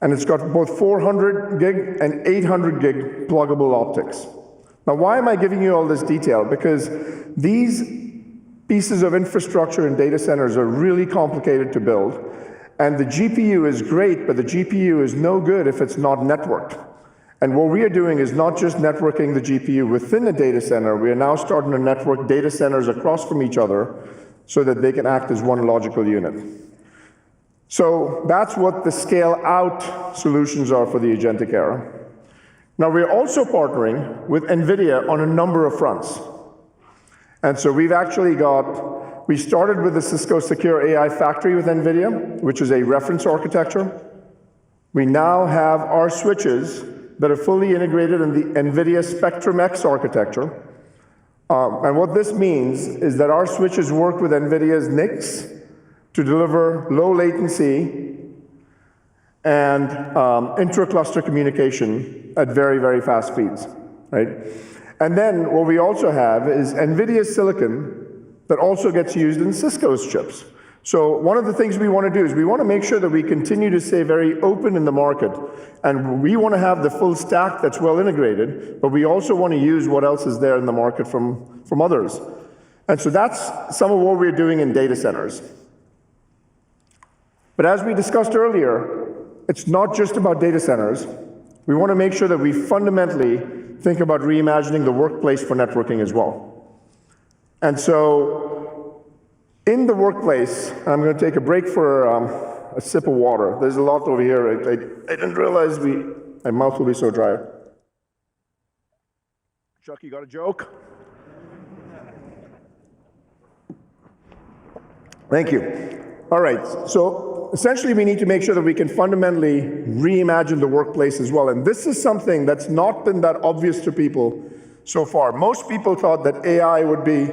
And it's got both 400 gig and 800 gig pluggable optics. Now, why am I giving you all this detail? Because these pieces of infrastructure in data centers are really complicated to build. And the GPU is great, but the GPU is no good if it's not networked. And what we are doing is not just networking the GPU within a data center, we are now starting to network data centers across from each other so that they can act as one logical unit. So that's what the scale-out solutions are for the agentic era. Now we're also partnering with NVIDIA on a number of fronts. And so we started with the Cisco Secure AI Factory with NVIDIA, which is a reference architecture. We now have our switches that are fully integrated in the NVIDIA Spectrum X architecture. And what this means is that our switches work with NVIDIA's NICs to deliver low latency and intra-cluster communication at very, very fast speeds, right? And then what we also have is NVIDIA silicon that also gets used in Cisco's chips. So one of the things we want to do is we want to make sure that we continue to stay very open in the market. And we want to have the full stack that's well integrated, but we also want to use what else is there in the market from others. And so that's some of what we're doing in data centers. But as we discussed earlier, it's not just about data centers. We want to make sure that we fundamentally think about reimagining the workplace for networking as well. And so in the workplace, I'm going to take a break for a sip of water. There's a lot over here. I didn't realize my mouth will be so dry. Chuck, you got a joke? Thank you. All right, so essentially we need to make sure that we can fundamentally reimagine the workplace as well. And this is something that's not been that obvious to people so far. Most people thought that AI would be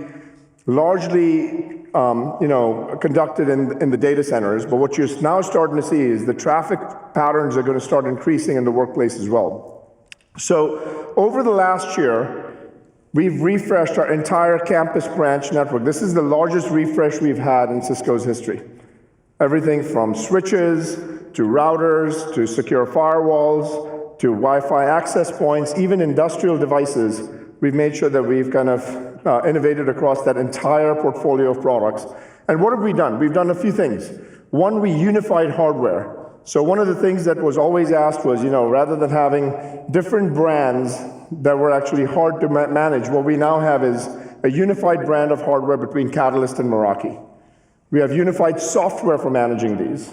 largely conducted in the data centers, but what you're now starting to see is the traffic patterns are going to start increasing in the workplace as well. So over the last year, we've refreshed our entire campus branch network. This is the largest refresh we've had in Cisco's history. Everything from switches to routers to secure firewalls to Wi-Fi access points, even industrial devices. We've made sure that we've kind of innovated across that entire portfolio of products. And what have we done? We've done a few things. One, we unified hardware. So one of the things that was always asked was, rather than having different brands that were actually hard to manage, what we now have is a unified brand of hardware between Catalyst and Meraki. We have unified software for managing these,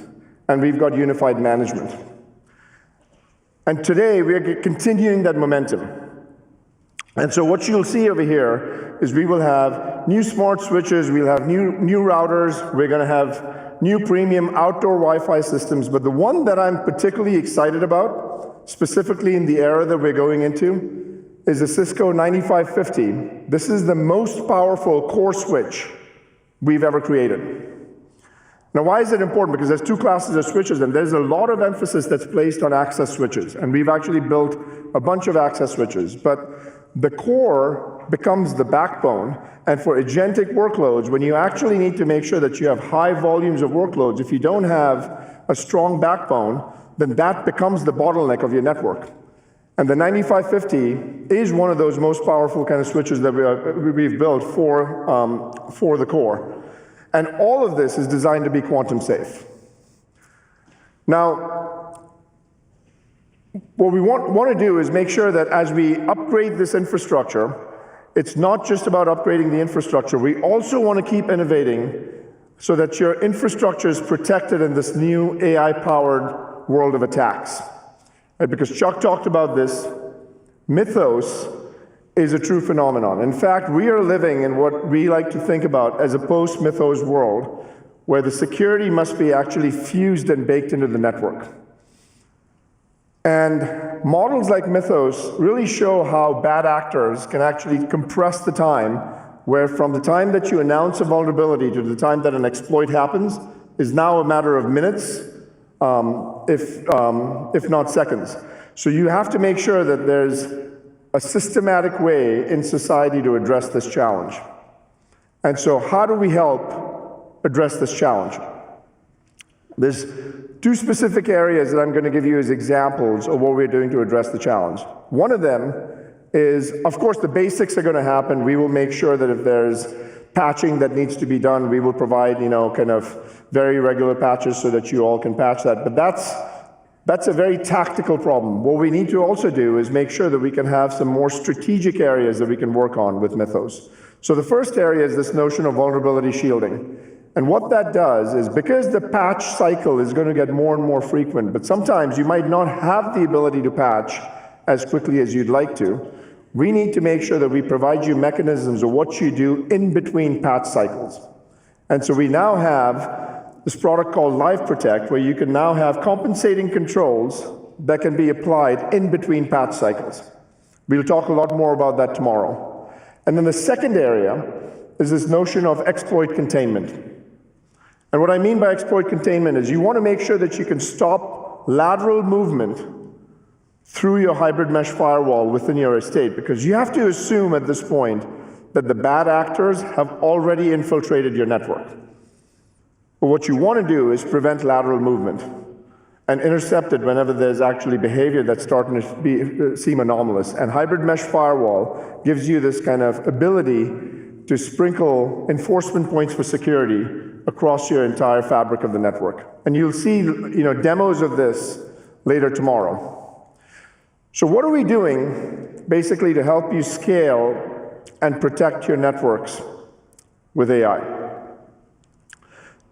and we've got unified management. And today, we are continuing that momentum. And so what you'll see over here is we will have new smart switches, we'll have new routers, we're going to have new premium outdoor Wi-Fi systems, but the one that I'm particularly excited about, specifically in the era that we're going into, is the Cisco 9550. This is the most powerful core switch we've ever created. Now, why is it important? Because there's two classes of switches, and there's a lot of emphasis that's placed on access switches, and we've actually built a bunch of access switches, but the core becomes the backbone, and for agentic workloads, when you actually need to make sure that you have high volumes of workloads, if you don't have a strong backbone, then that becomes the bottleneck of your network. And the 9550 is one of those most powerful kind of switches that we've built for the core. And all of this is designed to be quantum safe. Now, what we want to do is make sure that as we upgrade this infrastructure, it's not just about upgrading the infrastructure. We also want to keep innovating so that your infrastructure is protected in this new AI-powered world of attacks. Right? Because Chuck talked about this, mythos is a true phenomenon. In fact, we are living in what we like to think about as a post-mythos world, where the security must be actually fused and baked into the network. And models like Mythos really show how bad actors can actually compress the time, where from the time that you announce a vulnerability to the time that an exploit happens is now a matter of minutes, if not seconds. So you have to make sure that there's a systematic way in society to address this challenge. And so how do we help address this challenge? There's two specific areas that I'm going to give you as examples of what we're doing to address the challenge. One of them is, of course, the basics are going to happen. We will make sure that if there's patching that needs to be done, we will provide, kind of very regular patches so that you all can patch that. But that's a very tactical problem. What we need to also do is make sure that we can have some more strategic areas that we can work on with Mythos. So the first area is this notion of vulnerability shielding. And what that does is, because the patch cycle is going to get more and more frequent, but sometimes you might not have the ability to patch as quickly as you'd like to, we need to make sure that we provide you mechanisms of what you do in between patch cycles. And so we now have this product called Live Protect, where you can now have compensating controls that can be applied in between patch cycles. We'll talk a lot more about that tomorrow. And then the second area is this notion of exploit containment. And what I mean by exploit containment is you want to make sure that you can stop lateral movement through your hybrid mesh firewall within your estate, because you have to assume at this point that the bad actors have already infiltrated your network. But what you want to do is prevent lateral movement and intercept it whenever there's actually behavior that's starting to seem anomalous. And hybrid mesh firewall gives you this kind of ability to sprinkle enforcement points for security across your entire fabric of the network. And you'll see, demos of this later tomorrow. So what are we doing basically to help you scale and protect your networks with AI?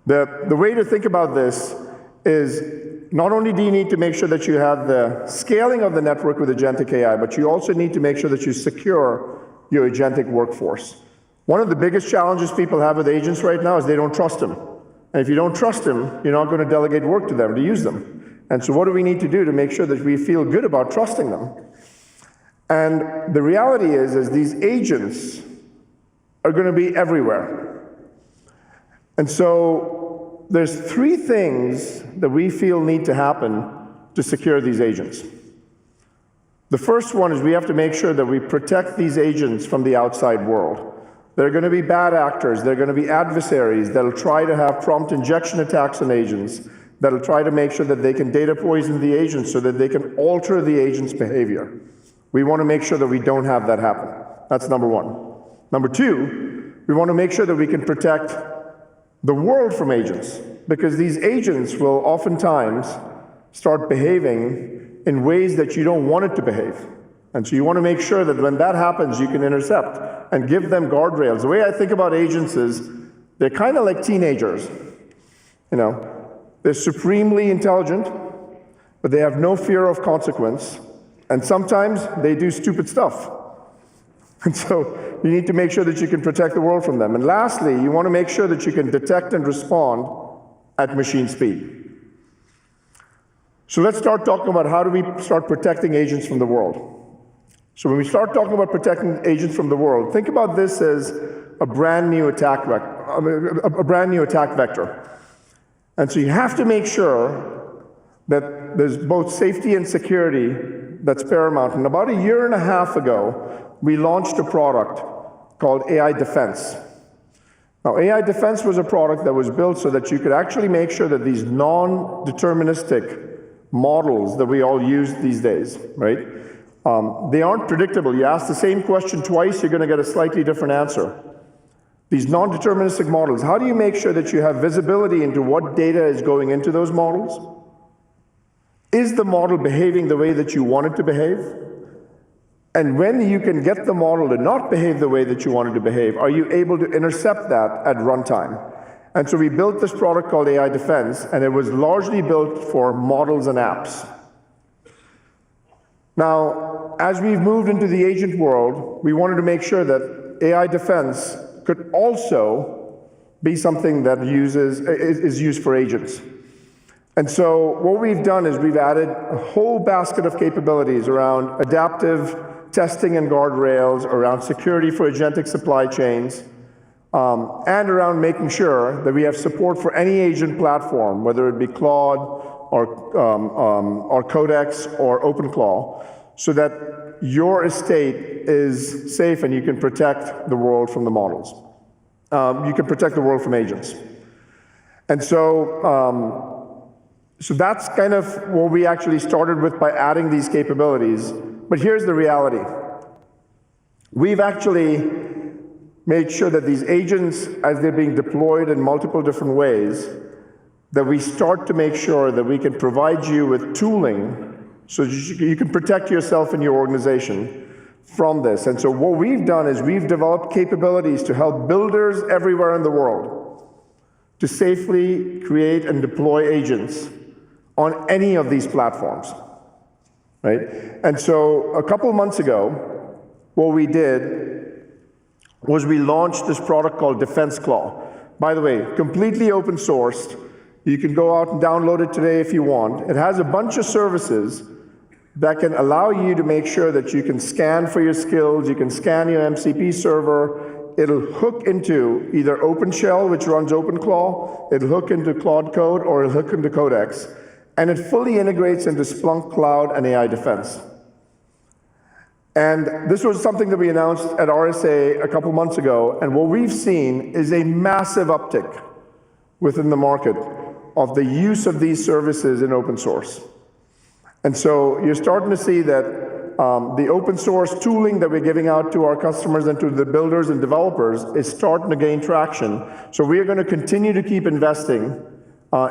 The way to think about this is not only do you need to make sure that you have the scaling of the network with agentic AI, but you also need to make sure that you secure your agentic workforce. One of the biggest challenges people have with agents right now is they don't trust them. And if you don't trust them, you're not going to delegate work to them to use them. And so what do we need to do to make sure that we feel good about trusting them? And the reality is these agents are going to be everywhere. And so there's three things that we feel need to happen to secure these agents. The first one is we have to make sure that we protect these agents from the outside world. There are going to be bad actors, there are going to be adversaries that'll try to have prompt injection attacks on agents, that'll try to make sure that they can data poison the agents so that they can alter the agent's behavior. We want to make sure that we don't have that happen. That's number one. Number two, we want to make sure that we can protect the world from agents, because these agents will oftentimes start behaving in ways that you don't want it to behave. And so you want to make sure that when that happens, you can intercept and give them guardrails. The way I think about agents is they're kind of like teenagers. You know, they're supremely intelligent, but they have no fear of consequence. And sometimes they do stupid stuff. And so you need to make sure that you can protect the world from them. And lastly, you want to make sure that you can detect and respond at machine speed. So let's start talking about how do we start protecting agents from the world. So when we start talking about protecting agents from the world, think about this as a brand new attack vector. And so you have to make sure that there's both safety and security that's paramount. And about a year and a half ago, we launched a product called AI Defense. Now, AI Defense was a product that was built so that you could actually make sure that these non-deterministic models that we all use these days, right? They aren't predictable. You ask the same question twice, you're going to get a slightly different answer. These non-deterministic models, how do you make sure that you have visibility into what data is going into those models? Is the model behaving the way that you want it to behave? And when you can get the model to not behave the way that you want it to behave, are you able to intercept that at runtime? And so we built this product called AI Defense, and it was largely built for models and apps. Now, as we've moved into the agent world, we wanted to make sure that AI Defense could also be something that is used for agents. And so what we've done is we've added a whole basket of capabilities around adaptive testing and guardrails, around security for agentic supply chains, and around making sure that we have support for any agent platform, whether it be Claude or Codex or OpenClaw, so that your estate is safe and you can protect the world from the models. You can protect the world from agents. And so that's kind of what we actually started with by adding these capabilities. But here's the reality. We've actually made sure that these agents, as they're being deployed in multiple different ways, that we start to make sure that we can provide you with tooling so you can protect yourself and your organization from this. And so what we've done is we've developed capabilities to help builders everywhere in the world to safely create and deploy agents on any of these platforms, right? And so a couple months ago, what we did was we launched this product called Defense Claw. By the way, completely open sourced. You can go out and download it today if you want. It has a bunch of services that can allow you to make sure that you can scan for your skills, you can scan your MCP server. It'll hook into either OpenShell, which runs OpenClaw, it'll hook into Claude Code, or it'll hook into Codex. And it fully integrates into Splunk Cloud and AI Defense. And this was something that we announced at RSA a couple months ago, and what we've seen is a massive uptick within the market of the use of these services in open source. And so you're starting to see that the open source tooling that we're giving out to our customers and to the builders and developers is starting to gain traction. So we are going to continue to keep investing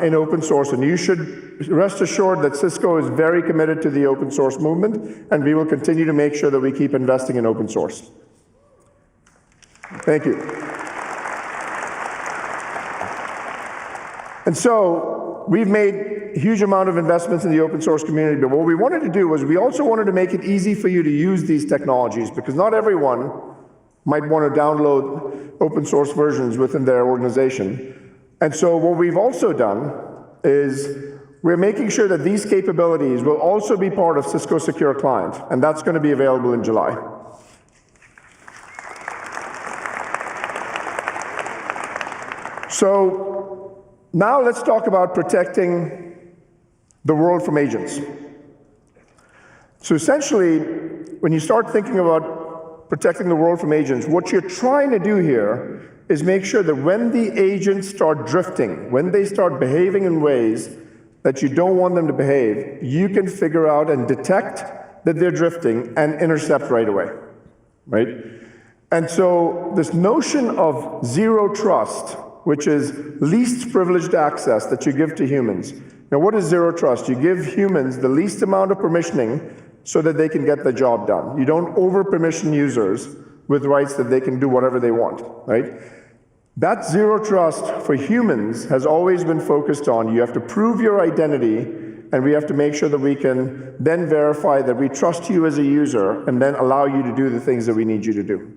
in open source, and you should rest assured that Cisco is very committed to the open source movement, and we will continue to make sure that we keep investing in open source. Thank you. And so we've made a huge amount of investments in the open source community, but what we wanted to do was we also wanted to make it easy for you to use these technologies, because not everyone might want to download open source versions within their organization. And so what we've also done is we're making sure that these capabilities will also be part of Cisco Secure Client, and that's going to be available in July. So now let's talk about protecting the world from agents. So essentially, when you start thinking about protecting the world from agents, what you're trying to do here is make sure that when the agents start drifting, when they start behaving in ways that you don't want them to behave, you can figure out and detect that they're drifting and intercept right away, right? And so this notion of zero trust, which is least privileged access that you give to humans. Now, what is zero trust? You give humans the least amount of permissioning so that they can get the job done. You don't over-permission users with rights that they can do whatever they want, right? That zero trust for humans has always been focused on you have to prove your identity, and we have to make sure that we can then verify that we trust you as a user and then allow you to do the things that we need you to do.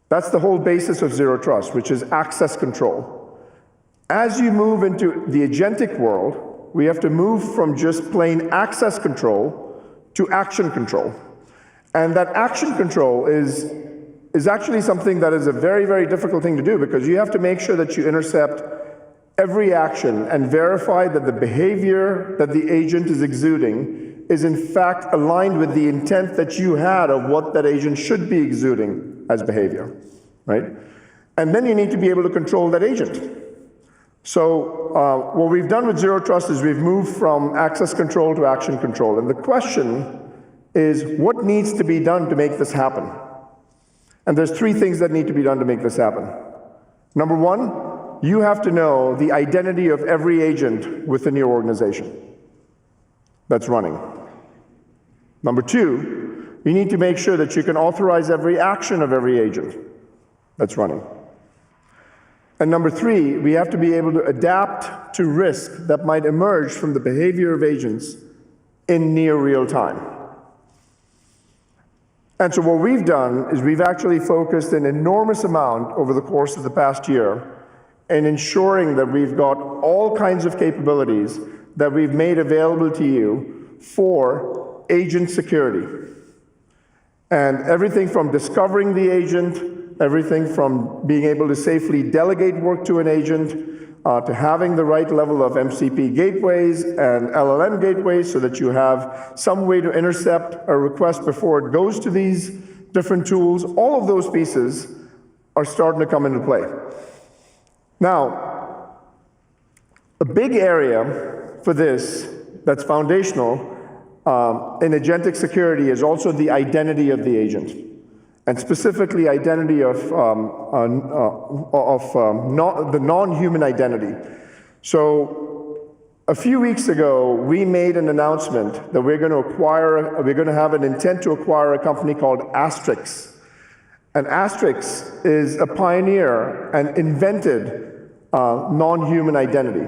That's the whole basis of zero trust, which is access control. As you move into the agentic world, we have to move from just plain access control to action control. And that action control is actually something that is a very, very difficult thing to do, because you have to make sure that you intercept every action and verify that the behavior that the agent is exuding is in fact aligned with the intent that you had of what that agent should be exuding as behavior, right? And then you need to be able to control that agent. So what we've done with zero trust is we've moved from access control to action control. And the question is, what needs to be done to make this happen? And there's three things that need to be done to make this happen. Number one, you have to know the identity of every agent within your organization that's running. Number two, you need to make sure that you can authorize every action of every agent that's running. And number three, we have to be able to adapt to risk that might emerge from the behavior of agents in near real time. And so what we've done is we've actually focused an enormous amount over the course of the past year in ensuring that we've got all kinds of capabilities that we've made available to you for agent security. And everything from discovering the agent, everything from being able to safely delegate work to an agent, to having the right level of MCP gateways and LLM gateways so that you have some way to intercept a request before it goes to these different tools. All of those pieces are starting to come into play. Now, a big area for this that's foundational in agentic security is also the identity of the agent. And specifically identity of the non-human identity. So a few weeks ago, we made an announcement that we're going to have an intent to acquire a company called Astrix. And Astrix is a pioneer and invented non-human identity.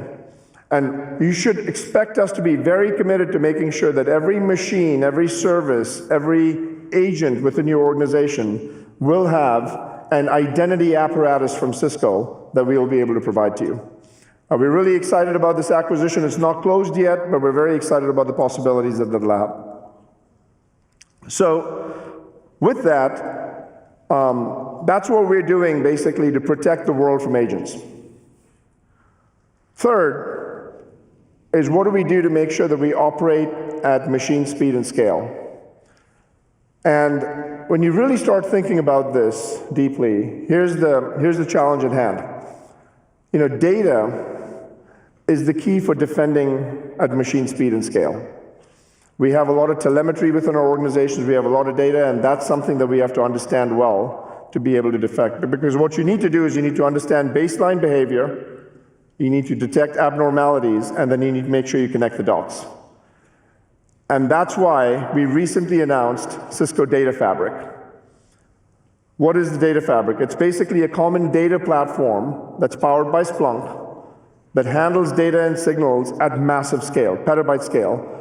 And you should expect us to be very committed to making sure that every machine, every service, every agent within your organization will have an identity apparatus from Cisco that we will be able to provide to you. We're really excited about this acquisition. It's not closed yet, but we're very excited about the possibilities that that'll have. So with that, that's what we're doing basically to protect the world from agents. Third is, what do we do to make sure that we operate at machine speed and scale? And when you really start thinking about this deeply, here's the challenge at hand. You know, data is the key for defending at machine speed and scale. We have a lot of telemetry within our organizations, we have a lot of data, and that's something that we have to understand well to be able to defect. Because what you need to do is you need to understand baseline behavior, you need to detect abnormalities, and then you need to make sure you connect the dots. And that's why we recently announced Cisco Data Fabric. What is the Data Fabric? It's basically a common data platform that's powered by Splunk that handles data and signals at massive scale, petabyte scale,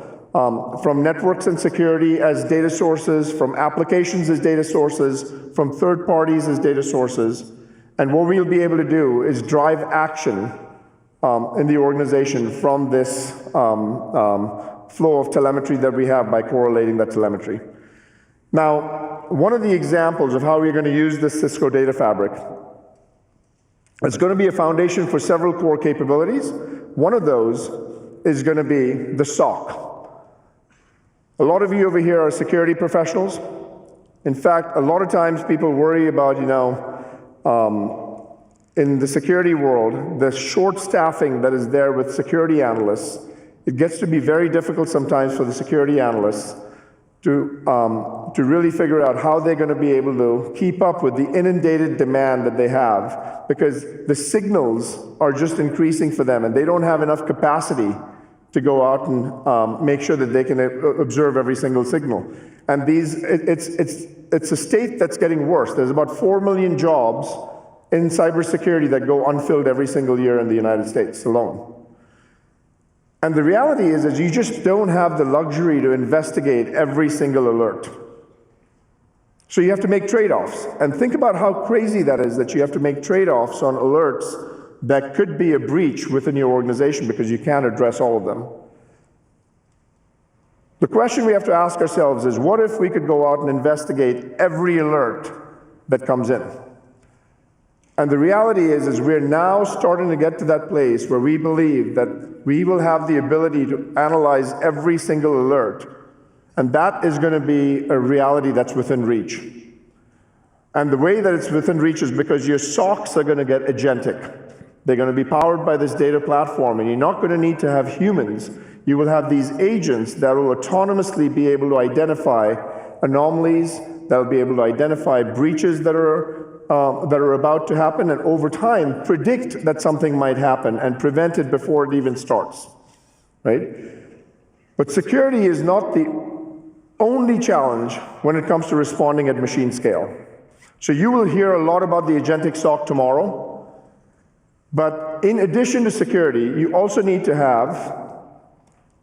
from networks and security as data sources, from applications as data sources, from third parties as data sources. And what we'll be able to do is drive action in the organization from this flow of telemetry that we have by correlating that telemetry. Now, one of the examples of how we're going to use this Cisco Data Fabric It's going to be a foundation for several core capabilities. One of those is going to be the SOC. A lot of you over here are security professionals. In fact, a lot of times people worry about, in the security world, the short staffing that is there with security analysts. It gets to be very difficult sometimes for the security analysts to really figure out how they're going to be able to keep up with the inundated demand that they have, because the signals are just increasing for them, and they don't have enough capacity to go out and make sure that they can observe every single signal. And it's a state that's getting worse. There's about 4 million jobs in cybersecurity that go unfilled every single year in the United States alone. And the reality is you just don't have the luxury to investigate every single alert. So you have to make trade-offs. And think about how crazy that is, that you have to make trade-offs on alerts that could be a breach within your organization because you can't address all of them. The question we have to ask ourselves is, what if we could go out and investigate every alert that comes in? And the reality is we're now starting to get to that place where we believe that we will have the ability to analyze every single alert. And that is going to be a reality that's within reach. And the way that it's within reach is because your SOCs are going to get agentic. They're going to be powered by this data platform, and you're not going to need to have humans. You will have these agents that will autonomously be able to identify anomalies, that will be able to identify breaches that are about to happen, and over time predict that something might happen and prevent it before it even starts, right? But security is not the only challenge when it comes to responding at machine scale. So you will hear a lot about the agentic SOC tomorrow, but in addition to security, you also need to have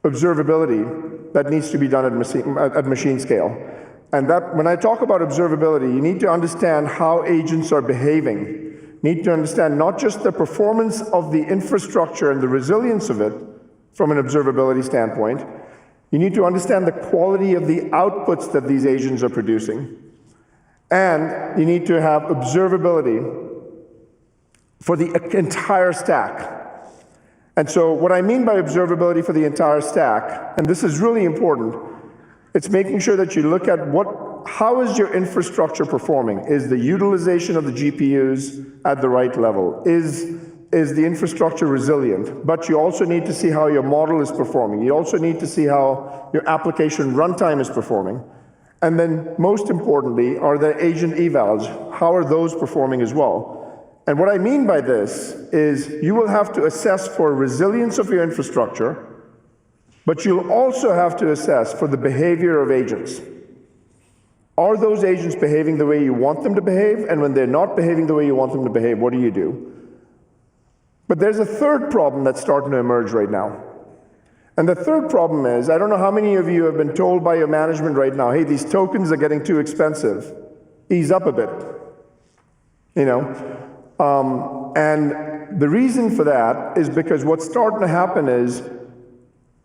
observability that needs to be done at machine scale. And that, when I talk about observability, you need to understand how agents are behaving. You need to understand not just the performance of the infrastructure and the resilience of it from an observability standpoint. You need to understand the quality of the outputs that these agents are producing. And you need to have observability for the entire stack. And so what I mean by observability for the entire stack, and this is really important, it's making sure that you look at how is your infrastructure performing? Is the utilization of the GPUs at the right level? Is the infrastructure resilient? But you also need to see how your model is performing. You also need to see how your application runtime is performing. And then most importantly, are there agent evals? How are those performing as well? And what I mean by this is you will have to assess for resilience of your infrastructure, but you'll also have to assess for the behavior of agents. Are those agents behaving the way you want them to behave? And when they're not behaving the way you want them to behave, what do you do? But there's a third problem that's starting to emerge right now. And the third problem is, I don't know how many of you have been told by your management right now, hey, these tokens are getting too expensive. Ease up a bit. And the reason for that is because what's starting to happen is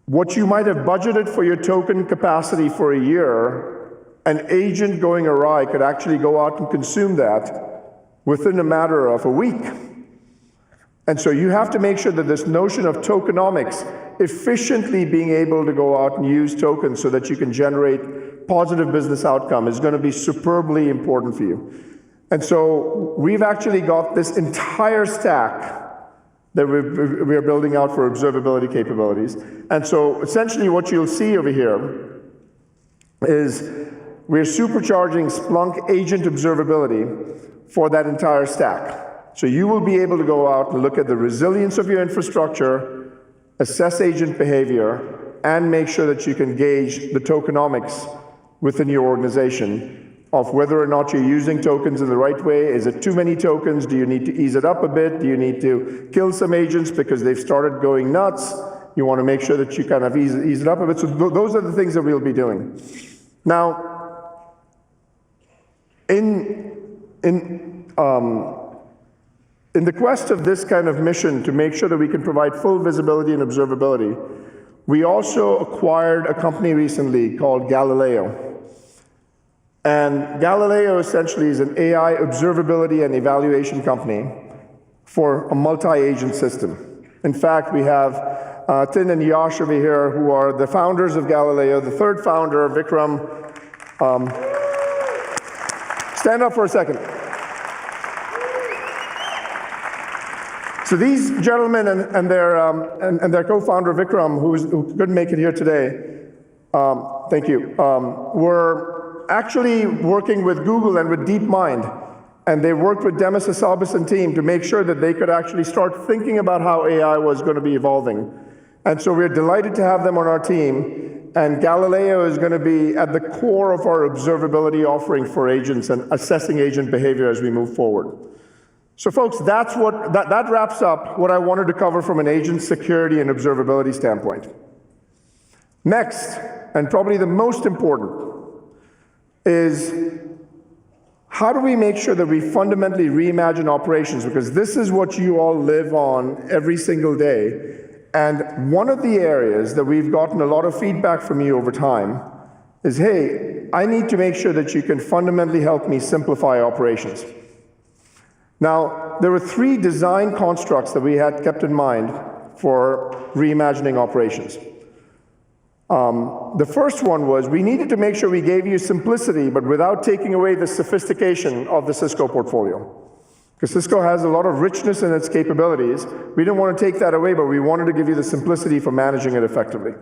what you might have budgeted for your token capacity for a year, an agent going awry could actually go out and consume that within a matter of a week. And so you have to make sure that this notion of tokenomics, efficiently being able to go out and use tokens so that you can generate positive business outcome, is going to be superbly important for you. And so we've actually got this entire stack that we are building out for observability capabilities. And so essentially what you'll see over here is we're supercharging Splunk agent observability for that entire stack. So you will be able to go out and look at the resilience of your infrastructure, assess agent behavior, and make sure that you can gauge the tokenomics within your organization of whether or not you're using tokens in the right way. Is it too many tokens? Do you need to ease it up a bit? Do you need to kill some agents because they've started going nuts? You want to make sure that you kind of ease it up a bit. So those are the things that we'll be doing. Now, in the quest of this kind of mission to make sure that we can provide full visibility and observability, we also acquired a company recently called Galileo. And Galileo essentially is an AI observability and evaluation company for a multi-agent system. In fact, we have Tin and Yash over here, who are the founders of Galileo. The third founder, Vikram, stand up for a second. So these gentlemen and their co-founder Vikram, who couldn't make it here today, thank you, were actually working with Google and with DeepMind, and they worked with Demis Hassabis and team to make sure that they could actually start thinking about how AI was going to be evolving. And so we're delighted to have them on our team, and Galileo is going to be at the core of our observability offering for agents and assessing agent behavior as we move forward. So folks, that wraps up what I wanted to cover from an agent security and observability standpoint. Next, and probably the most important, is how do we make sure that we fundamentally reimagine operations? Because this is what you all live on every single day. And one of the areas that we've gotten a lot of feedback from you over time is, hey, I need to make sure that you can fundamentally help me simplify operations. Now, there were 3 design constructs that we had kept in mind for reimagining operations. The first one was we needed to make sure we gave you simplicity, but without taking away the sophistication of the Cisco portfolio. Because Cisco has a lot of richness in its capabilities. We didn't want to take that away, but we wanted to give you the simplicity for managing it effectively.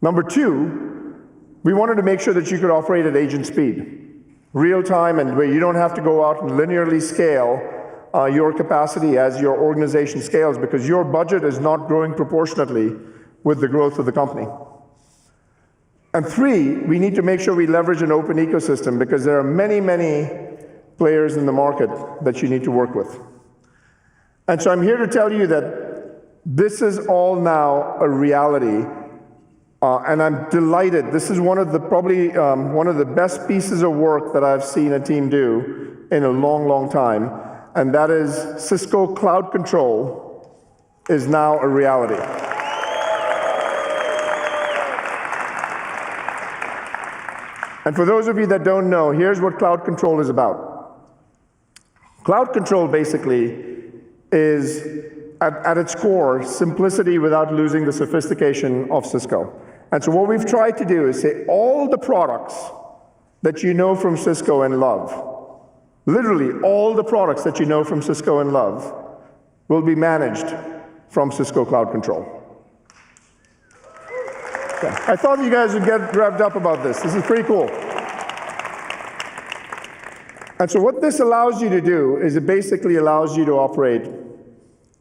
Number 2, we wanted to make sure that you could operate at agent speed. Real time, and where you don't have to go out and linearly scale your capacity as your organization scales, because your budget is not growing proportionately with the growth of the company. And 3, we need to make sure we leverage an open ecosystem, because there are many, many players in the market that you need to work with. And so I'm here to tell you that this is all now a reality. And I'm delighted. This is one of the probably one of the best pieces of work that I've seen a team do in a long, long time, and that is Cisco Cloud Control is now a reality. And for those of you that don't know, here's what Cloud Control is about. Cloud Control basically is, at its core, simplicity without losing the sophistication of Cisco. And so what we've tried to do is say all the products that you know from Cisco and love, literally all the products that you know from Cisco and love, will be managed from Cisco Cloud Control. Okay. I thought you guys would get revved up about this. This is pretty cool. And so what this allows you to do is it basically allows you to operate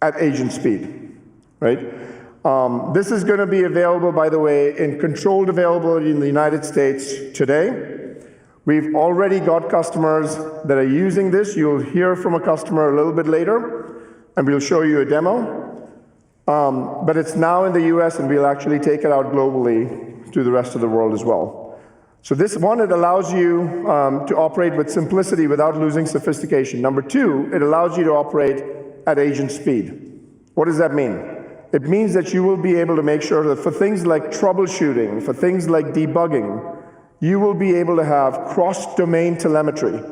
at agent speed, right? This is going to be available, by the way, in controlled availability in the United States today. We've already got customers that are using this. You'll hear from a customer a little bit later, and we'll show you a demo. But it's now in the US, and we'll actually take it out globally to the rest of the world as well. So this one, it allows you to operate with simplicity without losing sophistication. Number 2, it allows you to operate at agent speed. What does that mean? It means that you will be able to make sure that for things like troubleshooting, for things like debugging, you will be able to have cross-domain telemetry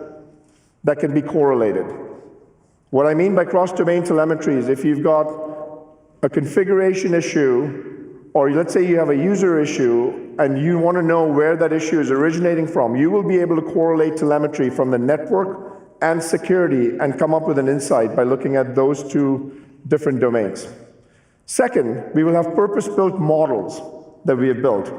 that can be correlated. What I mean by cross-domain telemetry is if you've got a configuration issue, or let's say you have a user issue and you want to know where that issue is originating from, you will be able to correlate telemetry from the network and security and come up with an insight by looking at those 2 different domains. Second, we will have purpose-built models that we have built.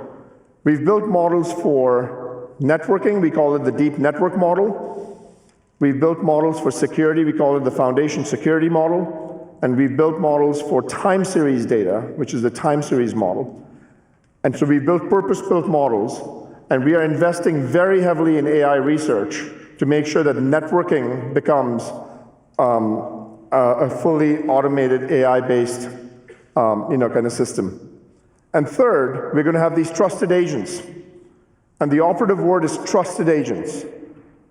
We've built models for networking. We call it the deep network model. We've built models for security. We call it the foundation security model. And we've built models for time series data, which is the time series model. And so we built purpose-built models, and we are investing very heavily in AI research to make sure that networking becomes a fully automated AI-based kind of system. And third, we're going to have these trusted agents. And the operative word is trusted agents.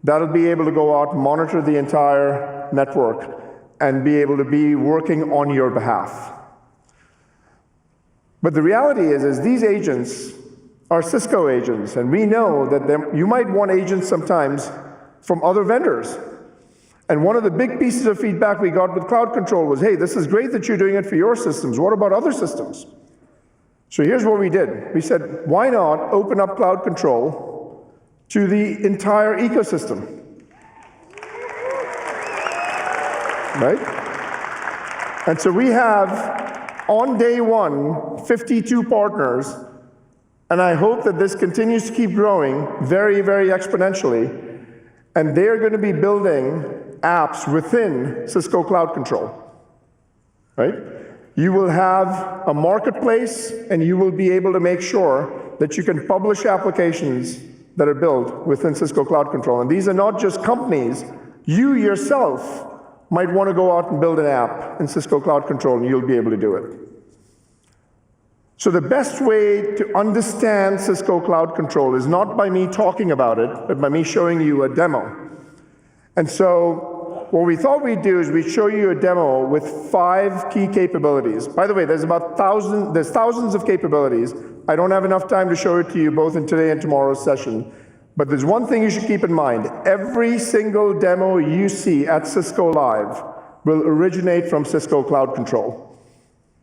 That'll be able to go out, monitor the entire network, and be able to be working on your behalf. But the reality is these agents are Cisco agents, and we know that you might want agents sometimes from other vendors. And one of the big pieces of feedback we got with cloud control was, hey, this is great that you're doing it for your systems. What about other systems? So here's what we did. We said, why not open up cloud control to the entire ecosystem? Right? And so we have, on day one, 52 partners, and I hope that this continues to keep growing very, very exponentially, and they're going to be building apps within Cisco Cloud Control, right? You will have a marketplace, and you will be able to make sure that you can publish applications that are built within Cisco Cloud Control. And these are not just companies. You yourself might want to go out and build an app in Cisco Cloud Control, and you'll be able to do it. So the best way to understand Cisco Cloud Control is not by me talking about it, but by me showing you a demo. And so what we thought we'd do is we'd show you a demo with 5 key capabilities. By the way, there's thousands of capabilities. I don't have enough time to show it to you both in today and tomorrow's session. But there's one thing you should keep in mind. Every single demo you see at Cisco Live will originate from Cisco Cloud Control.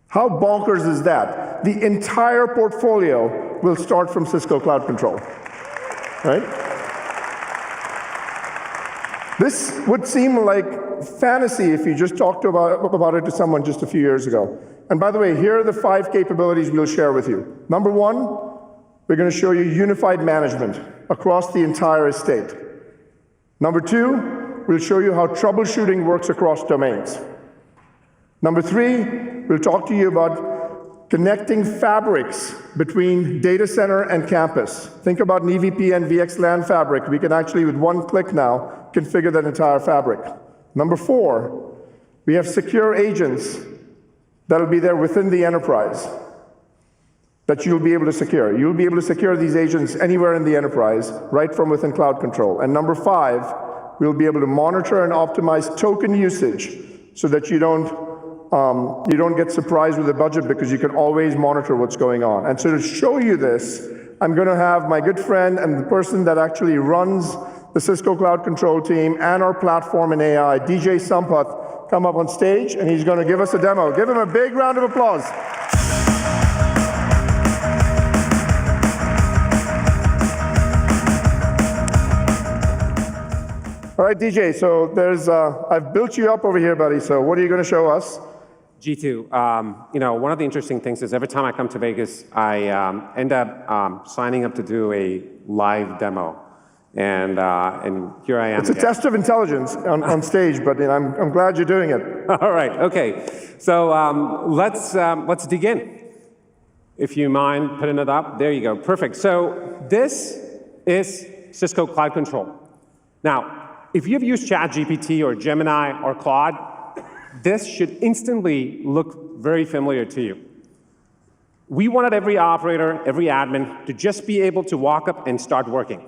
How bonkers is that? The entire portfolio will start from Cisco Cloud Control, right? This would seem like fantasy if you just talked about it to someone just a few years ago. And by the way, here are the 5 capabilities we'll share with you. Number 1, we're going to show you unified management across the entire estate. Number 2, we'll show you how troubleshooting works across domains. Number 3, we'll talk to you about connecting fabrics between data center and campus. Think about an EVPN VXLAN fabric. We can actually, with one click now, configure that entire fabric. Number 4, we have secure agents that'll be there within the enterprise that you'll be able to secure. You'll be able to secure these agents anywhere in the enterprise, right from within Cloud Control. And number 5, we'll be able to monitor and optimize token usage so that you don't get surprised with the budget, because you can always monitor what's going on. And so to show you this, I'm going to have my good friend and the person that actually runs the Cisco Cloud Control team and our platform in AI, DJ Sampath, come up on stage, and he's going to give us a demo. Give him a big round of applause. All right, DJ, so I've built you up over here, buddy, so what are you going to show us? G2, one of the interesting things is every time I come to Vegas, I end up signing up to do a live demo. And here I am. It's a test of intelligence on stage, but I'm glad you're doing it. All right, okay. So let's dig in. If you mind putting it up, there you go, perfect. So this is Cisco Cloud Control. Now, if you've used ChatGPT or Gemini or Claude, this should instantly look very familiar to you. We wanted every operator, every admin to just be able to walk up and start working.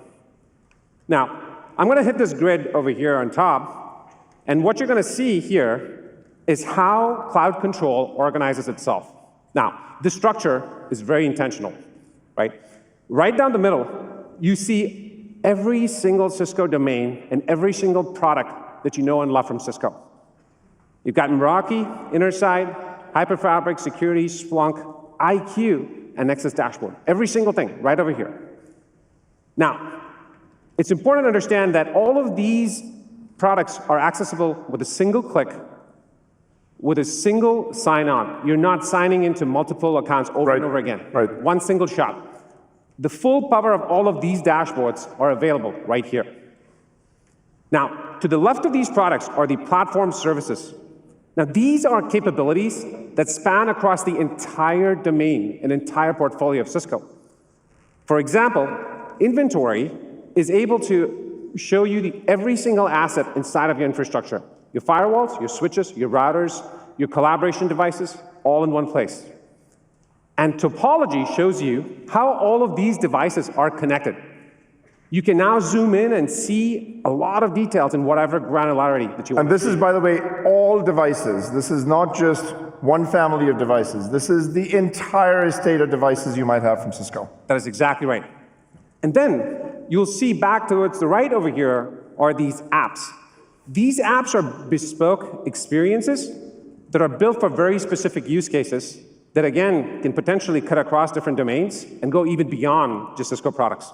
Now, I'm going to hit this grid over here on top, and what you're going to see here is how Cloud Control organizes itself. Now, this structure is very intentional, right? Right down the middle, you see every single Cisco domain and every single product that you know and love from Cisco. You've got Meraki, Innerside, Hyperfabric, Security, Splunk, IQ, and Nexus Dashboard. Every single thing right over here. Now, it's important to understand that all of these products are accessible with a single click, with a single sign-on. You're not signing into multiple accounts over and over again. Right. One single shot. The full power of all of these dashboards are available right here. Now, to the left of these products are the platform services. Now, these are capabilities that span across the entire domain and entire portfolio of Cisco. For example, inventory is able to show you every single asset inside of your infrastructure. Your firewalls, your switches, your routers, your collaboration devices, all in one place. And topology shows you how all of these devices are connected. You can now zoom in and see a lot of details in whatever granularity that you want. And this is, by the way, all devices. This is not just one family of devices. This is the entire estate of devices you might have from Cisco. That is exactly right. And then you'll see back towards the right over here are these apps. These apps are bespoke experiences that are built for very specific use cases that, again, can potentially cut across different domains and go even beyond just Cisco products.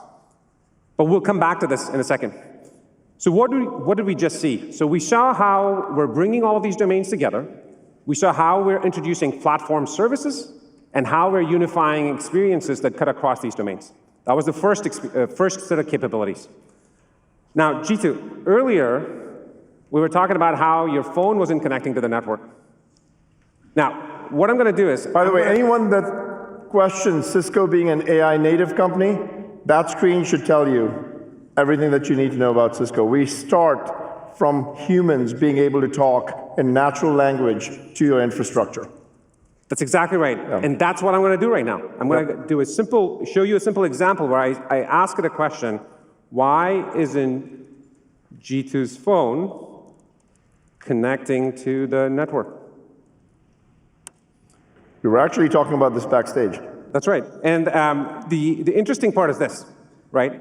But we'll come back to this in a second. So what did we just see? So we saw how we're bringing all of these domains together. We saw how we're introducing platform services and how we're unifying experiences that cut across these domains. That was the first set of capabilities. Now, Jeetu, earlier, we were talking about how your phone wasn't connecting to the network. Now, what I'm going to do is... By the way, anyone that questions Cisco being an AI native company, that screen should tell you everything that you need to know about Cisco. We start from humans being able to talk in natural language to your infrastructure. That's exactly right. Yeah. And that's what I'm going to do right now. I'm going to show you a simple example where I ask it a question. Why isn't Jeetu's phone connecting to the network? We were actually talking about this backstage. That's right. And the interesting part is this, right?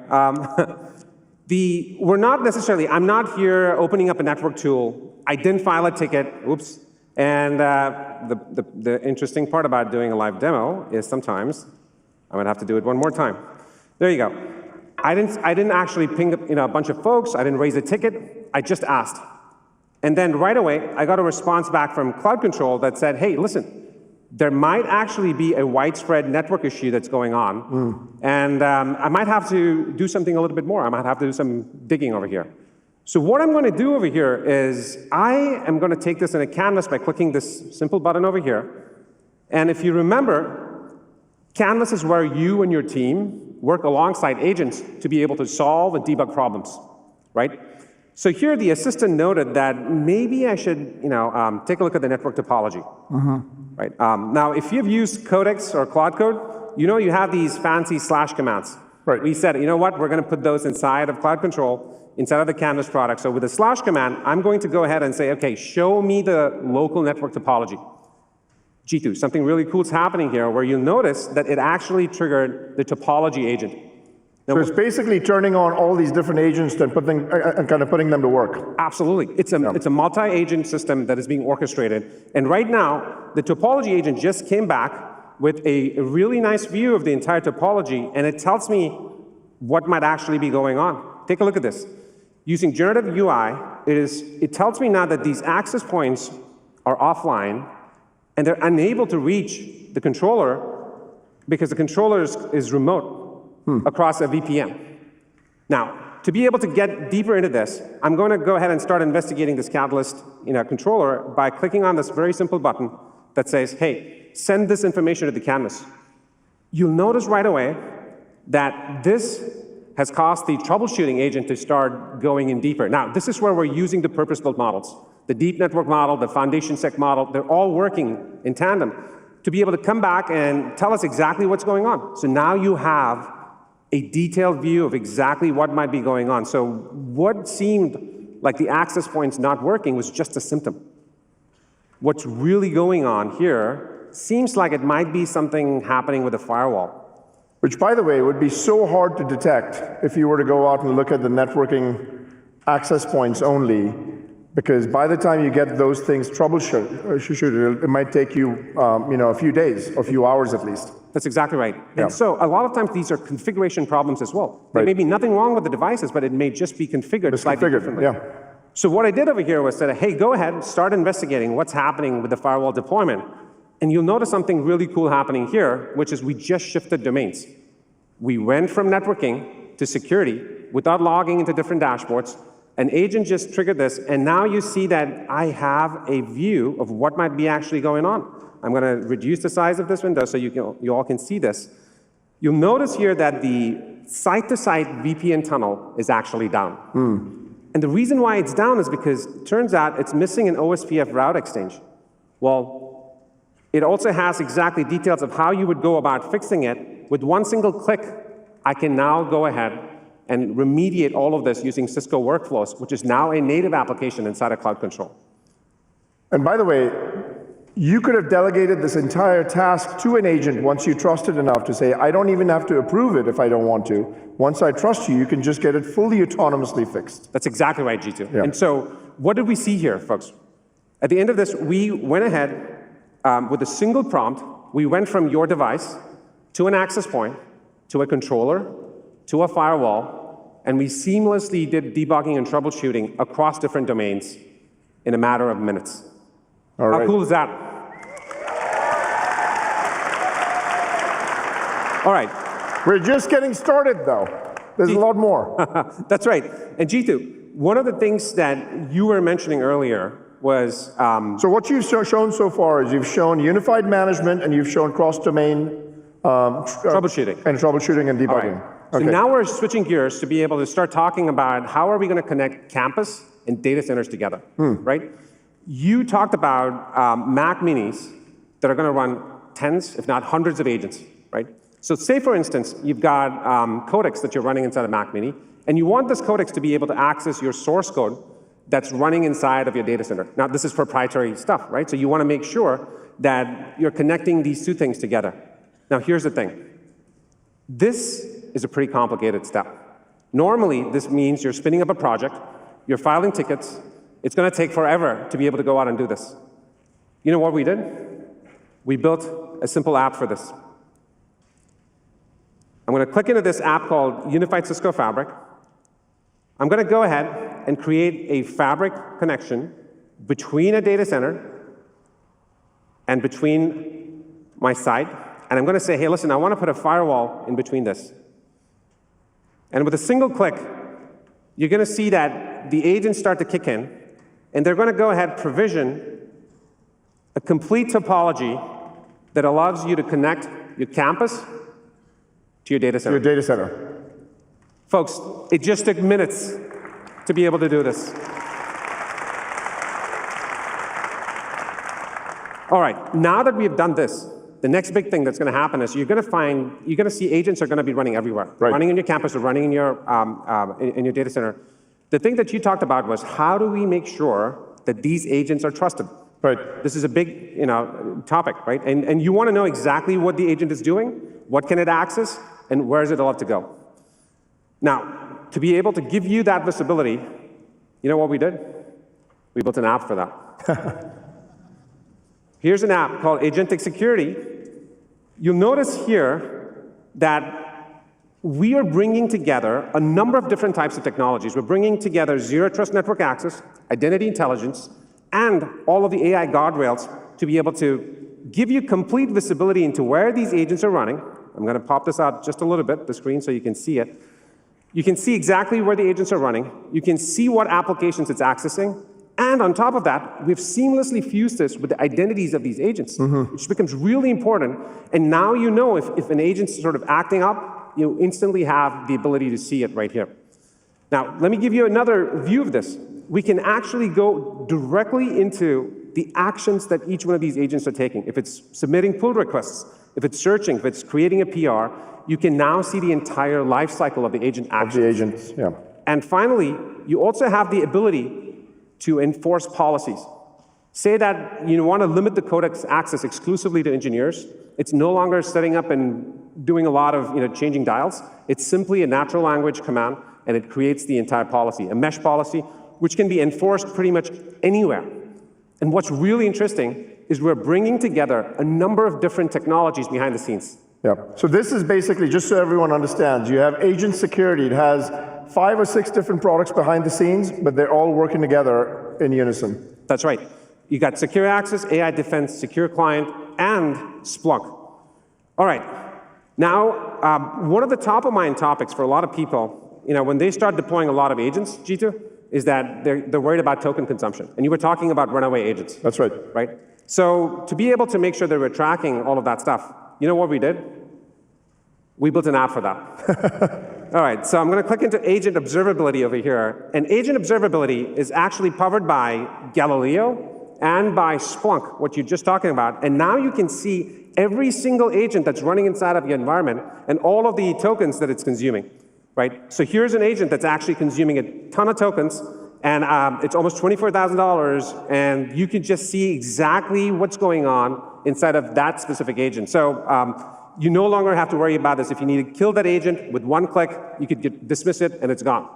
We're not necessarily, I'm not here opening up a network tool. I didn't file a ticket, oops. And the interesting part about doing a live demo is sometimes I'm going to have to do it one more time. There you go. I didn't actually ping a bunch of folks. I didn't raise a ticket. I just asked. And then right away, I got a response back from Cloud Control that said, hey, listen, there might actually be a widespread network issue that's going on. And I might have to do something a little bit more. I might have to do some digging over here. So what I'm going to do over here is I am going to take this in a canvas by clicking this simple button over here. And if you remember, Canvas is where you and your team work alongside agents to be able to solve and debug problems, right? So here the assistant noted that maybe I should take a look at the network topology. Right? Now, if you've used Codex or Cloud Code, you have these fancy slash commands. Right. We said, you know what, we're going to put those inside of Cloud Control, inside of the Canvas product. So with the slash command, I'm going to go ahead and say, okay, show me the local network topology. Jeetu, something really cool is happening here where you'll notice that it actually triggered the topology agent. Now, so it's basically turning on all these different agents and kind of putting them to work. Absolutely. It's a multi-agent system that is being orchestrated. And right now, the topology agent just came back with a really nice view of the entire topology, and it tells me what might actually be going on. Take a look at this. Using generative UI, it tells me now that these access points are offline, and they're unable to reach the controller because the controller is remote across a VPN. Now, to be able to get deeper into this, I'm going to go ahead and start investigating this Catalyst controller by clicking on this very simple button that says, hey, send this information to the canvas. You'll notice right away that this has caused the troubleshooting agent to start going in deeper. Now, this is where we're using the purpose-built models. The deep network model, the foundation sec model, they're all working in tandem to be able to come back and tell us exactly what's going on. So now you have a detailed view of exactly what might be going on. So what seemed like the access points not working was just a symptom. What's really going on here seems like it might be something happening with the firewall. Which, by the way, would be so hard to detect if you were to go out and look at the networking access points only, because by the time you get those things troubleshooted, it might take you, a few days, or a few hours at least. That's exactly right. Yeah. And so a lot of times these are configuration problems as well. There may be nothing wrong with the devices, but it may just be configured slightly differently. Yeah. So what I did over here was say, hey, go ahead, start investigating what's happening with the firewall deployment. And you'll notice something really cool happening here, which is we just shifted domains. We went from networking to security without logging into different dashboards. An agent just triggered this, and now you see that I have a view of what might be actually going on. I'm going to reduce the size of this window so you all can see this. You'll notice here that the site-to-site VPN tunnel is actually down. And the reason why it's down is because it turns out it's missing an OSPF route exchange. Well, it also has exactly details of how you would go about fixing it. With one single click, I can now go ahead and remediate all of this using Cisco Workflows, which is now a native application inside of Cloud Control. And by the way, you could have delegated this entire task to an agent once you trusted enough to say, I don't even have to approve it if I don't want to. Once I trust you, you can just get it fully autonomously fixed. That's exactly right, Jeetu. Yeah. And so what did we see here, folks? At the end of this, we went ahead with a single prompt. We went from your device to an access point, to a controller, to a firewall, and we seamlessly did debugging and troubleshooting across different domains in a matter of minutes. All right. How cool is that? All right. We're just getting started, though. There's a lot more. That's right. And Jeetu, one of the things that you were mentioning earlier was... so what you've shown so far is you've shown unified management and you've shown cross-domain... troubleshooting. And troubleshooting and debugging. Right. So now we're switching gears to be able to start talking about how are we going to connect campus and data centers together, right? You talked about Mac minis that are going to run tens, if not hundreds of agents, right? So say, for instance, you've got codecs that you're running inside a Mac mini, and you want this codecs to be able to access your source code that's running inside of your data center. Now, this is proprietary stuff, right? So you want to make sure that you're connecting these two things together. Now, here's the thing. This is a pretty complicated step. Normally, this means you're spinning up a project, you're filing tickets, it's going to take forever to be able to go out and do this. You know what we did? We built a simple app for this. I'm going to click into this app called Unified Cisco Fabric. I'm going to go ahead and create a fabric connection between a data center and between my site. And I'm going to say, hey, listen, I want to put a firewall in between this. And with a single click, you're going to see that the agents start to kick in, and they're going to go ahead and provision a complete topology that allows you to connect your campus to your data center. To your data center. Folks, it just took minutes to be able to do this. All right, now that we've done this, the next big thing that's going to happen is you're going to see agents are going to be running everywhere, running in your campus or running in your data center. The thing that you talked about was how do we make sure that these agents are trusted? Right. This is a big topic, right? And you want to know exactly what the agent is doing, what can it access, and where is it allowed to go. Now, to be able to give you that visibility, you know what we did? We built an app for that. Here's an app called Agentic Security. You'll notice here that we are bringing together a number of different types of technologies. We're bringing together zero trust network access, identity intelligence, and all of the AI guardrails to be able to give you complete visibility into where these agents are running. I'm going to pop this out just a little bit, the screen, so you can see it. You can see exactly where the agents are running. You can see what applications it's accessing. And on top of that, we've seamlessly fused this with the identities of these agents, which becomes really important. And now you know if an agent's sort of acting up, you instantly have the ability to see it right here. Now, let me give you another view of this. We can actually go directly into the actions that each one of these agents are taking. If it's submitting pull requests, if it's searching, if it's creating a PR, you can now see the entire life cycle of the agent actions. Of the agents, yeah. And finally, you also have the ability to enforce policies. Say that you want to limit the codex access exclusively to engineers. It's no longer setting up and doing a lot of changing dials. It's simply a natural language command, and it creates the entire policy, a mesh policy, which can be enforced pretty much anywhere. And what's really interesting is we're bringing together a number of different technologies behind the scenes. Yeah. So this is basically, just so everyone understands, you have agent security. It has 5 or 6 different products behind the scenes, but they're all working together in unison. That's right. You got secure access, AI defense, secure client, and Splunk. All right. Now, one of the top of mind topics for a lot of people, when they start deploying a lot of agents, Jeetu, is that they're worried about token consumption. And you were talking about runaway agents. That's right. Right? So to be able to make sure that we're tracking all of that stuff, you know what we did? We built an app for that. All right, so I'm going to click into agent observability over here. And agent observability is actually powered by Galileo and by Splunk, what you're just talking about. And now you can see every single agent that's running inside of your environment and all of the tokens that it's consuming, right? So here's an agent that's actually consuming a ton of tokens, and it's almost $24,000, and you can just see exactly what's going on inside of that specific agent. So you no longer have to worry about this. If you need to kill that agent with one click, you could dismiss it, and it's gone.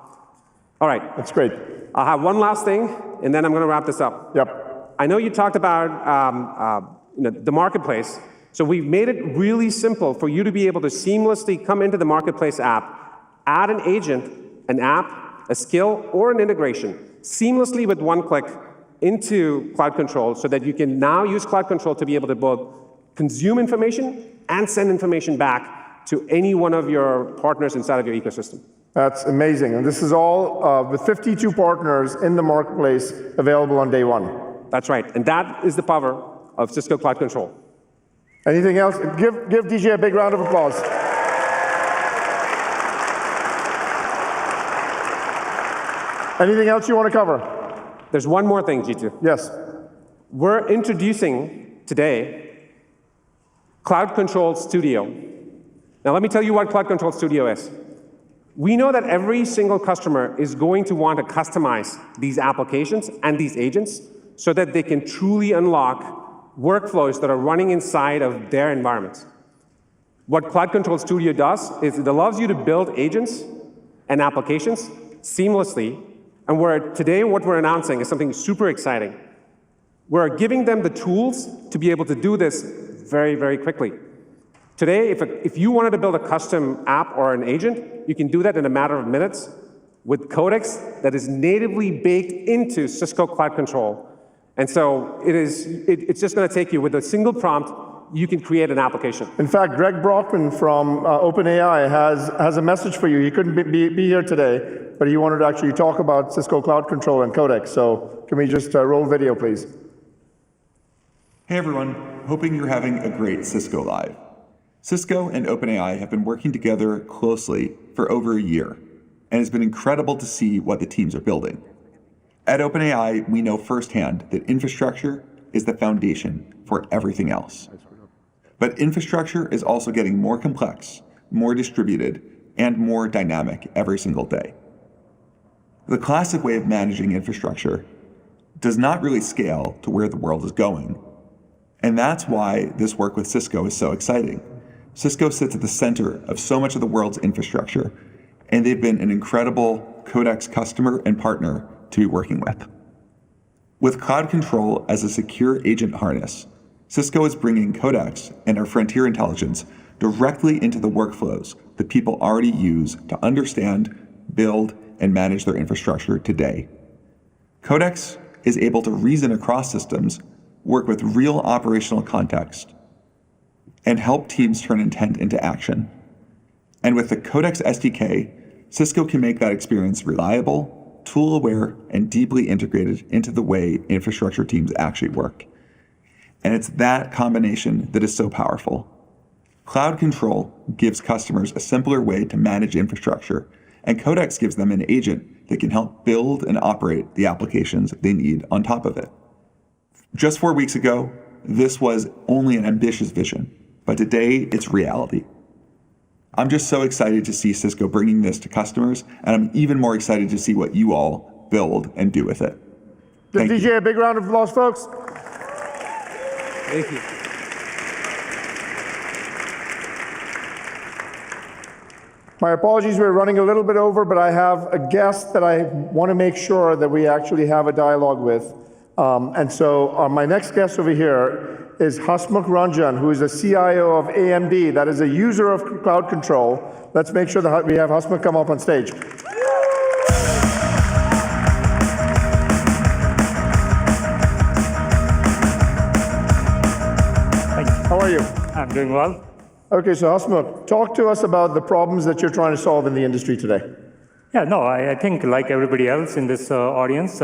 All right. That's great. I'll have one last thing, and then I'm going to wrap this up. Yep. I know you talked about the marketplace. So we've made it really simple for you to be able to seamlessly come into the marketplace app, add an agent, an app, a skill, or an integration seamlessly with one click into Cloud Control so that you can now use Cloud Control to be able to both consume information and send information back to any one of your partners inside of your ecosystem. That's amazing. And this is all with 52 partners in the marketplace available on day one. That's right. And that is the power of Cisco Cloud Control. Anything else? Give DJ a big round of applause. Anything else you want to cover? There's one more thing, G2. Yes. We're introducing today Cloud Control Studio. Now let me tell you what Cloud Control Studio is. We know that every single customer is going to want to customize these applications and these agents so that they can truly unlock workflows that are running inside of their environments. What Cloud Control Studio does is it allows you to build agents and applications seamlessly. And today what we're announcing is something super exciting. We're giving them the tools to be able to do this very, very quickly. Today, if you wanted to build a custom app or an agent, you can do that in a matter of minutes with Codex that is natively baked into Cisco Cloud Control. And so it's just going to take you, with a single prompt, you can create an application. In fact, Greg Brockman from OpenAI has a message for you. He couldn't be here today, but he wanted to actually talk about Cisco Cloud Control and Codex. So can we just roll video, please? Hey everyone, hoping you're having a great Cisco Live. Cisco and OpenAI have been working together closely for over a year, and it's been incredible to see what the teams are building. At OpenAI, we know firsthand that infrastructure is the foundation for everything else. But infrastructure is also getting more complex, more distributed, and more dynamic every single day. The classic way of managing infrastructure does not really scale to where the world is going. And that's why this work with Cisco is so exciting. Cisco sits at the center of so much of the world's infrastructure, and they've been an incredible Codex customer and partner to be working with. With Cloud Control as a secure agent harness, Cisco is bringing Codex and our frontier intelligence directly into the workflows that people already use to understand, build, and manage their infrastructure today. Codex is able to reason across systems, work with real operational context, and help teams turn intent into action. And with the Codex SDK, Cisco can make that experience reliable, tool-aware, and deeply integrated into the way infrastructure teams actually work. And it's that combination that is so powerful. Cloud Control gives customers a simpler way to manage infrastructure, and Codex gives them an agent that can help build and operate the applications they need on top of it. Just 4 weeks ago, this was only an ambitious vision, but today it's reality. I'm just so excited to see Cisco bringing this to customers, and I'm even more excited to see what you all build and do with it. Give DJ a big round of applause, folks. Thank you. My apologies, we're running a little bit over, but I have a guest that I want to make sure that we actually have a dialogue with. And so my next guest over here is Hasmukh Ranjan, who is the CIO of AMD, that is a user of Cloud Control. Let's make sure that we have Hasmukh come up on stage. How are you? I'm doing well. Okay, so Hasmukh, talk to us about the problems that you're trying to solve in the industry today. Yeah, no, I think like everybody else in this audience,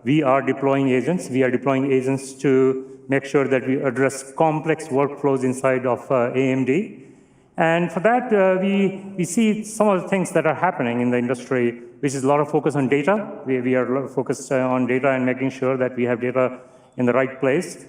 we are deploying agents. We are deploying agents to make sure that we address complex workflows inside of AMD. And for that, we see some of the things that are happening in the industry, which is a lot of focus on data. We are focused on data and making sure that we have data in the right place.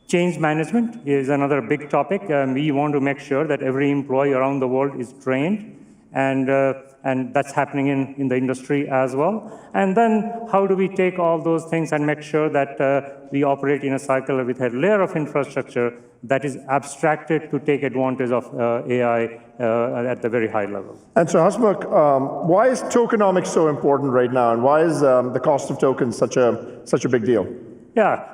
Change management is another big topic. We want to make sure that every employee around the world is trained and that's happening in the industry as well. And then how do we take all those things and make sure that we operate in a cycle with a layer of infrastructure that is abstracted to take advantage of AI at the very high level. And so, Hasmukh, why is tokenomics so important right now, and why is the cost of tokens such a big deal? Yeah,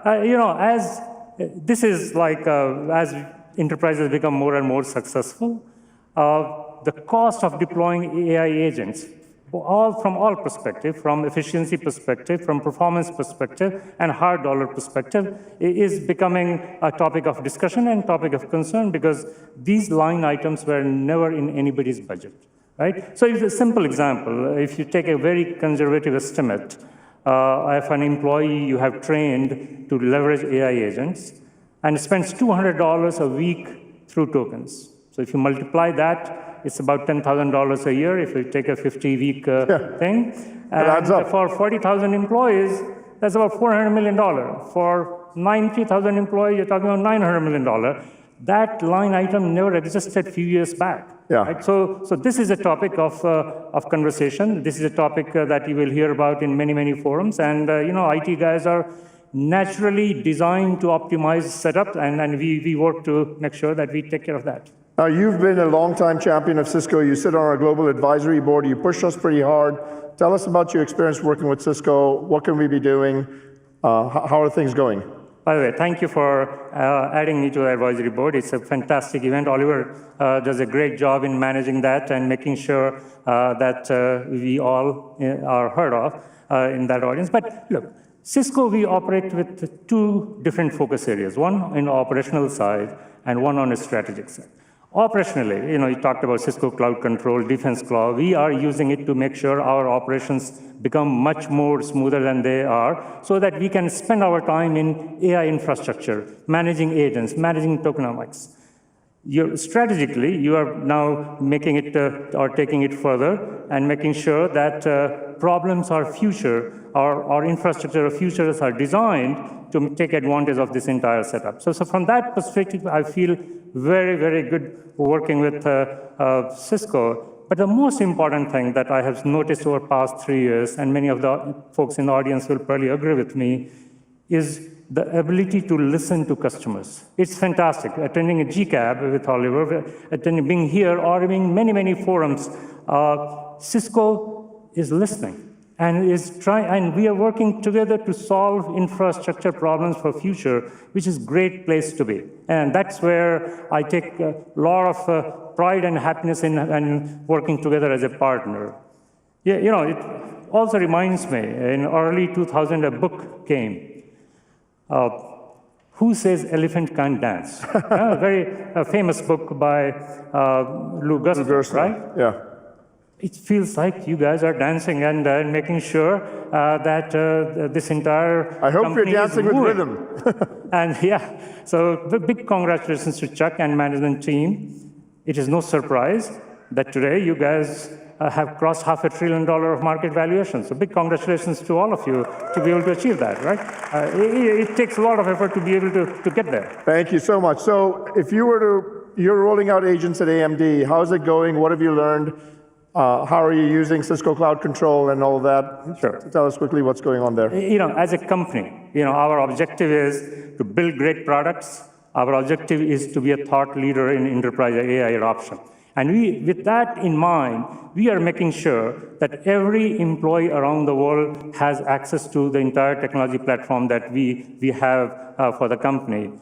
as this is like as enterprises become more and more successful, the cost of deploying AI agents, from all perspective, from efficiency perspective, from performance perspective, and hard dollar perspective, is becoming a topic of discussion and topic of concern because these line items were never in anybody's budget, right? So it's a simple example. If you take a very conservative estimate, if an employee you have trained to leverage AI agents and spends $200 a week through tokens. So if you multiply that, it's about $10,000 a year if you take a 50-week thing. And adds up. For 40,000 employees, that's about $400 million. For 90,000 employees, you're talking about $900 million. That line item never existed a few years back. Yeah. Right? So this is a topic of conversation. This is a topic that you will hear about in many, many forums. And IT guys are naturally designed to optimize setup, and we work to make sure that we take care of that. Now, you've been a longtime champion of Cisco. You sit on our global advisory board. You push us pretty hard. Tell us about your experience working with Cisco. What can we be doing? How are things going? By the way, thank you for adding me to the advisory board. It's a fantastic event. Oliver does a great job in managing that and making sure that we all are heard of in that audience. But look, Cisco, we operate with two different focus areas, one in the operational side and one on the strategic side. Operationally, you talked about Cisco Cloud Control, Defense Cloud. We are using it to make sure our operations become much more smoother than they are so that we can spend our time in AI infrastructure, managing agents, managing tokenomics. Strategically, you are now making it or taking it further and making sure that problems are future, our infrastructure of futures are designed to take advantage of this entire setup. So from that perspective, I feel very, very good working with Cisco. But the most important thing that I have noticed over the past 3 years, and many of the folks in the audience will probably agree with me, is the ability to listen to customers. It's fantastic. Attending a GCAB with Oliver, being here, or being many, many forums, Cisco is listening. And we are working together to solve infrastructure problems for future, which is a great place to be. And that's where I take a lot of pride and happiness in working together as a partner. Yeah, it also reminds me, in early 2000, a book came. Who Says Elephant Can't Dance? A very famous book by Lou Gerstner, right? Yeah. It feels like you guys are dancing and making sure that this entire I hope you're dancing with rhythm. And yeah, so big congratulations to Chuck and management team. It is no surprise that today you guys have crossed $500 billion of market valuation. So big congratulations to all of you to be able to achieve that, right? It takes a lot of effort to be able to get there. Thank you so much. So if you're rolling out agents at AMD, how's it going? What have you learned? How are you using Cisco Cloud Control and all of that? Sure. Tell us quickly what's going on there. As a company, our objective is to build great products. Our objective is to be a thought leader in enterprise AI adoption. And with that in mind, we are making sure that every employee around the world has access to the entire technology platform that we have for the company.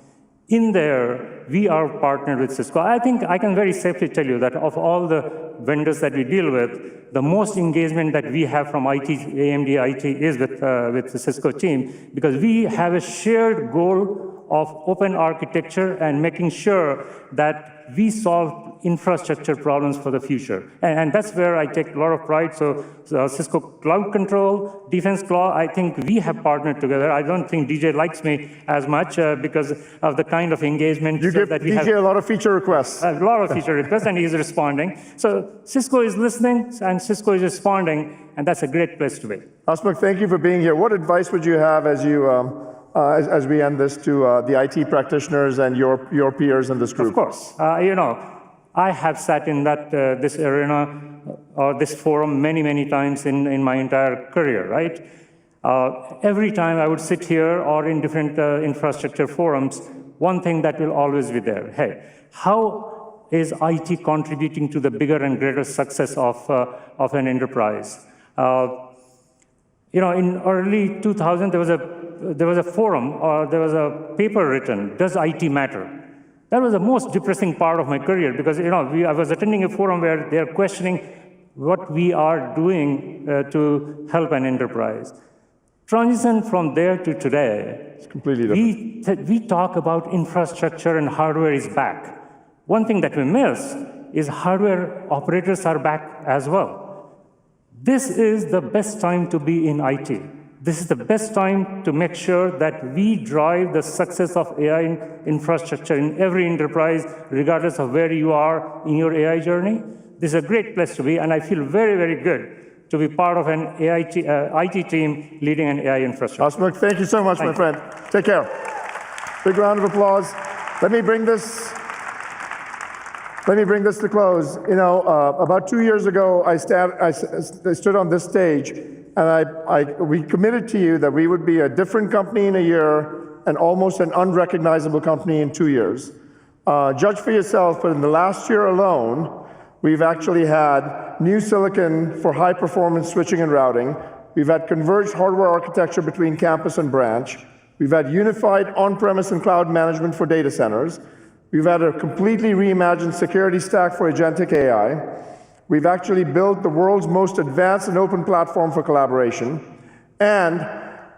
In there, we are partnered with Cisco. I think I can very safely tell you that of all the vendors that we deal with, the most engagement that we have from AMD IT is with the Cisco team, because we have a shared goal of open architecture and making sure that we solve infrastructure problems for the future. And that's where I take a lot of pride. So Cisco Cloud Control, Defense Cloud, I think we have partnered together. I don't think DJ likes me as much because of the kind of engagement that we have. You give DJ a lot of feature requests. A lot of feature requests, and he's responding. So Cisco is listening, and Cisco is responding, and that's a great place to be. Hasmukh, thank you for being here. What advice would you have as as we end this to the IT practitioners and your peers in this group? Of course. I have sat in this arena this forum many times in my entire career, right? Every time I would sit here or in different infrastructure forums, one thing that will always be there. Hey, how is IT contributing to the bigger and greater success of an enterprise? In early 2000, there was a forum, or there was a paper written, Does IT Matter? That was the most depressing part of my career because I was attending a forum where they're questioning what we are doing to help an enterprise. Transition from there to today, it's completely different. We talk about infrastructure and hardware is back. One thing that we miss is hardware operators are back as well. This is the best time to be in IT. This is the best time to make sure that we drive the success of AI infrastructure in every enterprise, regardless of where you are in your AI journey. This is a great place to be, and I feel very good to be part of an IT team leading an AI infrastructure. Hasmukh, thank you so much, my friend. Take care. Big round of applause. Let me bring this to close. About 2 years ago, I stood on this stage, and we committed to you that we would be a different company in a year and almost an unrecognizable company in 2 years. Judge for yourself, but in the last year alone, we've actually had new silicon for high-performance switching and routing. We've had converged hardware architecture between campus and branch. We've had unified on-premise and cloud management for data centers. We've had a completely reimagined security stack for agentic AI. We've actually built the world's most advanced and open platform for collaboration. And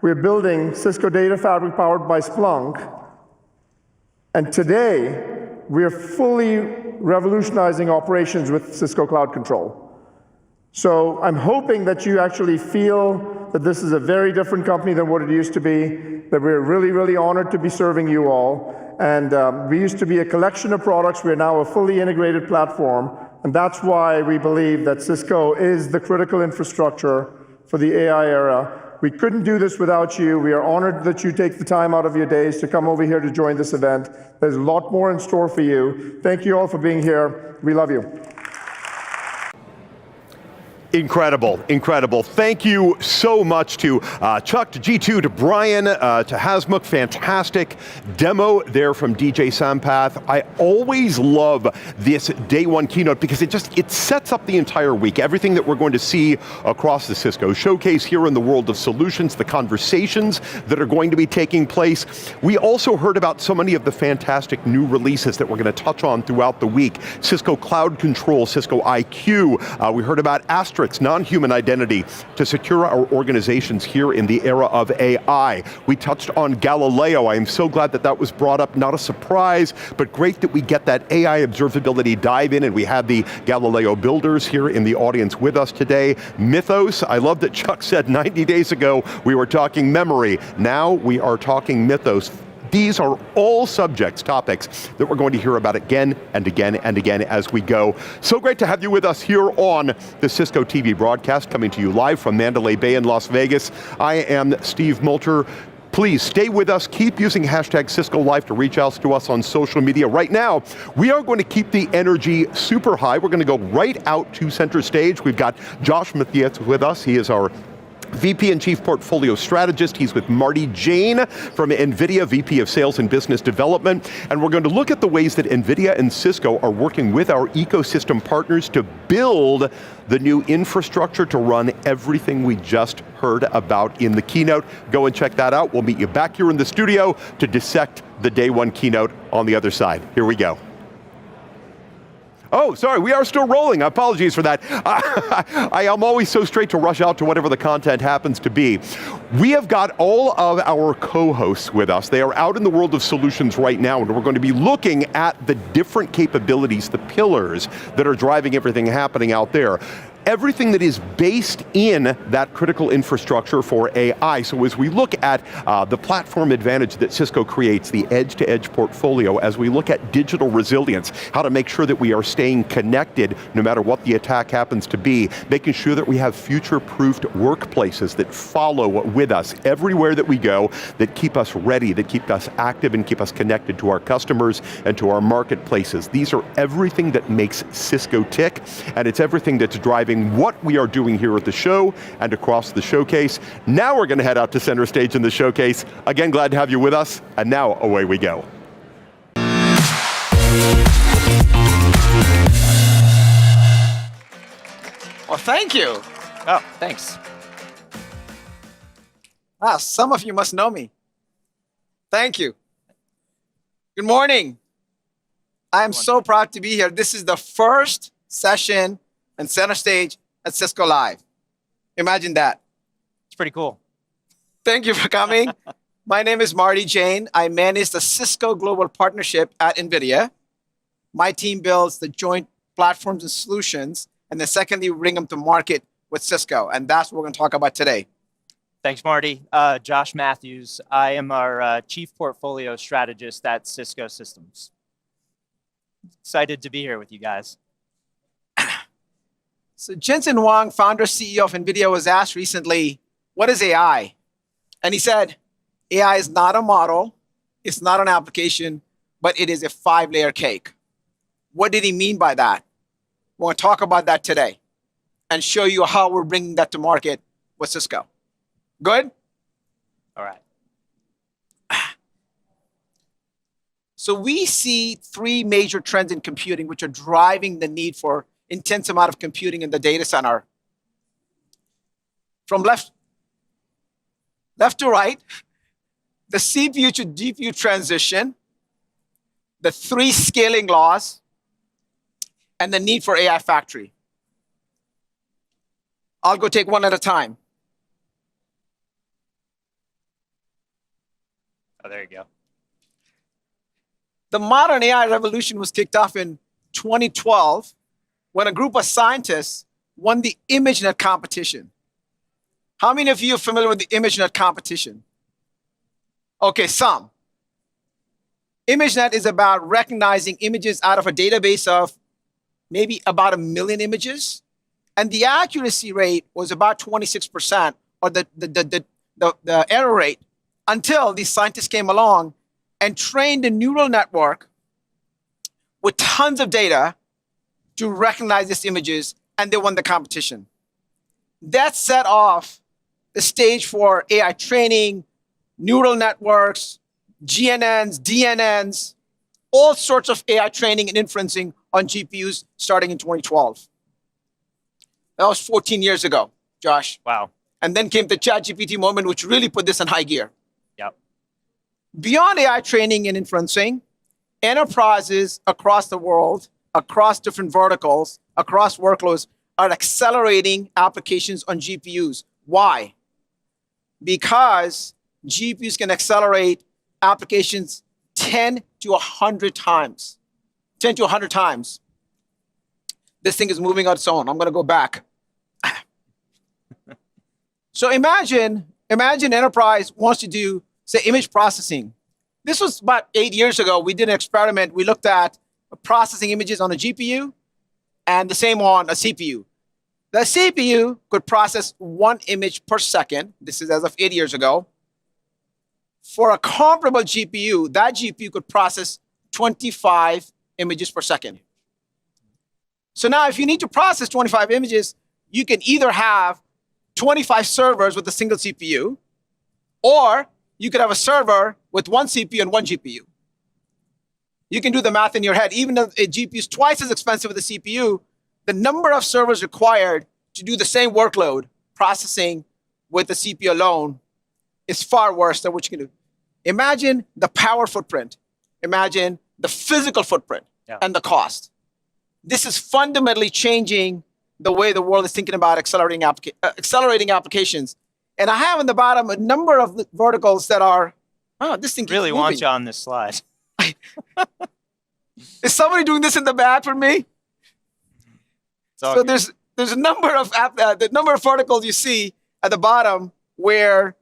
we're building Cisco Data Fabric powered by Splunk. And today, we're fully revolutionizing operations with Cisco Cloud Control. So I'm hoping that you actually feel that this is a very different company than what it used to be, that we're really honored to be serving you all. And we used to be a collection of products. We're now a fully integrated platform. And that's why we believe that Cisco is the critical infrastructure for the AI era. We couldn't do this without you. We are honored that you take the time out of your days to come over here to join this event. There's a lot more in store for you. Thank you all for being here. We love you. Incredible. Thank you so much to Chuck, to G2, to Brian, to Hasmukh. Fantastic demo there from DJ Sampath. I always love this day one keynote because it sets up the entire week. Everything that we're going to see across the Cisco showcase here in the world of solutions, the conversations that are going to be taking place. We also heard about so many of the fantastic new releases that we're going to touch on throughout the week. Cisco Cloud Control, Cisco IQ. We heard about Astra, non-human identity to secure our organizations here in the era of AI. We touched on Galileo. I am so glad that was brought up, not a surprise, but great that we get that AI observability dive in, and we have the Galileo builders here in the audience with us today. Mythos, I love that Chuck said 90 days ago we were talking memory. Now we are talking Mythos. These are all topics that we're going to hear about again and again and again as we go. So great to have you with us here on the Cisco TV broadcast, coming to you live from Mandalay Bay in Las Vegas. I am Steve Moulter. Please stay with us. Keep using hashtag Cisco Live to reach out to us on social media. Right now, we are going to keep the energy super high. We're going to go right out to center stage. We've got Josh Mathias with us. He is our VP and Chief Portfolio Strategist. He's with Marty Jane from NVIDIA, VP of Sales and Business Development. And we're going to look at the ways that NVIDIA and Cisco are working with our ecosystem partners to build the new infrastructure to run everything we just heard about in the keynote. Go and check that out. We'll meet you back here in the studio to dissect the day one keynote on the other side. Here we go. Oh, sorry, we are still rolling. Apologies for that. I am always so straight to rush out to whatever the content happens to be. We have got all of our co-hosts with us. They are out in the world of solutions right now, and we're going to be looking at the different capabilities, the pillars that are driving everything happening out there. everything that is based in that critical infrastructure for AI. So as we look at the platform advantage that Cisco creates, the edge-to-edge portfolio, as we look at digital resilience, how to make sure that we are staying connected no matter what the attack happens to be, making sure that we have future-proofed workplaces that follow with us everywhere that we go, that keep us ready, that keep us active and keep us connected to our customers and to our marketplaces. These are everything that makes Cisco tick, and it's everything that's driving what we are doing here at the show and across the showcase. Now we're going to head out to center stage in the showcase. Again, glad to have you with us, and now away we go. Well, thank you. Oh, thanks. Ah, some of you must know me. Thank you. Good morning. I'm so proud to be here. This is the first session and center stage at Cisco Live. Imagine that. It's pretty cool. Thank you for coming. My name is Marty Jain. I manage the Cisco Global Partnership at NVIDIA. My team builds the joint platforms and solutions, and then secondly, we bring them to market with Cisco, and that's what we're going to talk about today. Thanks, Marty. Josh Matthews. I am our Chief Portfolio Strategist at Cisco Systems. Excited to be here with you guys. So Jensen Huang, founder, CEO of NVIDIA, was asked recently, what is AI? And he said, AI is not a model, it's not an application, but it is a 5-layer cake. What did he mean by that? We're going to talk about that today and show you how we're bringing that to market with Cisco. Good? All right. So we see 3 major trends in computing which are driving the need for intense amount of computing in the data center. From left to right, the CPU to GPU transition, the 3 scaling laws, and the need for AI factory. I'll go take one at a time. Oh, there you go. The modern AI revolution was kicked off in 2012 when a group of scientists won the ImageNet competition. How many of you are familiar with the ImageNet competition? Okay, some. ImageNet is about recognizing images out of a database of maybe about 1 million images, and the accuracy rate was about 26%, or the error rate, until these scientists came along and trained a neural network with tons of data to recognize these images, and they won the competition. That set off the stage for AI training, neural networks, GNNs, DNNs, all sorts of AI training and inferencing on GPUs starting in 2012. That was 14 years ago, Josh. Wow. And then came the ChatGPT moment, which really put this in high gear. Yep. Beyond AI training and inferencing, enterprises across the world, across different verticals, across workloads, are accelerating applications on GPUs. Why? Because GPUs can accelerate applications 10 to 100 times. 10 to 100 times. This thing is moving on its own. I'm going to go back. So imagine enterprise wants to do, say, image processing. This was about 8 years ago. We did an experiment. We looked at processing images on a GPU and the same on a CPU. The CPU could process 1 image per second. This is as of 8 years ago. For a comparable GPU, that GPU could process 25 images per second. So now if you need to process 25 images, you can either have 25 servers with a single CPU, or you could have a server with 1 CPU and 1 GPU. You can do the math in your head. Even though a GPU is twice as expensive as a CPU, the number of servers required to do the same workload, processing with the CPU alone, is far worse than what you can do. Imagine the power footprint. Imagine the physical footprint and the cost. This is fundamentally changing the way the world is thinking about accelerating applications. And I have in the bottom a number of verticals that are, oh, this thing keeps really moving. want you on this slide. Is somebody doing this in the back for me? So there's there's a number of the number of articles you see at the bottom where